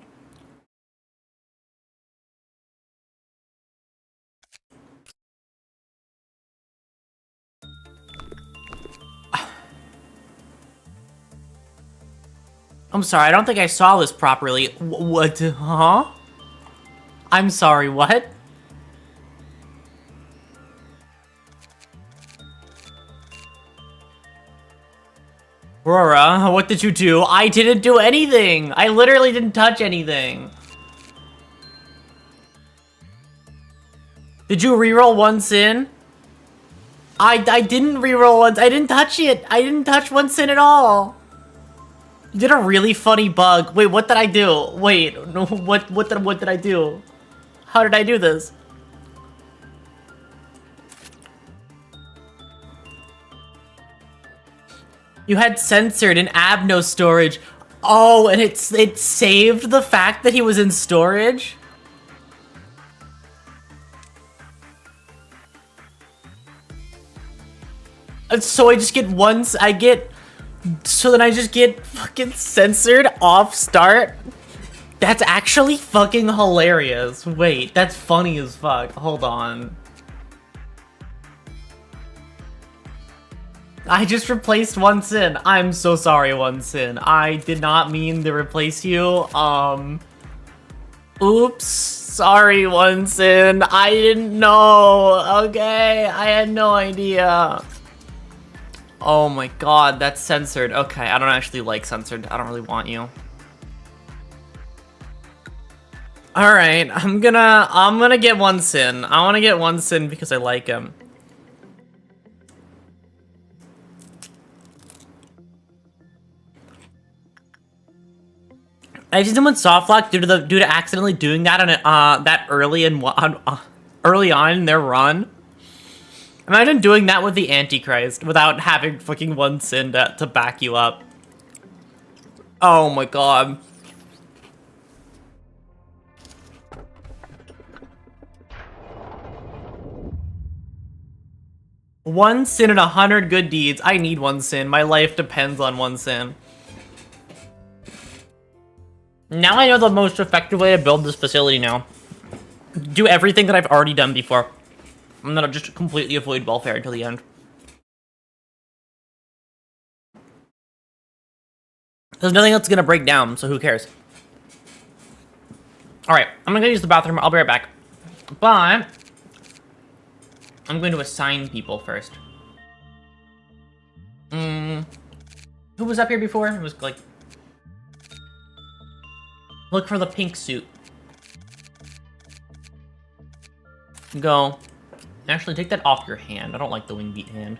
[SPEAKER 1] I'm sorry, I don't think I saw this properly. What? Huh? I'm sorry, what? Aurora, what did you do? I didn't do anything! I literally didn't touch anything. Did you reroll one sin? I didn't reroll once. I didn't touch it. I didn't touch one sin at all. You did a really funny bug. Wait, what did I do? Wait, no, what did I do? How did I do this? You had censored in Abno storage. Oh, and it saved the fact that he was in storage? And so I just get once, so then I just get fucking censored off start? That's actually fucking hilarious. Wait, that's funny as fuck. Hold on. I just replaced one sin. I'm so sorry, one sin. I did not mean to replace you. Oops. Sorry, one sin. I didn't know. Okay, I had no idea. Oh my god, that's censored. Okay, I don't actually like censored. I don't really want you. Alright, I'm gonna get one sin. I wanna get one sin because I like him. I just went soft lock due to accidentally doing that on that early on in their run. Imagine doing that with the Antichrist without having fucking one sin to back you up. Oh my god. One sin and 100 good deeds. I need one sin. My life depends on one sin. Now I know the most effective way to build this facility now. Do everything that I've already done before. I'm gonna just completely avoid welfare until the end. There's nothing else gonna break down, so who cares? Alright, I'm gonna use the bathroom. I'll be right back. But I'm going to assign people first. Who was up here before? It was like... Look for the pink suit. Go. Actually, take that off your hand. I don't like the wing beat hand.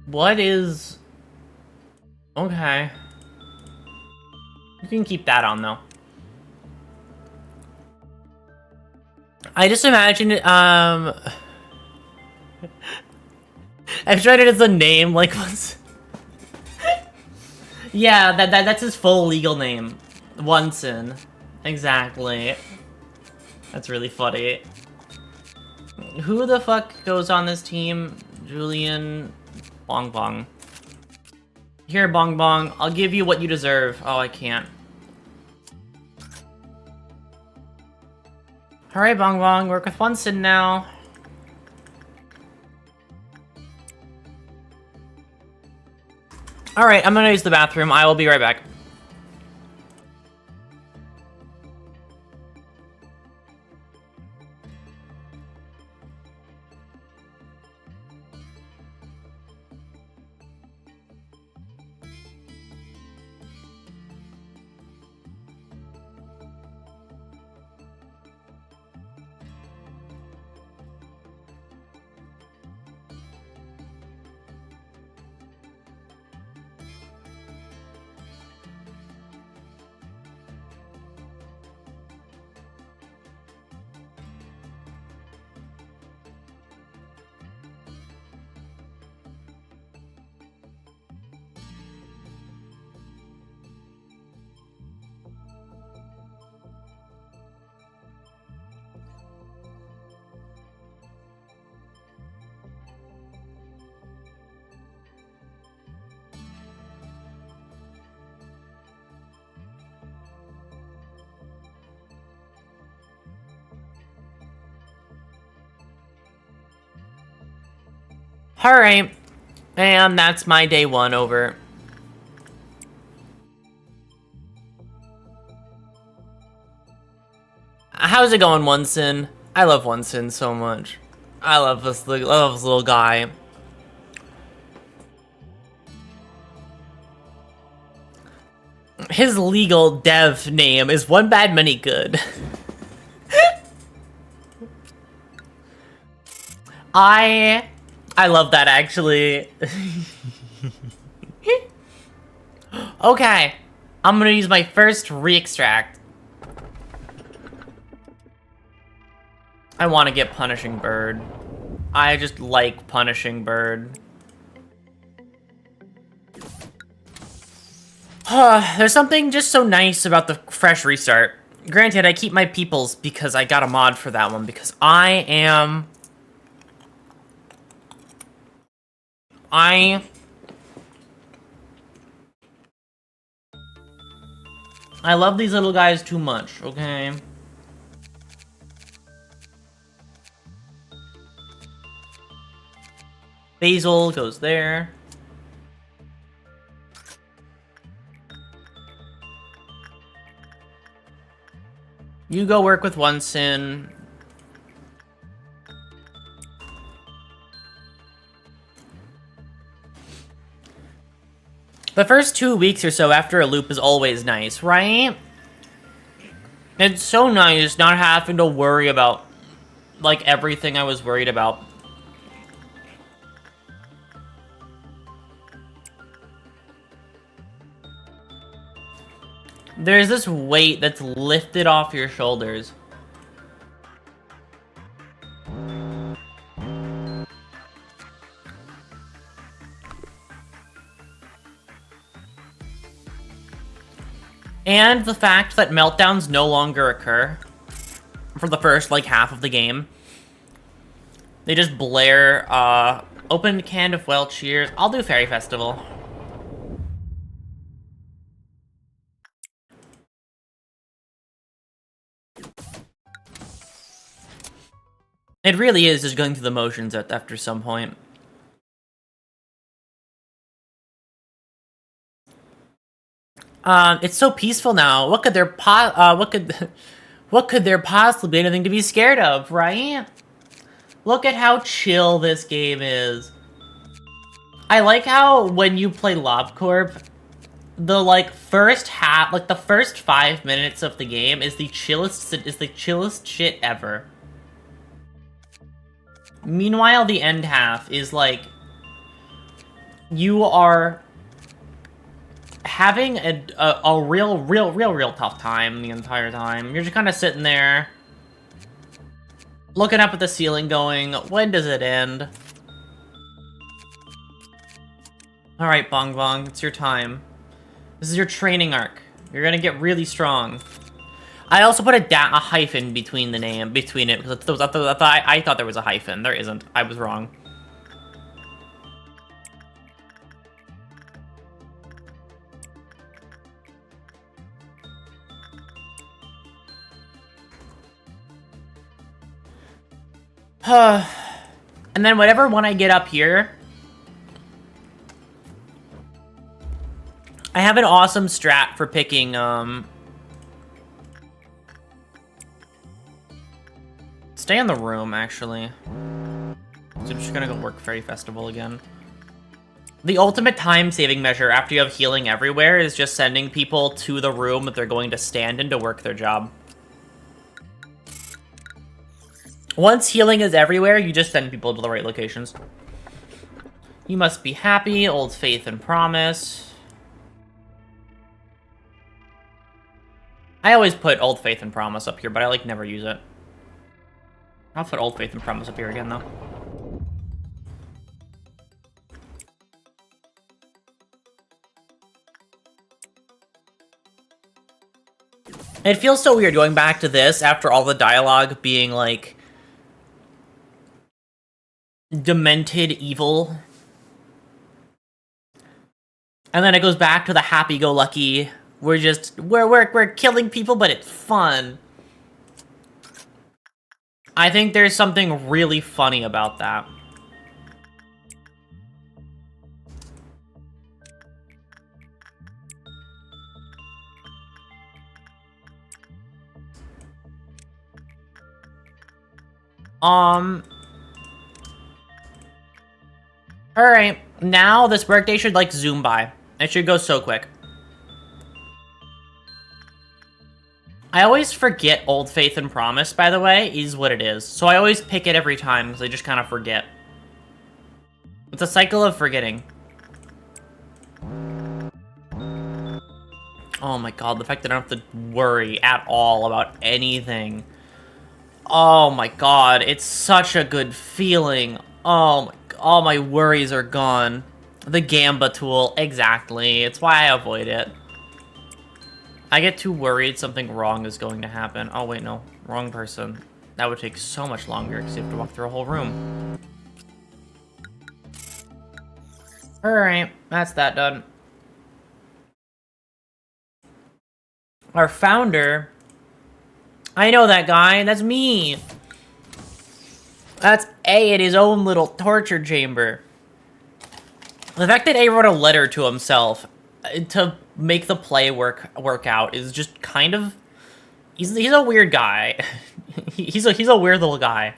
[SPEAKER 1] What is... Okay. You can keep that on, though. I just imagine, I'm trying it as a name, like, what's... Yeah, that's his full legal name. Onsen. Exactly. That's really funny. Who the fuck goes on this team? Julian... Bong Bong. Here, Bong Bong, I'll give you what you deserve. Oh, I can't. Alright, Bong Bong, work with Onsen now. Alright, I'm gonna use the bathroom. I will be right back. Alright. And that's my day 1 over. How's it going, Onesen? I love Onesen so much. I love this little guy. His legal dev name is One Bad Many Good. I love that, actually. Okay, I'm gonna use my first re-extract. I want to get Punishing Bird. I just like Punishing Bird. There's something just so nice about the fresh restart. Granted, I keep my peoples because I got a mod for that one, because I love these little guys too much, okay? Basil goes there. You go work with Onesen. The first 2 weeks or so after a loop is always nice, right? It's so nice not having to worry about, like, everything I was worried about. There's this weight that's lifted off your shoulders. And the fact that meltdowns no longer occur for the first, like, half of the game. They just blare, open can of well cheers. I'll do Fairy Festival. It really is just going through the motions after some point. It's so peaceful now. What could there what could there possibly be anything to be scared of, right? Look at how chill this game is. I like how when you play LOB Corp, the first 5 minutes of the game is the chillest shit ever. Meanwhile, the end half is like you are having a real tough time the entire time. You're just kind of sitting there, looking up at the ceiling going, when does it end? Alright, Bong Bong, it's your time. This is your training arc. You're gonna get really strong. I also put a hyphen between the name, between it, because I thought there was a hyphen. There isn't. I was wrong. And then whatever one I get up here, I have an awesome strat for picking, stay in the room, actually. So I'm just gonna go work Fairy Festival again. The ultimate time-saving measure after you have healing everywhere is just sending people to the room that they're going to stand in to work their job. Once healing is everywhere, you just send people to the right locations. You must be happy, Old Faith and Promise. I always put Old Faith and Promise up here, but I never use it. I'll put Old Faith and Promise up here again, though. It feels so weird going back to this after all the dialogue being, demented evil. And then it goes back to the happy-go-lucky, we're killing people, but it's fun. I think there's something really funny about that. Alright, now this workday should, like, zoom by. It should go so quick. I always forget Old Faith and Promise, by the way, is what it is. So I always pick it every time, because I just kind of forget. It's a cycle of forgetting. Oh my god, the fact that I don't have to worry at all about anything. Oh my god, it's such a good feeling. Oh my, all my worries are gone. The Gamba tool, exactly. It's why I avoid it. I get too worried something wrong is going to happen. Oh wait, no, wrong person. That would take so much longer because you have to walk through a whole room. Alright, that's that done. Our founder... I know that guy, that's me! That's A in his own little torture chamber. The fact that A wrote a letter to himself to make the play work out is just kind of... He's a weird guy. he's a weird little guy.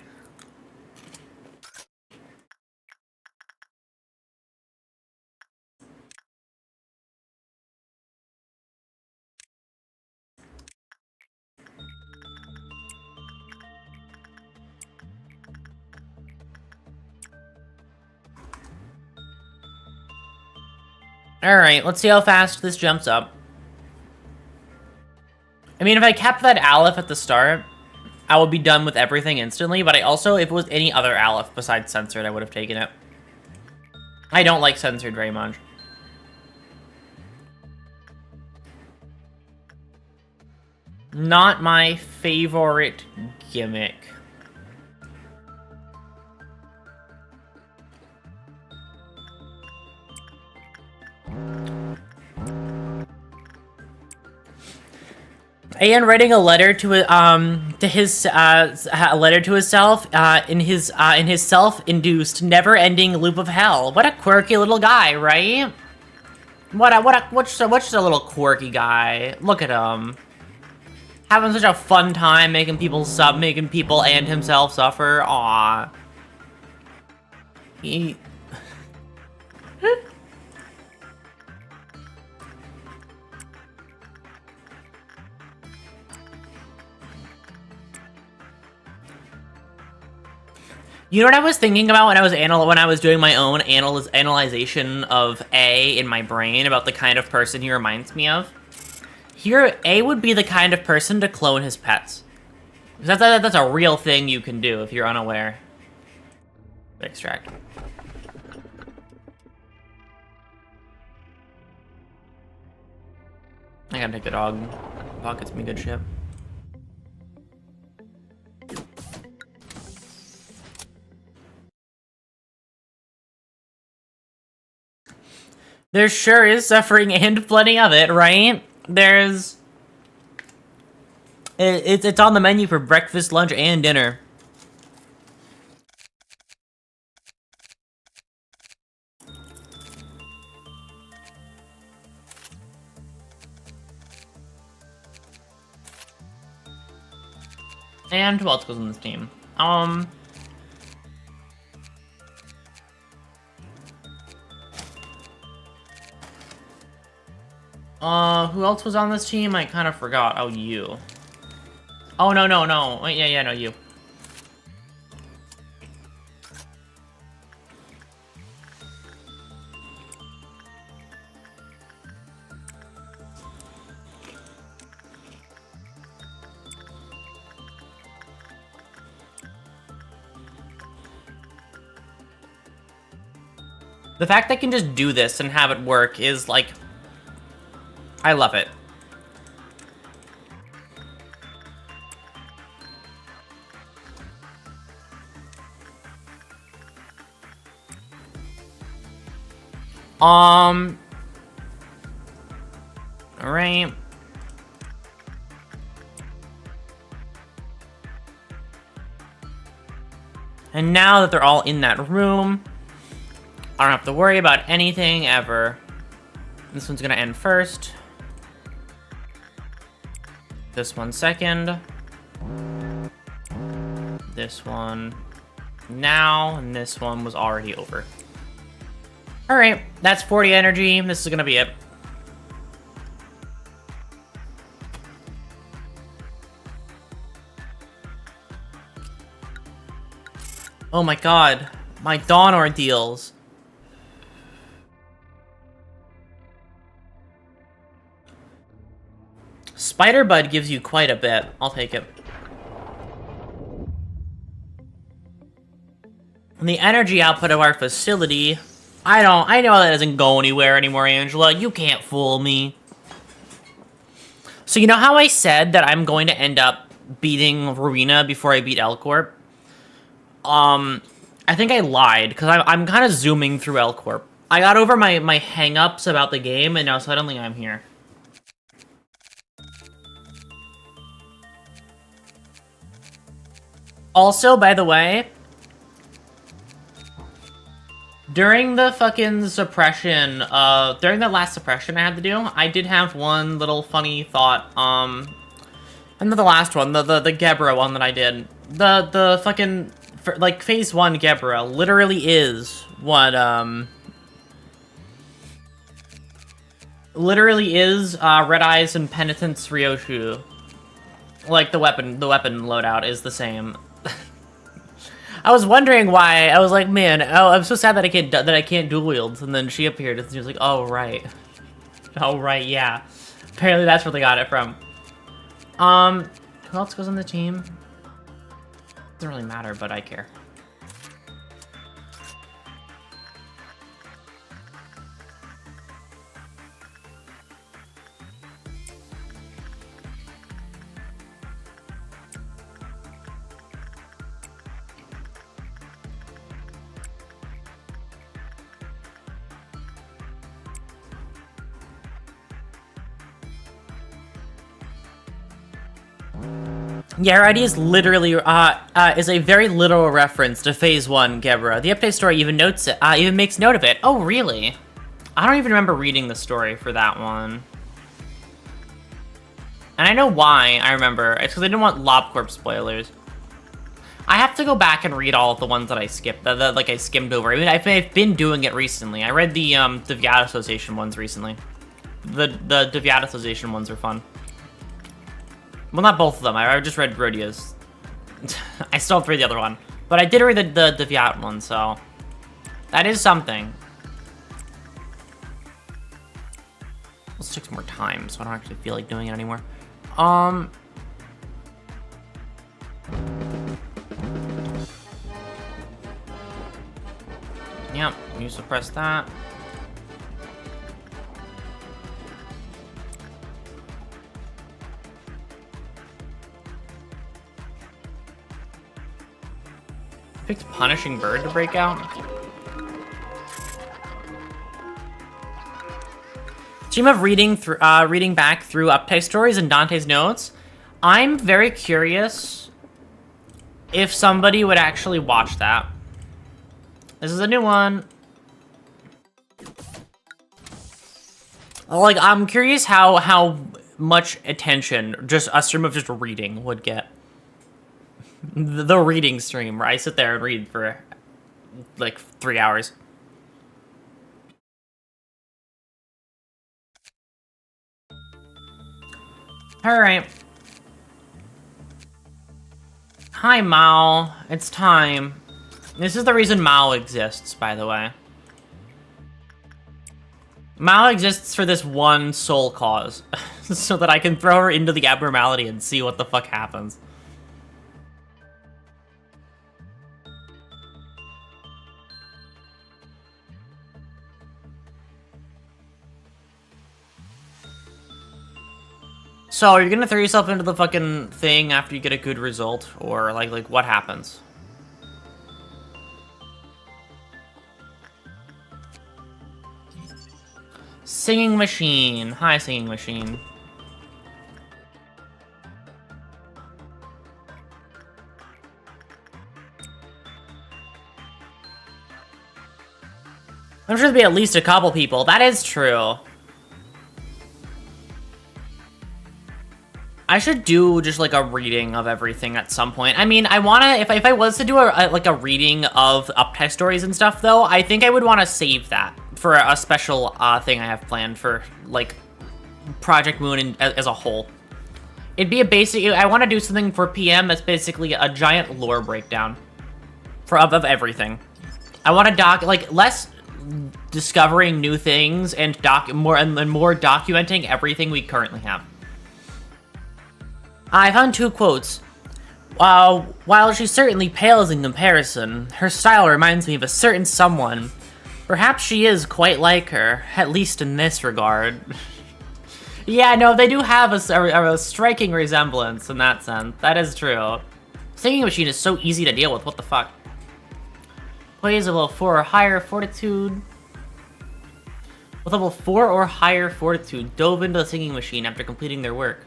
[SPEAKER 1] Alright, let's see how fast this jumps up. I mean, if I kept that Aleph at the start, I would be done with everything instantly, but I also, if it was any other Aleph besides Censored, I would have taken it. I don't like Censored very much. Not my favorite gimmick. And writing a letter to his self in his self-induced, never-ending loop of hell. What a quirky little guy, right? What's a little quirky guy? Look at him, having such a fun time making people and himself suffer. Aww. He. You know what I was thinking about when I was doing my own analyzation of A in my brain about the kind of person he reminds me of? Here, A would be the kind of person to clone his pets. That's a real thing you can do if you're unaware. Extract. I gotta take the dog. Dog gets me good shit. There sure is suffering and plenty of it, right? There's... It's on the menu for breakfast, lunch, and dinner. And who else goes on this team? Who else was on this team? I kind of forgot. Oh, you. Oh, no. Wait, yeah, no, you. The fact that I can just do this and have it work is, like... I love it. All right. And now that they're all in that room, I don't have to worry about anything ever. This one's gonna end first. This one second. this one now, and this one was already over. Alright, that's 40 energy. This is gonna be it. Oh my god, my Dawn ordeals. Spider Bud gives you quite a bit. I'll take it. And the energy output of our facility, I know that doesn't go anywhere anymore, Angela. You can't fool me. So you know how I said that I'm going to end up beating Rowena before I beat L Corp? I think I lied, because I'm kind of zooming through L Corp. I got over my hang-ups about the game, and now suddenly I'm here. Also, by the way, during the fucking suppression, during the last suppression I had to do, I did have one little funny thought, and then the last one, the Gebra one that I did, the fucking, like, phase 1 Gebra literally is what, literally is, Red Eyes and Penitence Ryoshu. Like, the weapon loadout is the same. I was wondering why. I was like, man, oh, I'm so sad that I can't dual wield. And then she appeared, and she was like, oh right, yeah. Apparently that's where they got it from. Who else goes on the team? Doesn't really matter, but I care. Yeah, her ID is literally, is a very literal reference to Phase 1 Gebra. The update story even notes it, even makes note of it. Oh, really? I don't even remember reading the story for that one. And I know why I remember. It's because I didn't want LOB CORP spoilers. I have to go back and read all of the ones that I skipped, that like I skimmed over. I mean, I've been doing it recently. I read the Deviat Association ones recently. The Deviat Association ones are fun. Well, not both of them. I just read Rodia's. I still have to read the other one. But I did read the Deviat one, so... that is something. Let's take some more time, so I don't actually feel like doing it anymore. Yep, you suppress that. Picked Punishing Bird to break out. Team of reading back through Uptake stories and Dante's notes. I'm very curious if somebody would actually watch that. This is a new one. Like, I'm curious how much attention just a stream of just reading would get. The reading stream, where I sit there and read for, like, 3 hours. Alright. Hi, Mao. It's time. This is the reason Mao exists, by the way. Mao exists for this one sole cause. So that I can throw her into the abnormality and see what the fuck happens. So, are you gonna throw yourself into the fucking thing after you get a good result? Or, like what happens? Singing Machine. Hi, Singing Machine. I'm sure there'll be at least a couple people. That is true. I should do just like a reading of everything at some point. I mean, I wanna, if I was to do like a reading of uptime stories and stuff though, I think I would want to save that for a special thing I have planned for like Project Moon as a whole. It'd be a basic, I want to do something for PM that's basically a giant lore breakdown of everything. I want to like less discovering new things and more documenting everything we currently have. I found 2 quotes. While she certainly pales in comparison, her style reminds me of a certain someone. Perhaps she is quite like her, at least in this regard. Yeah, no, they do have a striking resemblance in that sense. That is true. Singing Machine is so easy to deal with, what the fuck? Plays a level 4 or higher fortitude. With level 4 or higher fortitude, dove into the Singing Machine after completing their work.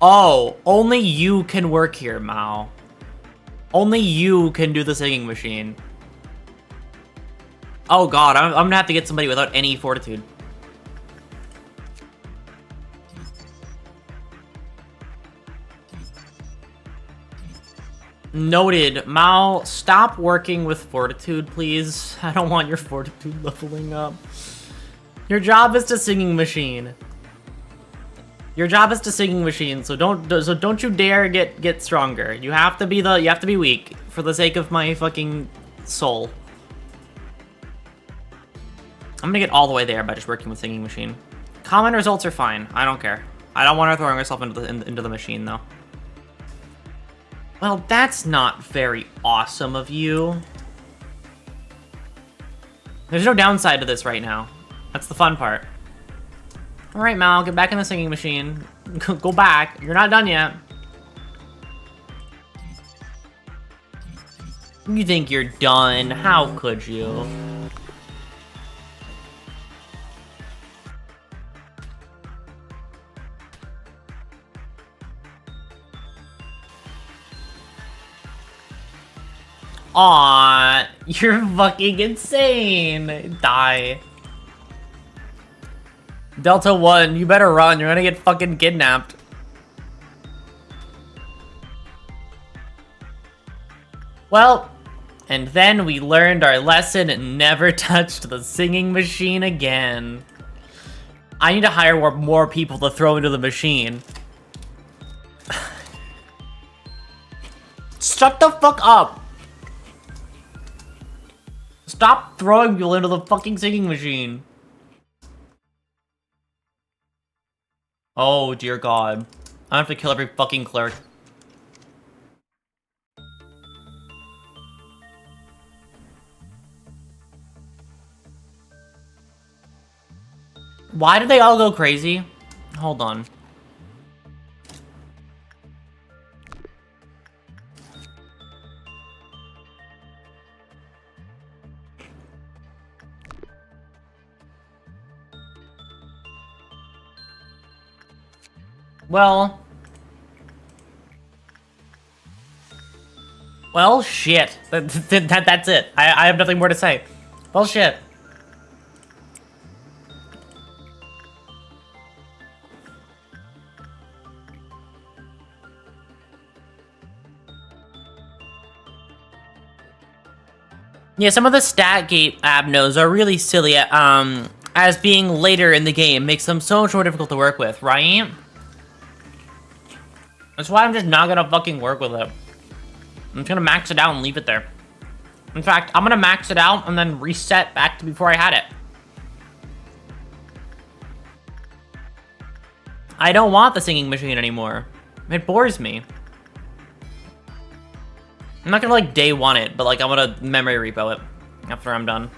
[SPEAKER 1] Oh, only you can work here, Mao. Only you can do the Singing Machine. Oh god, I'm gonna have to get somebody without any fortitude. Noted. Mao, stop working with fortitude, please. I don't want your fortitude leveling up. Your job is to Singing Machine. Your job is to Singing Machine, so don't you dare get stronger. You have to be weak for the sake of my fucking soul. I'm gonna get all the way there by just working with Singing Machine. Common results are fine. I don't care. I don't want her throwing herself into the machine though. Well, that's not very awesome of you. There's no downside to this right now. That's the fun part. Alright, Mal, get back in the Singing Machine. Go back. You're not done yet. You think you're done? How could you? Aw, you're fucking insane. Die. Delta 1, you better run. You're gonna get fucking kidnapped. Well, and then we learned our lesson and never touched the Singing Machine again. I need to hire more people to throw into the machine. Shut the fuck up. Stop throwing people into the fucking Singing Machine. Oh, dear God. I have to kill every fucking clerk. Why did they all go crazy? Hold on. Well, shit. That's it. I have nothing more to say. Well, shit. Yeah, some of the stat gate abnos are really silly, as being later in the game makes them so much more difficult to work with, right? That's why I'm just not gonna fucking work with it. I'm just gonna max it out and leave it there. In fact, I'm gonna max it out and then reset back to before I had it. I don't want the Singing Machine anymore. It bores me. I'm not gonna like day one it, but like I'm gonna memory repo it after I'm done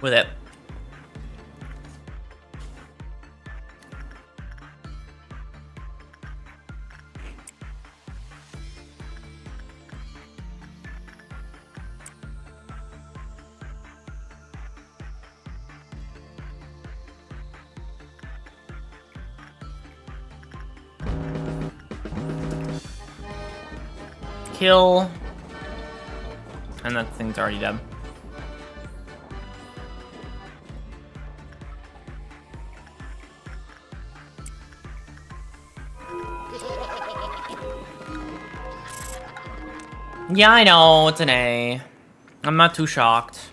[SPEAKER 1] with it. Kill. And that thing's already dead. Yeah, I know, it's an A. I'm not too shocked.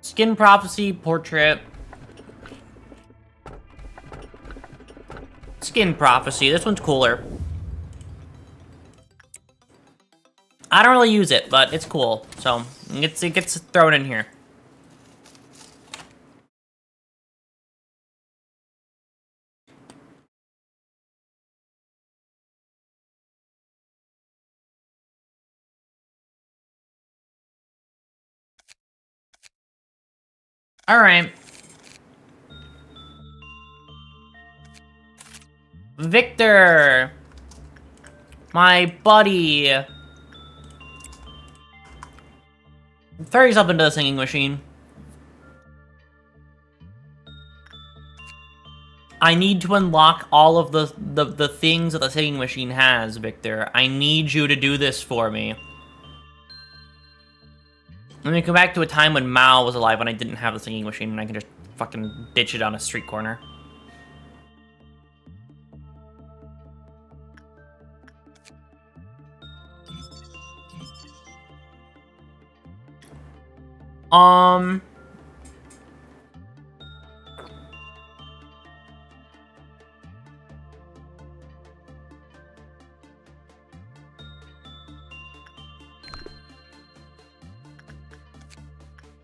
[SPEAKER 1] Skin Prophecy, Portrait. Skin Prophecy, this one's cooler. I don't really use it, but it's cool, so it gets thrown in here. Alright. Victor! My buddy! Throw yourself into the singing machine. I need to unlock all of the things that the singing machine has, Victor. I need you to do this for me. Let me go back to a time when Mao was alive when I didn't have the singing machine and I can just fucking ditch it on a street corner.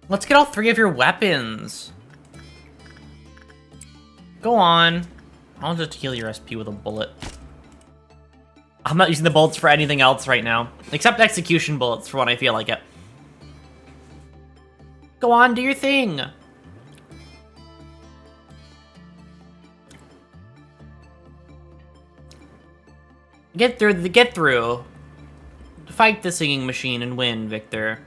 [SPEAKER 1] Let's get all 3 of your weapons. Go on. I'll just heal your SP with a bullet. I'm not using the bullets for anything else right now. Except execution bullets for when I feel like it. Go on, do your thing. Get through. Fight the singing machine and win, Victor.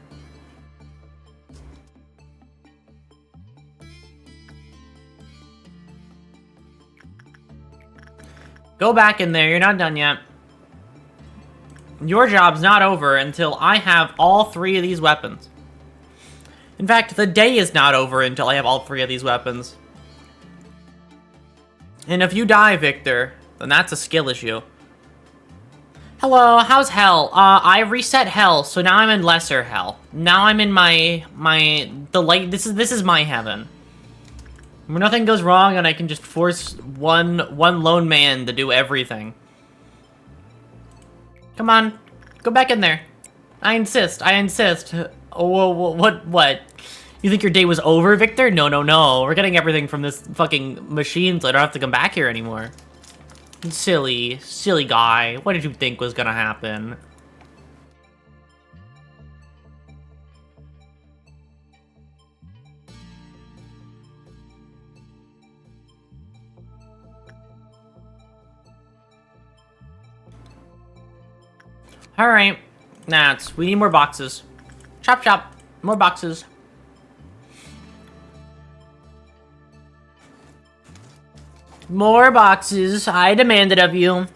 [SPEAKER 1] Go back in there, you're not done yet. Your job's not over until I have all 3 of these weapons. In fact, the day is not over until I have all 3 of these weapons. And if you die, Victor, then that's a skill issue. Hello, how's hell? I reset hell, so now I'm in lesser hell. Now I'm in the light. This is my heaven. Where nothing goes wrong and I can just force one lone man to do everything. Come on, go back in there. I insist, I insist. Oh, what? You think your day was over, Victor? No. We're getting everything from this fucking machine, so I don't have to come back here anymore. Silly guy. What did you think was gonna happen? Alright. We need more boxes. Chop. More boxes. More boxes. I demand it of you.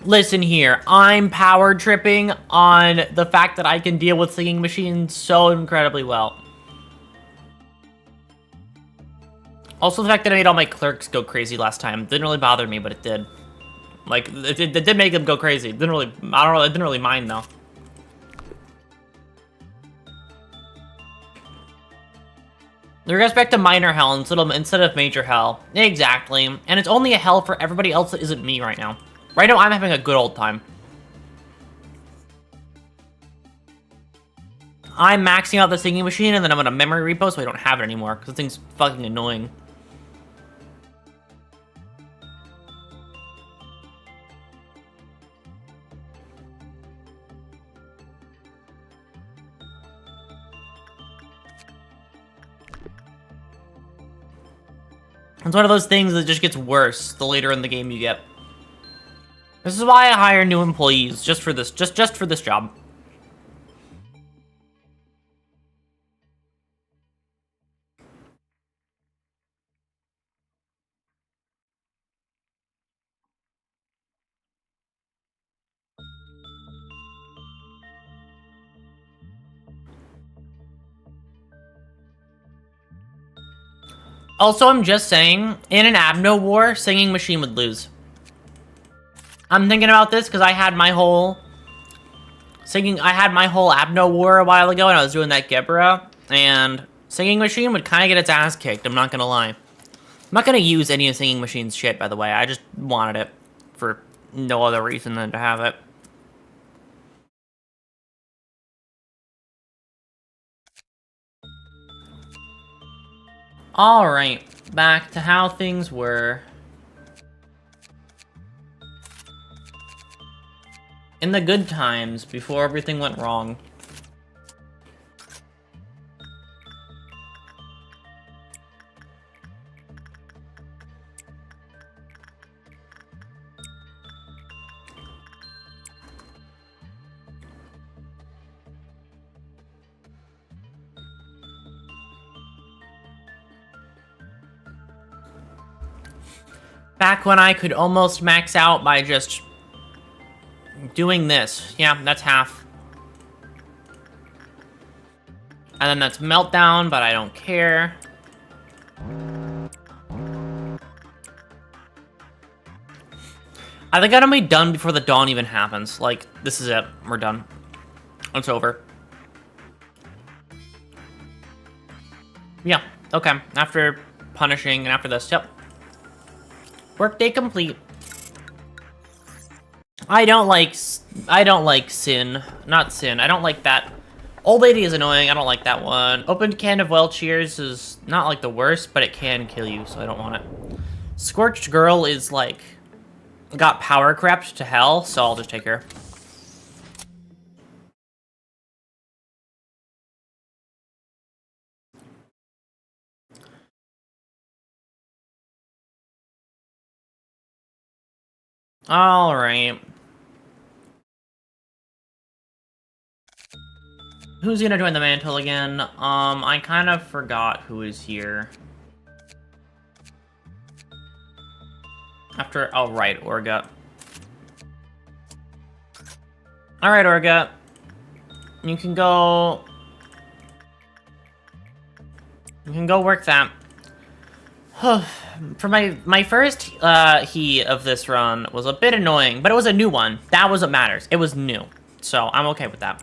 [SPEAKER 1] Listen here. I'm power tripping on the fact that I can deal with singing machines so incredibly well. Also, the fact that I made all my clerks go crazy last time didn't really bother me, but it did. Like, it did make them go crazy. It didn't really mind, though. It goes back to minor hell instead of major hell. Exactly. And it's only a hell for everybody else that isn't me right now. Right now, I'm having a good old time. I'm maxing out the singing machine, and then I'm gonna memory repo so I don't have it anymore, because the thing's fucking annoying. It's one of those things that just gets worse the later in the game you get. This is why I hire new employees, just for this, just for this job. Also, I'm just saying, in an Abno war, singing machine would lose. I'm thinking about this because I had my whole Abno war a while ago, and I was doing that Gebra, and Singing Machine would kind of get its ass kicked, I'm not gonna lie. I'm not gonna use any of Singing Machine's shit, by the way. I just wanted it for no other reason than to have it. Alright, back to how things were. In the good times, before everything went wrong. Back when I could almost max out by just doing this. Yeah, that's half. And then that's Meltdown, but I don't care. I think I'm gonna be done before the dawn even happens. Like, this is it. We're done. It's over. Yeah, okay. After punishing and after this, yep. Workday complete. I don't like Sin. Not Sin. I don't like that. Old Lady is annoying. I don't like that one. Opened Can of Well Cheers is not like the worst, but it can kill you, so I don't want it. Scorched Girl is like got power crept to hell, so I'll just take her. All right. Who's gonna join the mantle again? I kind of forgot who is here. After, oh right, Orga. All right, Orga. You can go work that. For my first he of this run was a bit annoying, but it was a new one. That was what matters. It was new, so I'm okay with that.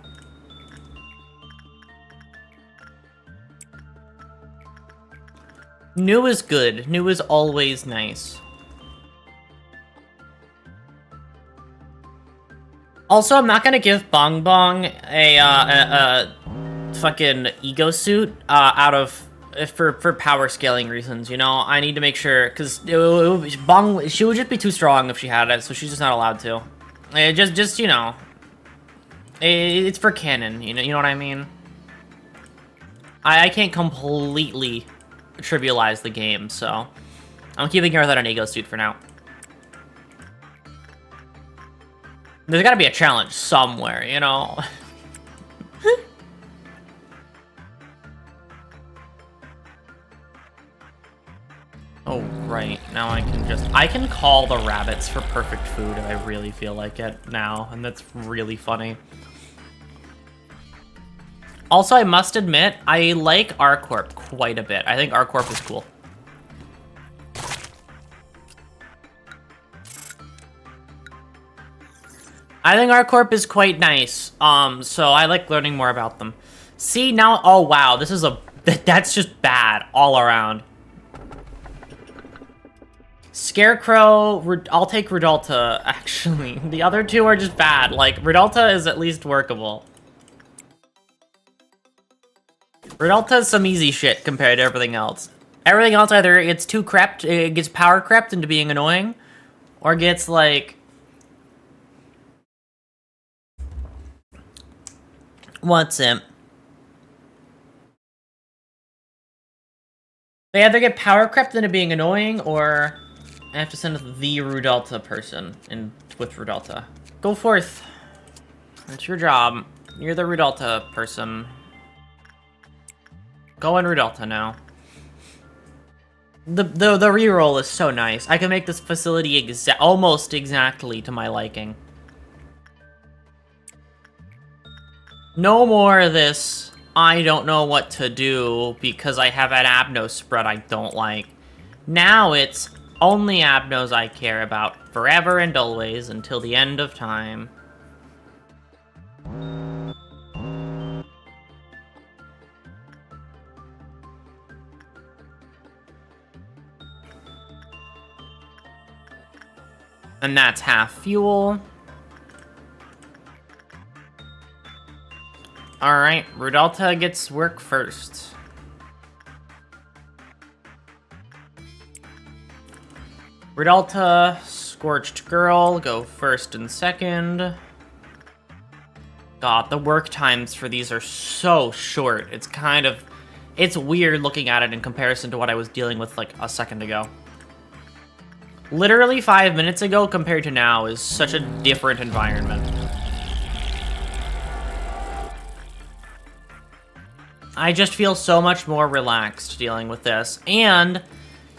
[SPEAKER 1] New is good. New is always nice. Also, I'm not gonna give Bong Bong a fucking ego suit out of for power scaling reasons. You know, I need to make sure because Bong she would just be too strong if she had it, so she's just not allowed to. Just you know, it's for canon. You know what I mean. I can't completely trivialize the game, so I'm keeping her without an ego suit for now. There's gotta be a challenge somewhere, you know? Oh, right. Now I can call the rabbits for perfect food if I really feel like it now, and that's really funny. Also, I must admit, I like R-Corp quite a bit. I think R-Corp is cool. I think R-Corp is quite nice, so I like learning more about them. See, now, oh wow, that's just bad all around. Scarecrow, I'll take Rudolta, actually. The other two are just bad. Like, Rudolta is at least workable. Rudolta is some easy shit compared to everything else. Everything else either it's too crept, it gets power crept into being annoying, or gets like... What's it? They either get power crept into being annoying, or I have to send the Rudolta person in with Rudolta. Go forth. It's your job. You're the Rudolta person. Go in Rudolta now. The reroll is so nice. I can make this facility almost exactly to my liking. No more of this, I don't know what to do because I have an Abno spread I don't like. Now it's, Only Ab knows I care about forever and always until the end of time. And that's half fuel. Alright, Rudalta gets work first. Rudalta, Scorched Girl, go first and second. God, the work times for these are so short. It's weird looking at it in comparison to what I was dealing with like a second ago. Literally 5 minutes ago compared to now is such a different environment. I just feel so much more relaxed dealing with this. And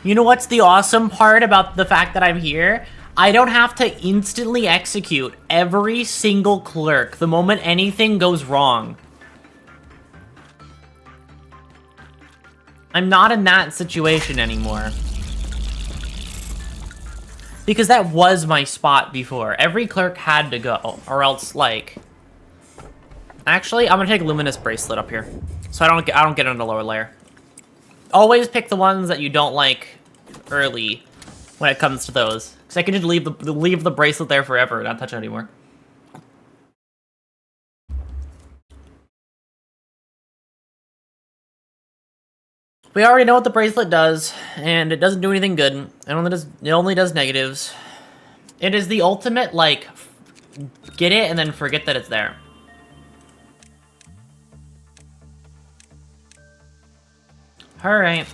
[SPEAKER 1] you know what's the awesome part about the fact that I'm here? I don't have to instantly execute every single clerk the moment anything goes wrong. I'm not in that situation anymore. Because that was my spot before. Every clerk had to go, or else, like... Actually, I'm gonna take Luminous Bracelet up here, so I don't get on the lower layer. Always pick the ones that you don't like early when it comes to those, because I can just leave the bracelet there forever and not touch it anymore. We already know what the bracelet does, and it doesn't do anything good. It only does negatives. It is the ultimate, like, get it and then forget that it's there. Alright.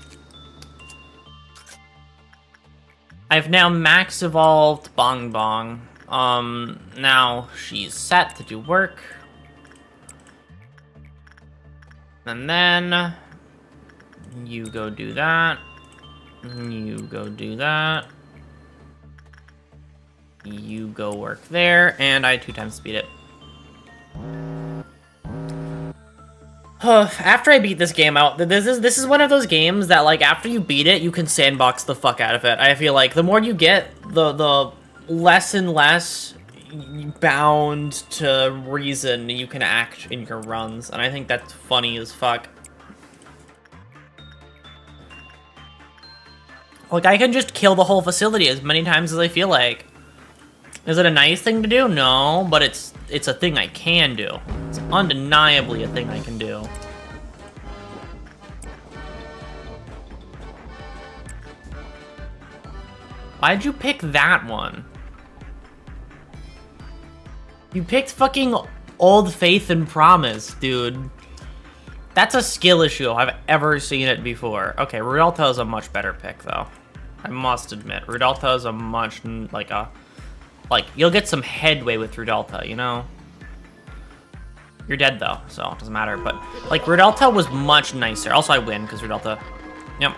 [SPEAKER 1] I've now max evolved Bong Bong. Now she's set to do work. And then... you go do that. You go do that. You go work there, and I 2x speed it. After I beat this game out, this is one of those games that, like, after you beat it, you can sandbox the fuck out of it. I feel like the more you get, the less and less bound to reason you can act in your runs, and I think that's funny as fuck. Like, I can just kill the whole facility as many times as I feel like. Is it a nice thing to do? No, but it's a thing I can do. It's undeniably a thing I can do. Why'd you pick that one? You picked fucking Old Faith and Promise, dude. That's a skill issue if I've ever seen it before. Okay, Rudalta is a much better pick, though. I must admit, Rudalta is a much, like, you'll get some headway with Rudalta, you know? You're dead, though, so it doesn't matter, but, like, Rudalta was much nicer. Also, I win, because Rudalta, yep.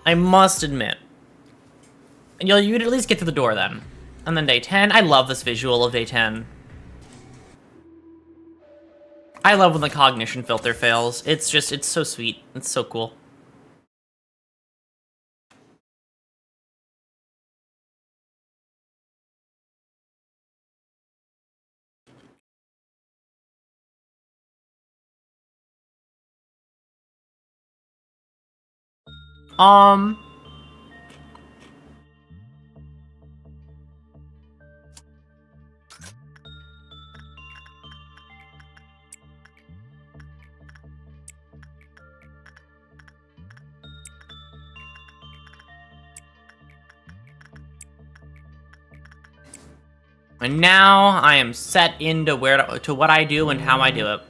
[SPEAKER 1] I must admit. You'd at least get through the door, then. And then day 10, I love this visual of day 10. I love when the cognition filter fails. It's so sweet. It's so cool. And now I am set into to what I do and how I do it.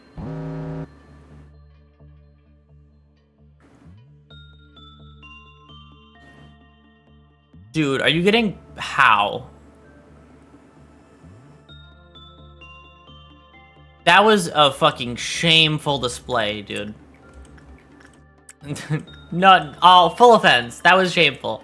[SPEAKER 1] Dude, are you getting how? That was a fucking shameful display, dude. No, oh, full offense. That was shameful.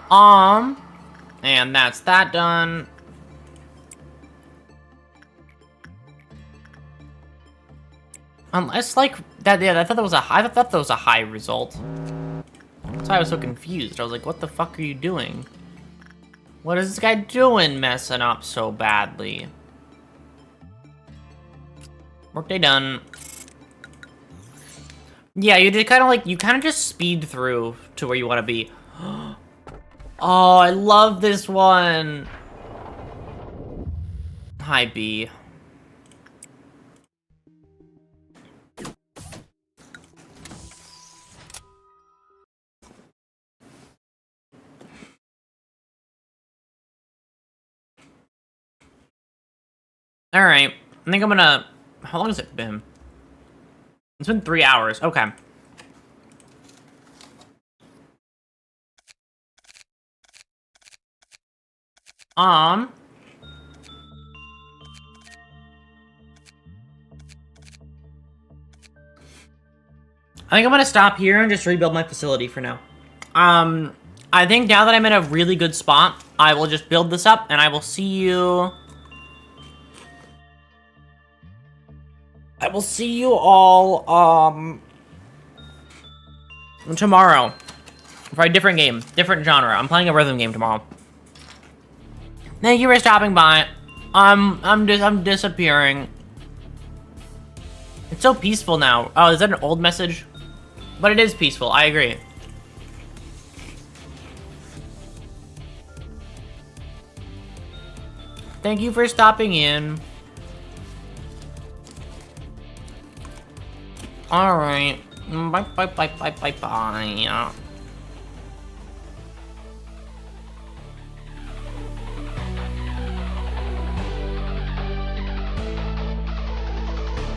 [SPEAKER 1] And that's that done. Unless, like, that, yeah, I thought that was a high result. That's why I was so confused. I was like, what the fuck are you doing? What is this guy doing messing up so badly? Workday done. Yeah, you did kind of like, you kind of just speed through to where you want to be. Oh, I love this one. Hi, B. Alright, I think I'm gonna... How long has it been? It's been 3 hours, okay. I think I'm gonna stop here and just rebuild my facility for now. I think now that I'm in a really good spot, I will just build this up, and I will see you... I will see you all, tomorrow. For a different game, different genre. I'm playing a rhythm game tomorrow. Thank you for stopping by. I'm disappearing. It's so peaceful now. Oh, is that an old message? But it is peaceful, I agree. Thank you for stopping in. Alright. Bye.